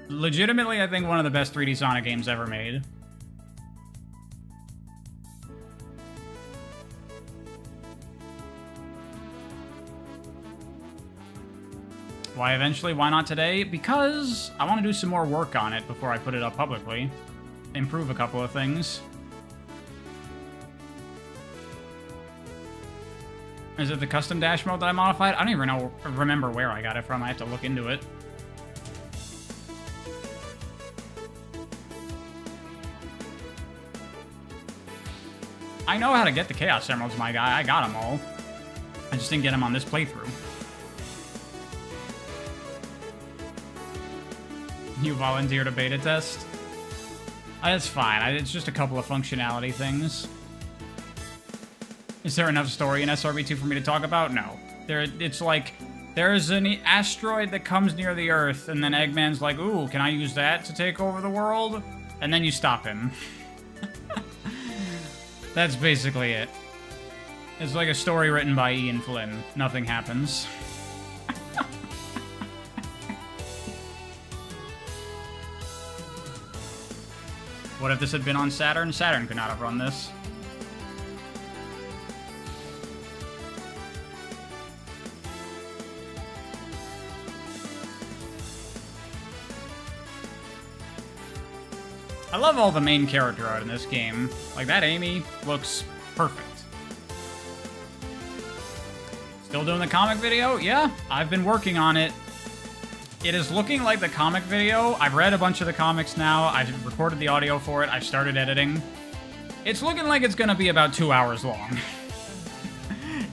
Legitimately, I think one of the best 3D Sonic games ever made. Why eventually? Why not today? Because I want to do some more work on it before I put it up publicly. Improve a couple of things. Is it the custom dash mode that I modified? I don't even remember where I got it from. I have to look into it. I know how to get the Chaos Emeralds, my guy. I got them all. I just didn't get them on this playthrough. You volunteered a beta test? That's fine. It's just a couple of functionality things. Is there enough story in SRB2 for me to talk about? No. It's like, there's an asteroid that comes near the Earth, and then Eggman's like, ooh, can I use that to take over the world? And then you stop him. That's basically it. It's like a story written by Ian Flynn. Nothing happens. What if this had been on Saturn? Saturn could not have run this. I love all the main character art in this game. Like, that Amy looks perfect. Still doing the comic video? Yeah, I've been working on it. It is looking like the comic video. I've read a bunch of the comics now. I've recorded the audio for it. I've started editing. It's looking like it's going to be about 2 hours long.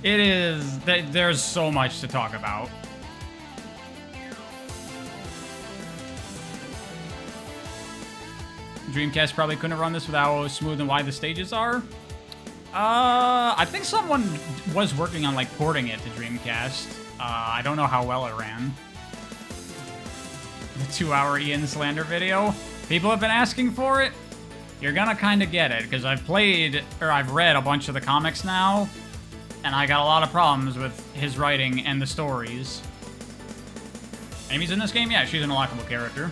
It is. There's so much to talk about. Dreamcast probably couldn't have run this without how smooth and wide the stages are. I think someone was working on, like, porting it to Dreamcast. I don't know how well it ran. The 2-hour Ian slander video. People have been asking for it. You're gonna kind of get it, because I've read a bunch of the comics now, and I got a lot of problems with his writing and the stories. Amy's in this game? Yeah, she's an unlockable character.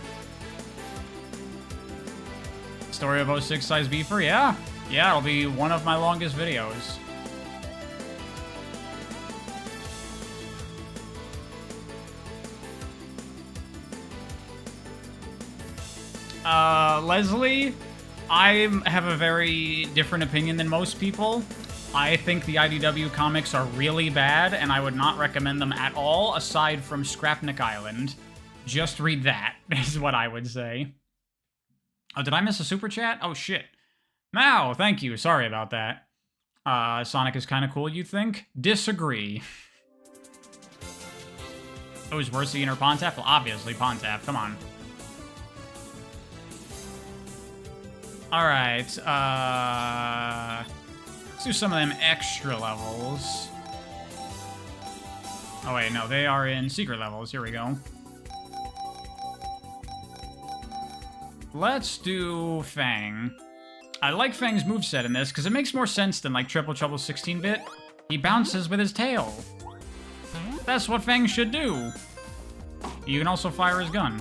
Story of 06 size beefer? Yeah. Yeah, it'll be one of my longest videos. Leslie, I have a very different opinion than most people. I think the IDW comics are really bad, and I would not recommend them at all, aside from Scrapnik Island. Just read that, is what I would say. Oh, did I miss a super chat? Oh, shit. Mao, thank you. Sorry about that. Sonic is kind of cool, you think? Disagree. Oh, is worse or Pontap? Well, obviously Pontap. Come on. Alright, let's do some of them extra levels. Oh wait, no, they are in secret levels. Here we go. Let's do Fang. I like Fang's moveset in this, because it makes more sense than, like, Triple Trouble's 16-bit. He bounces with his tail. That's what Fang should do. You can also fire his gun.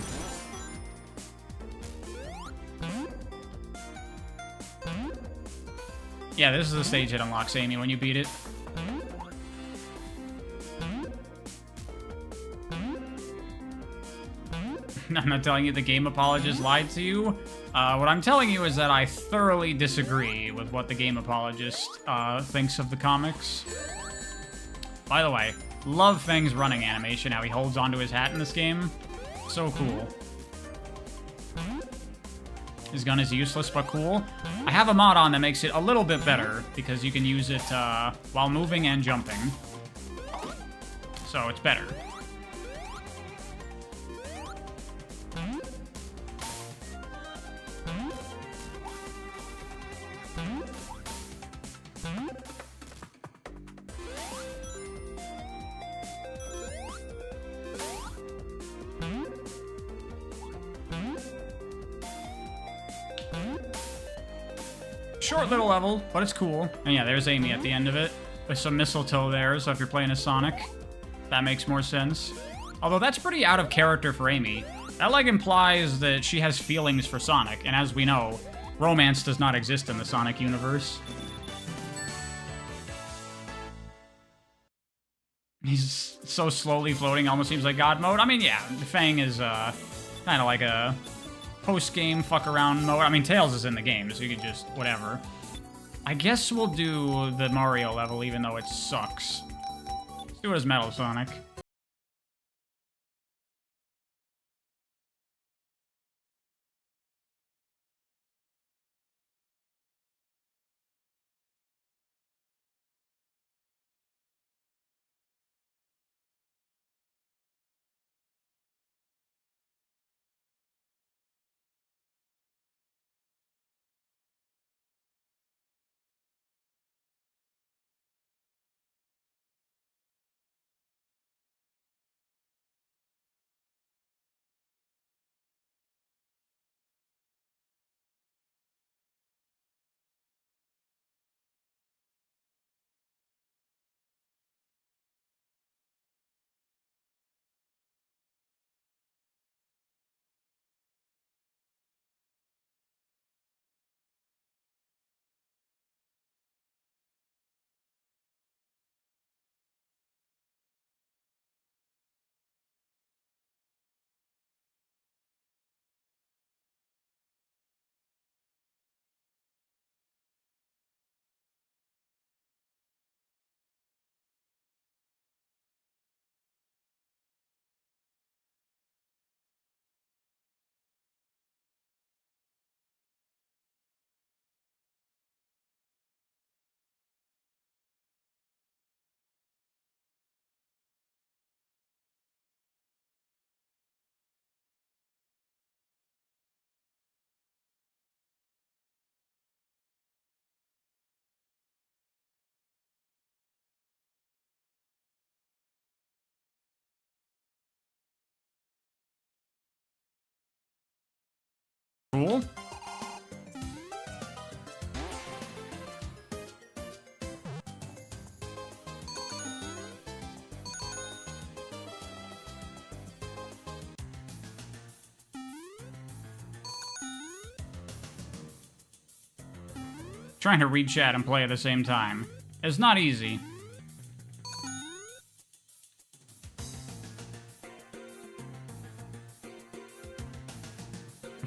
Yeah, this is the stage that unlocks Amy when you beat it. I'm not telling you the game apologist lied to you. What I'm telling you is that I thoroughly disagree with what the game apologist thinks of the comics. By the way, love Fang's running animation, how he holds onto his hat in this game. So cool. His gun is useless but cool. I have a mod on that makes it a little bit better because you can use it while moving and jumping. So it's better. Short little level, but it's cool. And yeah, there's Amy at the end of it with some mistletoe there, so if you're playing as Sonic, that makes more sense. Although that's pretty out of character for Amy. That, like, implies that she has feelings for Sonic, and as we know, romance does not exist in the Sonic universe. He's so slowly floating, almost seems like God mode. I mean, yeah, Fang is kind of like a post-game fuck-around mode. I mean, Tails is in the game, so you can just whatever. I guess we'll do the Mario level, even though it sucks. Let's do it as Metal Sonic. Cool. Trying to read chat and play at the same time. It's not easy.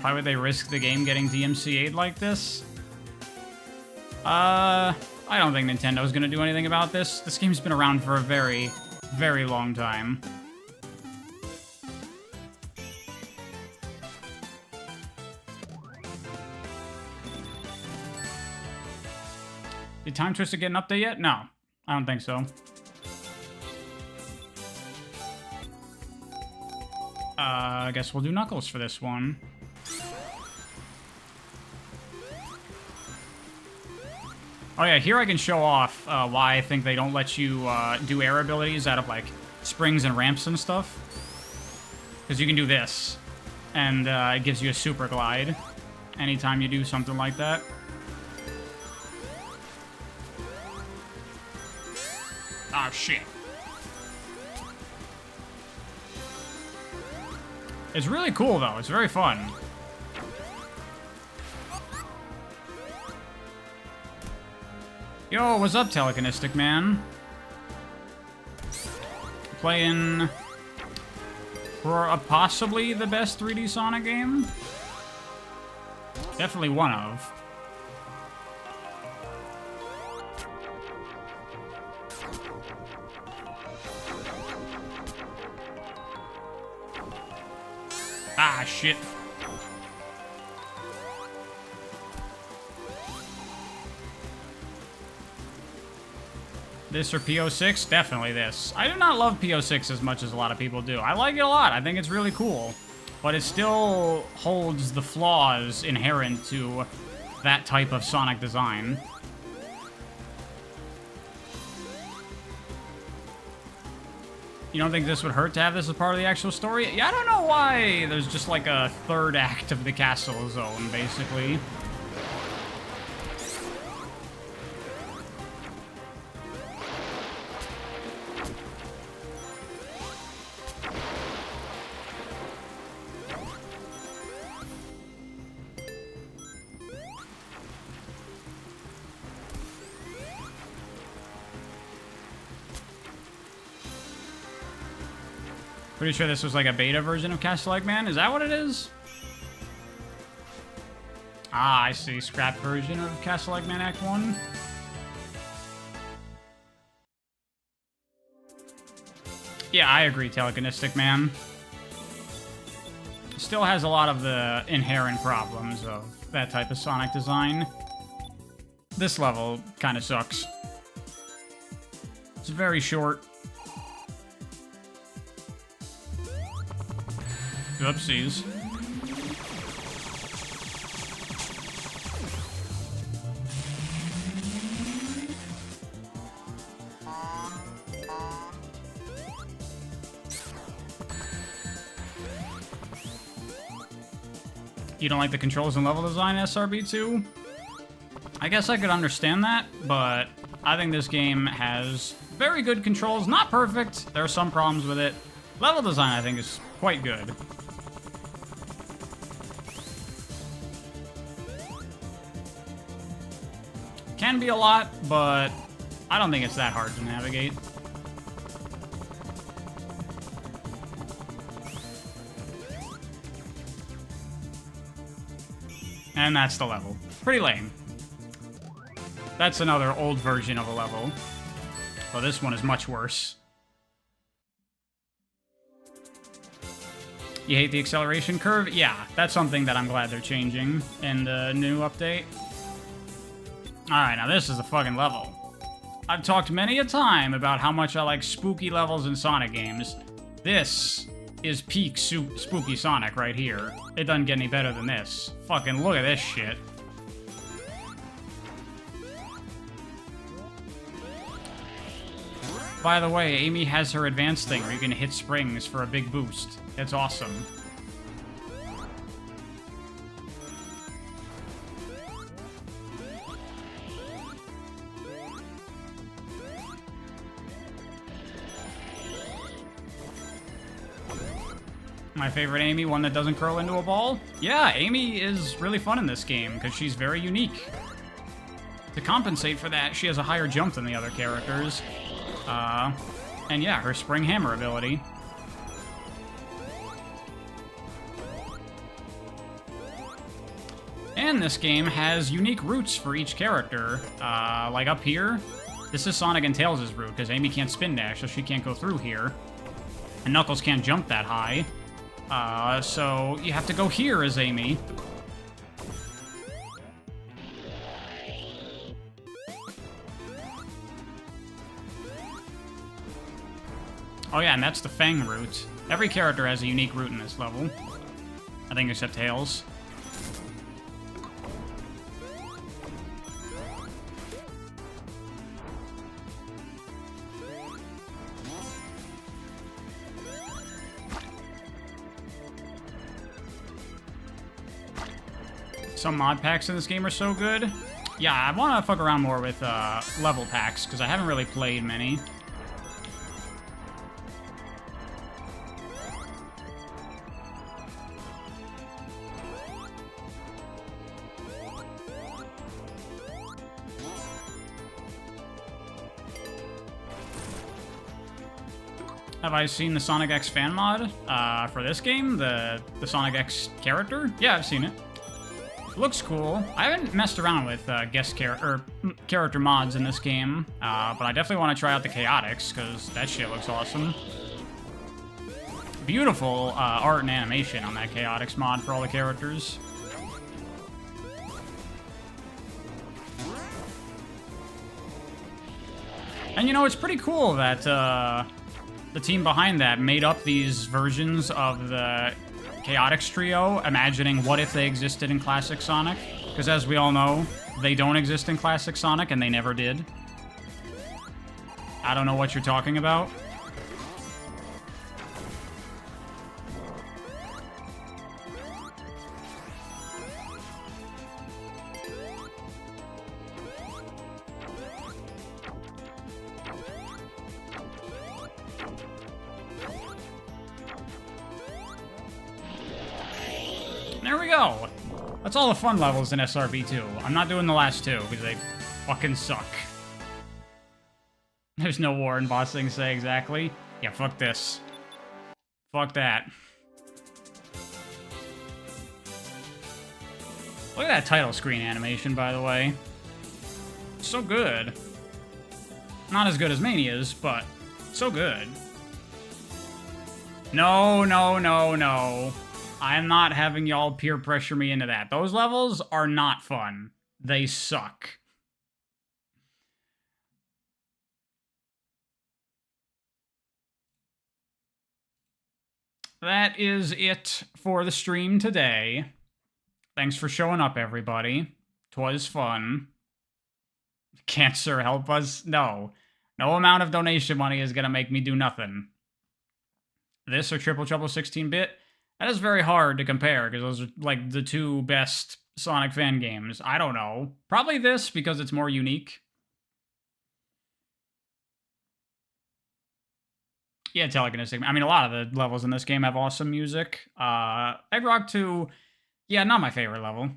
Why would they risk the game getting DMCA'd like this? I don't think Nintendo's gonna do anything about this. This game's been around for a very, very long time. Did Time Twister get an update yet? No, I don't think so. I guess we'll do Knuckles for this one. Oh yeah, here I can show off why I think they don't let you do air abilities out of, like, springs and ramps and stuff. Because you can do this, and it gives you a super glide anytime you do something like that. Ah, shit. It's really cool, though. It's very fun. Yo, what's up, Telekinestic Man? Playing for possibly the best 3D Sonic game? Definitely one of. Ah, shit. This or PO6? Definitely this. I do not love PO6 as much as a lot of people do. I like it a lot. I think it's really cool. But it still holds the flaws inherent to that type of Sonic design. You don't think this would hurt to have this as part of the actual story? Yeah, I don't know why there's just like a third act of the castle zone, basically. Pretty sure this was like a beta version of Castle Eggman. Is that what it is? Ah, I see. Scrap version of Castle Eggman Act 1. Yeah, I agree, Telekinestic Man. Still has a lot of the inherent problems of that type of Sonic design. This level kind of sucks. It's very short. Oopsies. You don't like the controls and level design, SRB2? I guess I could understand that, but I think this game has very good controls. Not perfect. There are some problems with it. Level design, I think, is quite good. Can be a lot, but I don't think it's that hard to navigate. And that's the level. Pretty lame. That's another old version of a level. Well, this one is much worse. You hate the acceleration curve? Yeah, that's something that I'm glad they're changing in the new update. Alright, now this is a fucking level. I've talked many a time about how much I like spooky levels in Sonic games. This is peak spooky Sonic right here. It doesn't get any better than this. Fucking look at this shit. By the way, Amy has her advanced thing where you can hit springs for a big boost. It's awesome. My favorite Amy, one that doesn't curl into a ball? Yeah, Amy is really fun in this game because she's very unique. To compensate for that, she has a higher jump than the other characters. And yeah, her spring hammer ability. And this game has unique routes for each character. Like up here, this is Sonic and Tails' route, because Amy can't spin dash, so she can't go through here. And Knuckles can't jump that high. So you have to go here as Amy. Oh yeah, and that's the Fang route. Every character has a unique route in this level. I think except Tails. Some mod packs in this game are so good. Yeah, I want to fuck around more with level packs, because I haven't really played many. Have I seen the Sonic X fan mod for this game? The Sonic X character? Yeah, I've seen it. Looks cool. I haven't messed around with character mods in this game, but I definitely want to try out the Chaotix, because that shit looks awesome. Beautiful art and animation on that Chaotix mod for all the characters. And you know, it's pretty cool that the team behind that made up these versions of the Chaotix Trio, imagining what if they existed in Classic Sonic. Because as we all know, they don't exist in Classic Sonic, and they never did. I don't know what you're talking about. There we go. That's all the fun levels in SRV2. I'm not doing the last two, because they fucking suck. There's no war in Boss Thing Say exactly. Yeah, fuck this. Fuck that. Look at that title screen animation, by the way. So good. Not as good as Mania's, but so good. No, no, no, no. I am not having y'all peer pressure me into that. Those levels are not fun. They suck. That is it for the stream today. Thanks for showing up, everybody. 'Twas fun. Can't Sir help us? No. No amount of donation money is gonna make me do nothing. This or Triple Trouble 16-bit? That is very hard to compare, because those are, like, the two best Sonic fan games. I don't know. Probably this, because it's more unique. Yeah, telekinetic. I mean, a lot of the levels in this game have awesome music. Egg Rock 2, yeah, not my favorite level.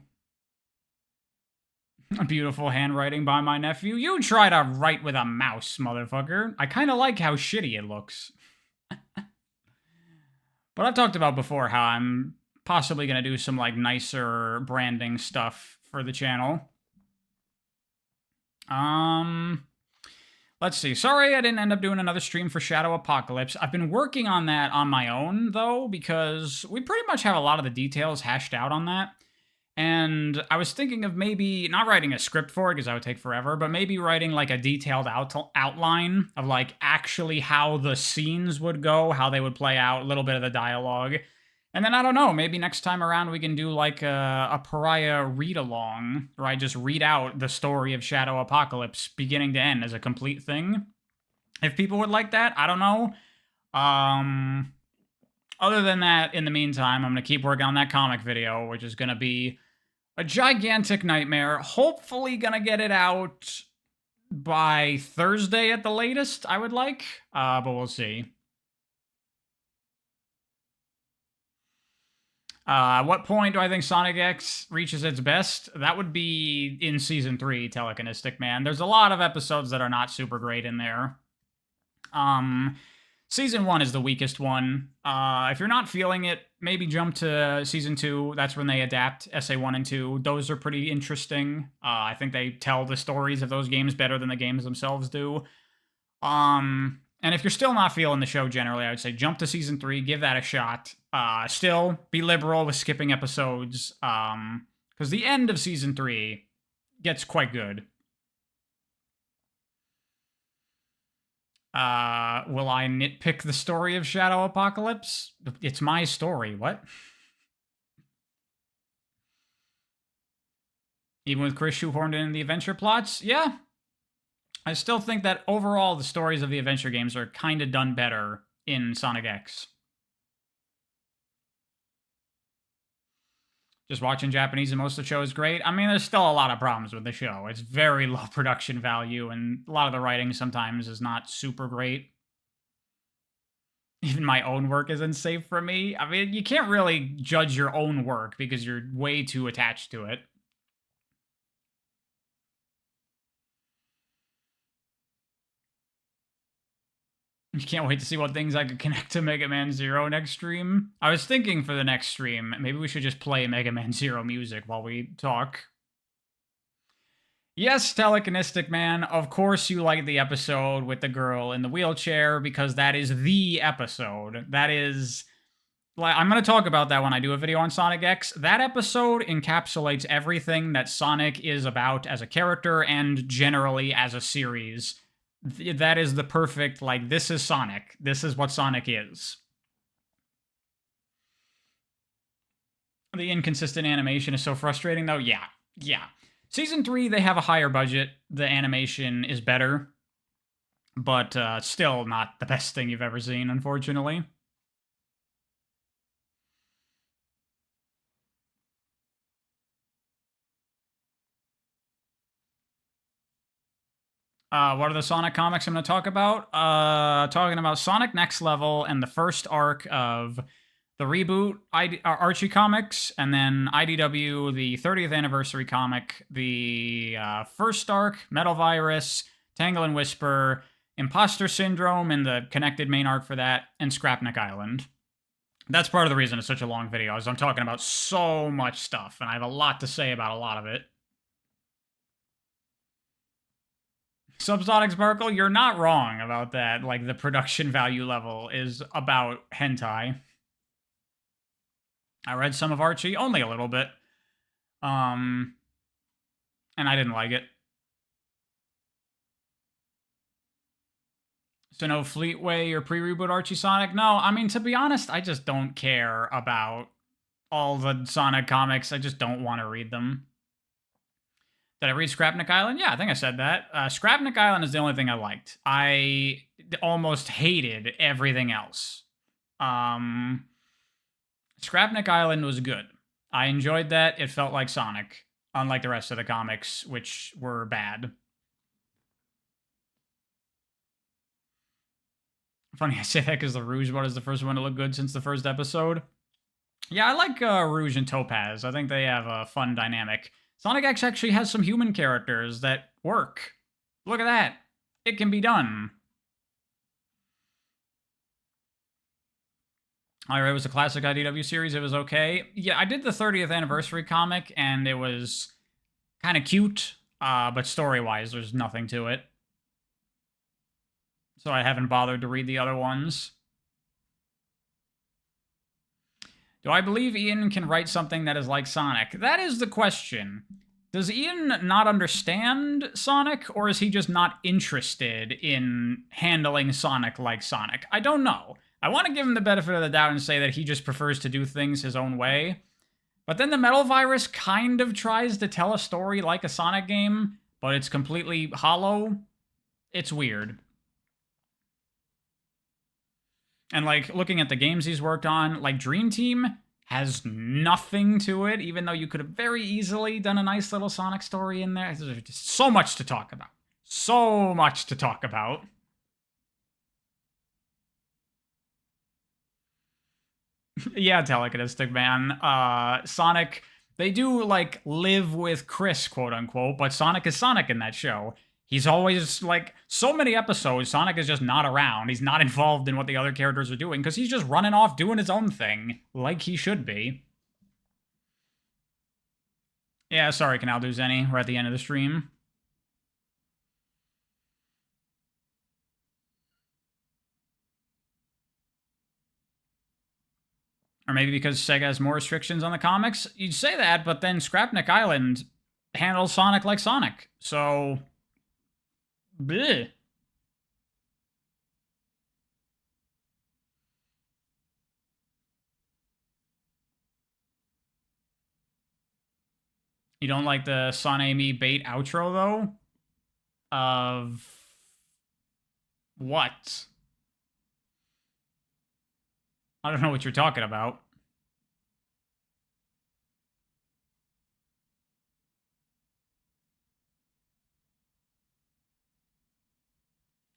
Beautiful handwriting by my nephew. You try to write with a mouse, motherfucker. I kind of like how shitty it looks. But I've talked about before how I'm possibly going to do some, like, nicer branding stuff for the channel. Let's see. Sorry I didn't end up doing another stream for Shadow Apocalypse. I've been working on that on my own, though, because we pretty much have a lot of the details hashed out on that. And I was thinking of maybe not writing a script for it, because that would take forever, but maybe writing, like, a detailed outline of, like, actually how the scenes would go, how they would play out, a little bit of the dialogue. And then, I don't know, maybe next time around we can do, like, a Pariah read-along, where I just read out the story of Shadow Apocalypse, beginning to end, as a complete thing. If people would like that, I don't know. Other than that, in the meantime, I'm going to keep working on that comic video, which is going to be a gigantic nightmare. Hopefully gonna get it out by Thursday at the latest, I would like. But we'll see. At what point do I think Sonic X reaches its best? That would be in Season 3, Telekinetic Man. There's a lot of episodes that are not super great in there. Season 1 is the weakest one. If you're not feeling it, maybe jump to Season 2. That's when they adapt SA1 and 2. Those are pretty interesting. I think they tell the stories of those games better than the games themselves do. And if you're still not feeling the show generally, I would say jump to Season 3, give that a shot. Still, be liberal with skipping episodes, because the end of Season 3 gets quite good. Will I nitpick the story of Shadow Apocalypse? It's my story, what? Even with Chris shoehorned in the adventure plots? Yeah. I still think that overall the stories of the adventure games are kind of done better in Sonic X. Just watching Japanese and most of the show is great. I mean, there's still a lot of problems with the show. It's very low production value, and a lot of the writing sometimes is not super great. Even my own work isn't safe for me. I mean, you can't really judge your own work because you're way too attached to it. You can't wait to see what things I could connect to Mega Man Zero next stream. I was thinking for the next stream, maybe we should just play Mega Man Zero music while we talk. Yes, Telekinetic Man, of course you like the episode with the girl in the wheelchair, because that is the episode. That is... I'm going to talk about that when I do a video on Sonic X. That episode encapsulates everything that Sonic is about as a character and generally as a series. That is the perfect, like, this is Sonic. This is what Sonic is. The inconsistent animation is so frustrating, though. Yeah, yeah. Season 3, they have a higher budget. The animation is better, but still not the best thing you've ever seen, unfortunately. What are the Sonic comics I'm going to talk about? Talking about Sonic Next Level and the first arc of the reboot Archie comics, and then IDW, the 30th anniversary comic, the first arc, Metal Virus, Tangle and Whisper, Imposter Syndrome, and the connected main arc for that, and Scrapnik Island. That's part of the reason it's such a long video, is I'm talking about so much stuff, and I have a lot to say about a lot of it. Subsonic Sparkle, you're not wrong about that. Like, the production value level is about hentai. I read some of Archie, only a little bit. And I didn't like it. So no Fleetway or pre-reboot Archie Sonic? No, I mean, to be honest, I just don't care about all the Sonic comics. I just don't want to read them. Did I read Scrapnik Island? Yeah, I think I said that. Scrapnik Island is the only thing I liked. I almost hated everything else. Scrapnik Island was good. I enjoyed that. It felt like Sonic, unlike the rest of the comics, which were bad. Funny I say that because the Rouge one is the first one to look good since the first episode. Yeah, I like Rouge and Topaz. I think they have a fun dynamic. Sonic X actually has some human characters that work. Look at that. It can be done. Alright, it was a classic IDW series. It was okay. Yeah, I did the 30th anniversary comic, and it was kind of cute, but story-wise, there's nothing to it. So I haven't bothered to read the other ones. Do I believe Ian can write something that is like Sonic? That is the question. Does Ian not understand Sonic, or is he just not interested in handling Sonic like Sonic? I don't know. I want to give him the benefit of the doubt and say that he just prefers to do things his own way. But then the Metal Virus kind of tries to tell a story like a Sonic game, but it's completely hollow. It's weird. And, like, looking at the games he's worked on, like, Dream Team has nothing to it, even though you could have very easily done a nice little Sonic story in there. There's just so much to talk about. So much to talk about. Yeah, telekinetic man. Sonic, they do, like, live with Chris, quote-unquote, but Sonic is Sonic in that show. He's always, like, so many episodes, Sonic is just not around. He's not involved in what the other characters are doing, because he's just running off doing his own thing, like he should be. Yeah, sorry, Canal Do Zenny. We're at the end of the stream. Or maybe because Sega has more restrictions on the comics? You'd say that, but then Scrapnik Island handles Sonic like Sonic, so... bleh. You don't like the Sanemi bait outro, though? Of... what? I don't know what you're talking about.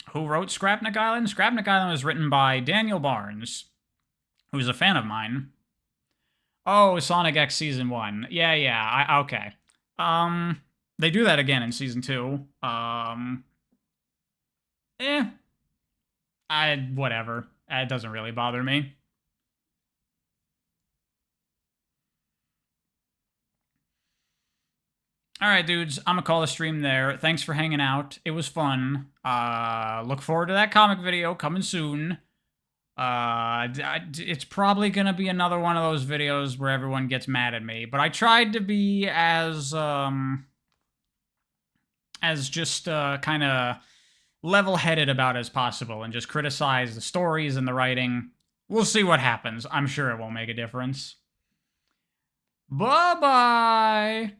Who wrote Scrapnik Island? Scrapnik Island was written by Daniel Barnes, who's a fan of mine. Oh, Sonic X Season 1. Yeah, okay. They do that again in Season 2. Whatever. It doesn't really bother me. Alright, dudes, I'm gonna call the stream there. Thanks for hanging out. It was fun. Look forward to that comic video coming soon. It's probably gonna be another one of those videos where everyone gets mad at me, but I tried to be as just kind of level-headed about as possible and just criticize the stories and the writing. We'll see what happens. I'm sure it won't make a difference. Bye-bye!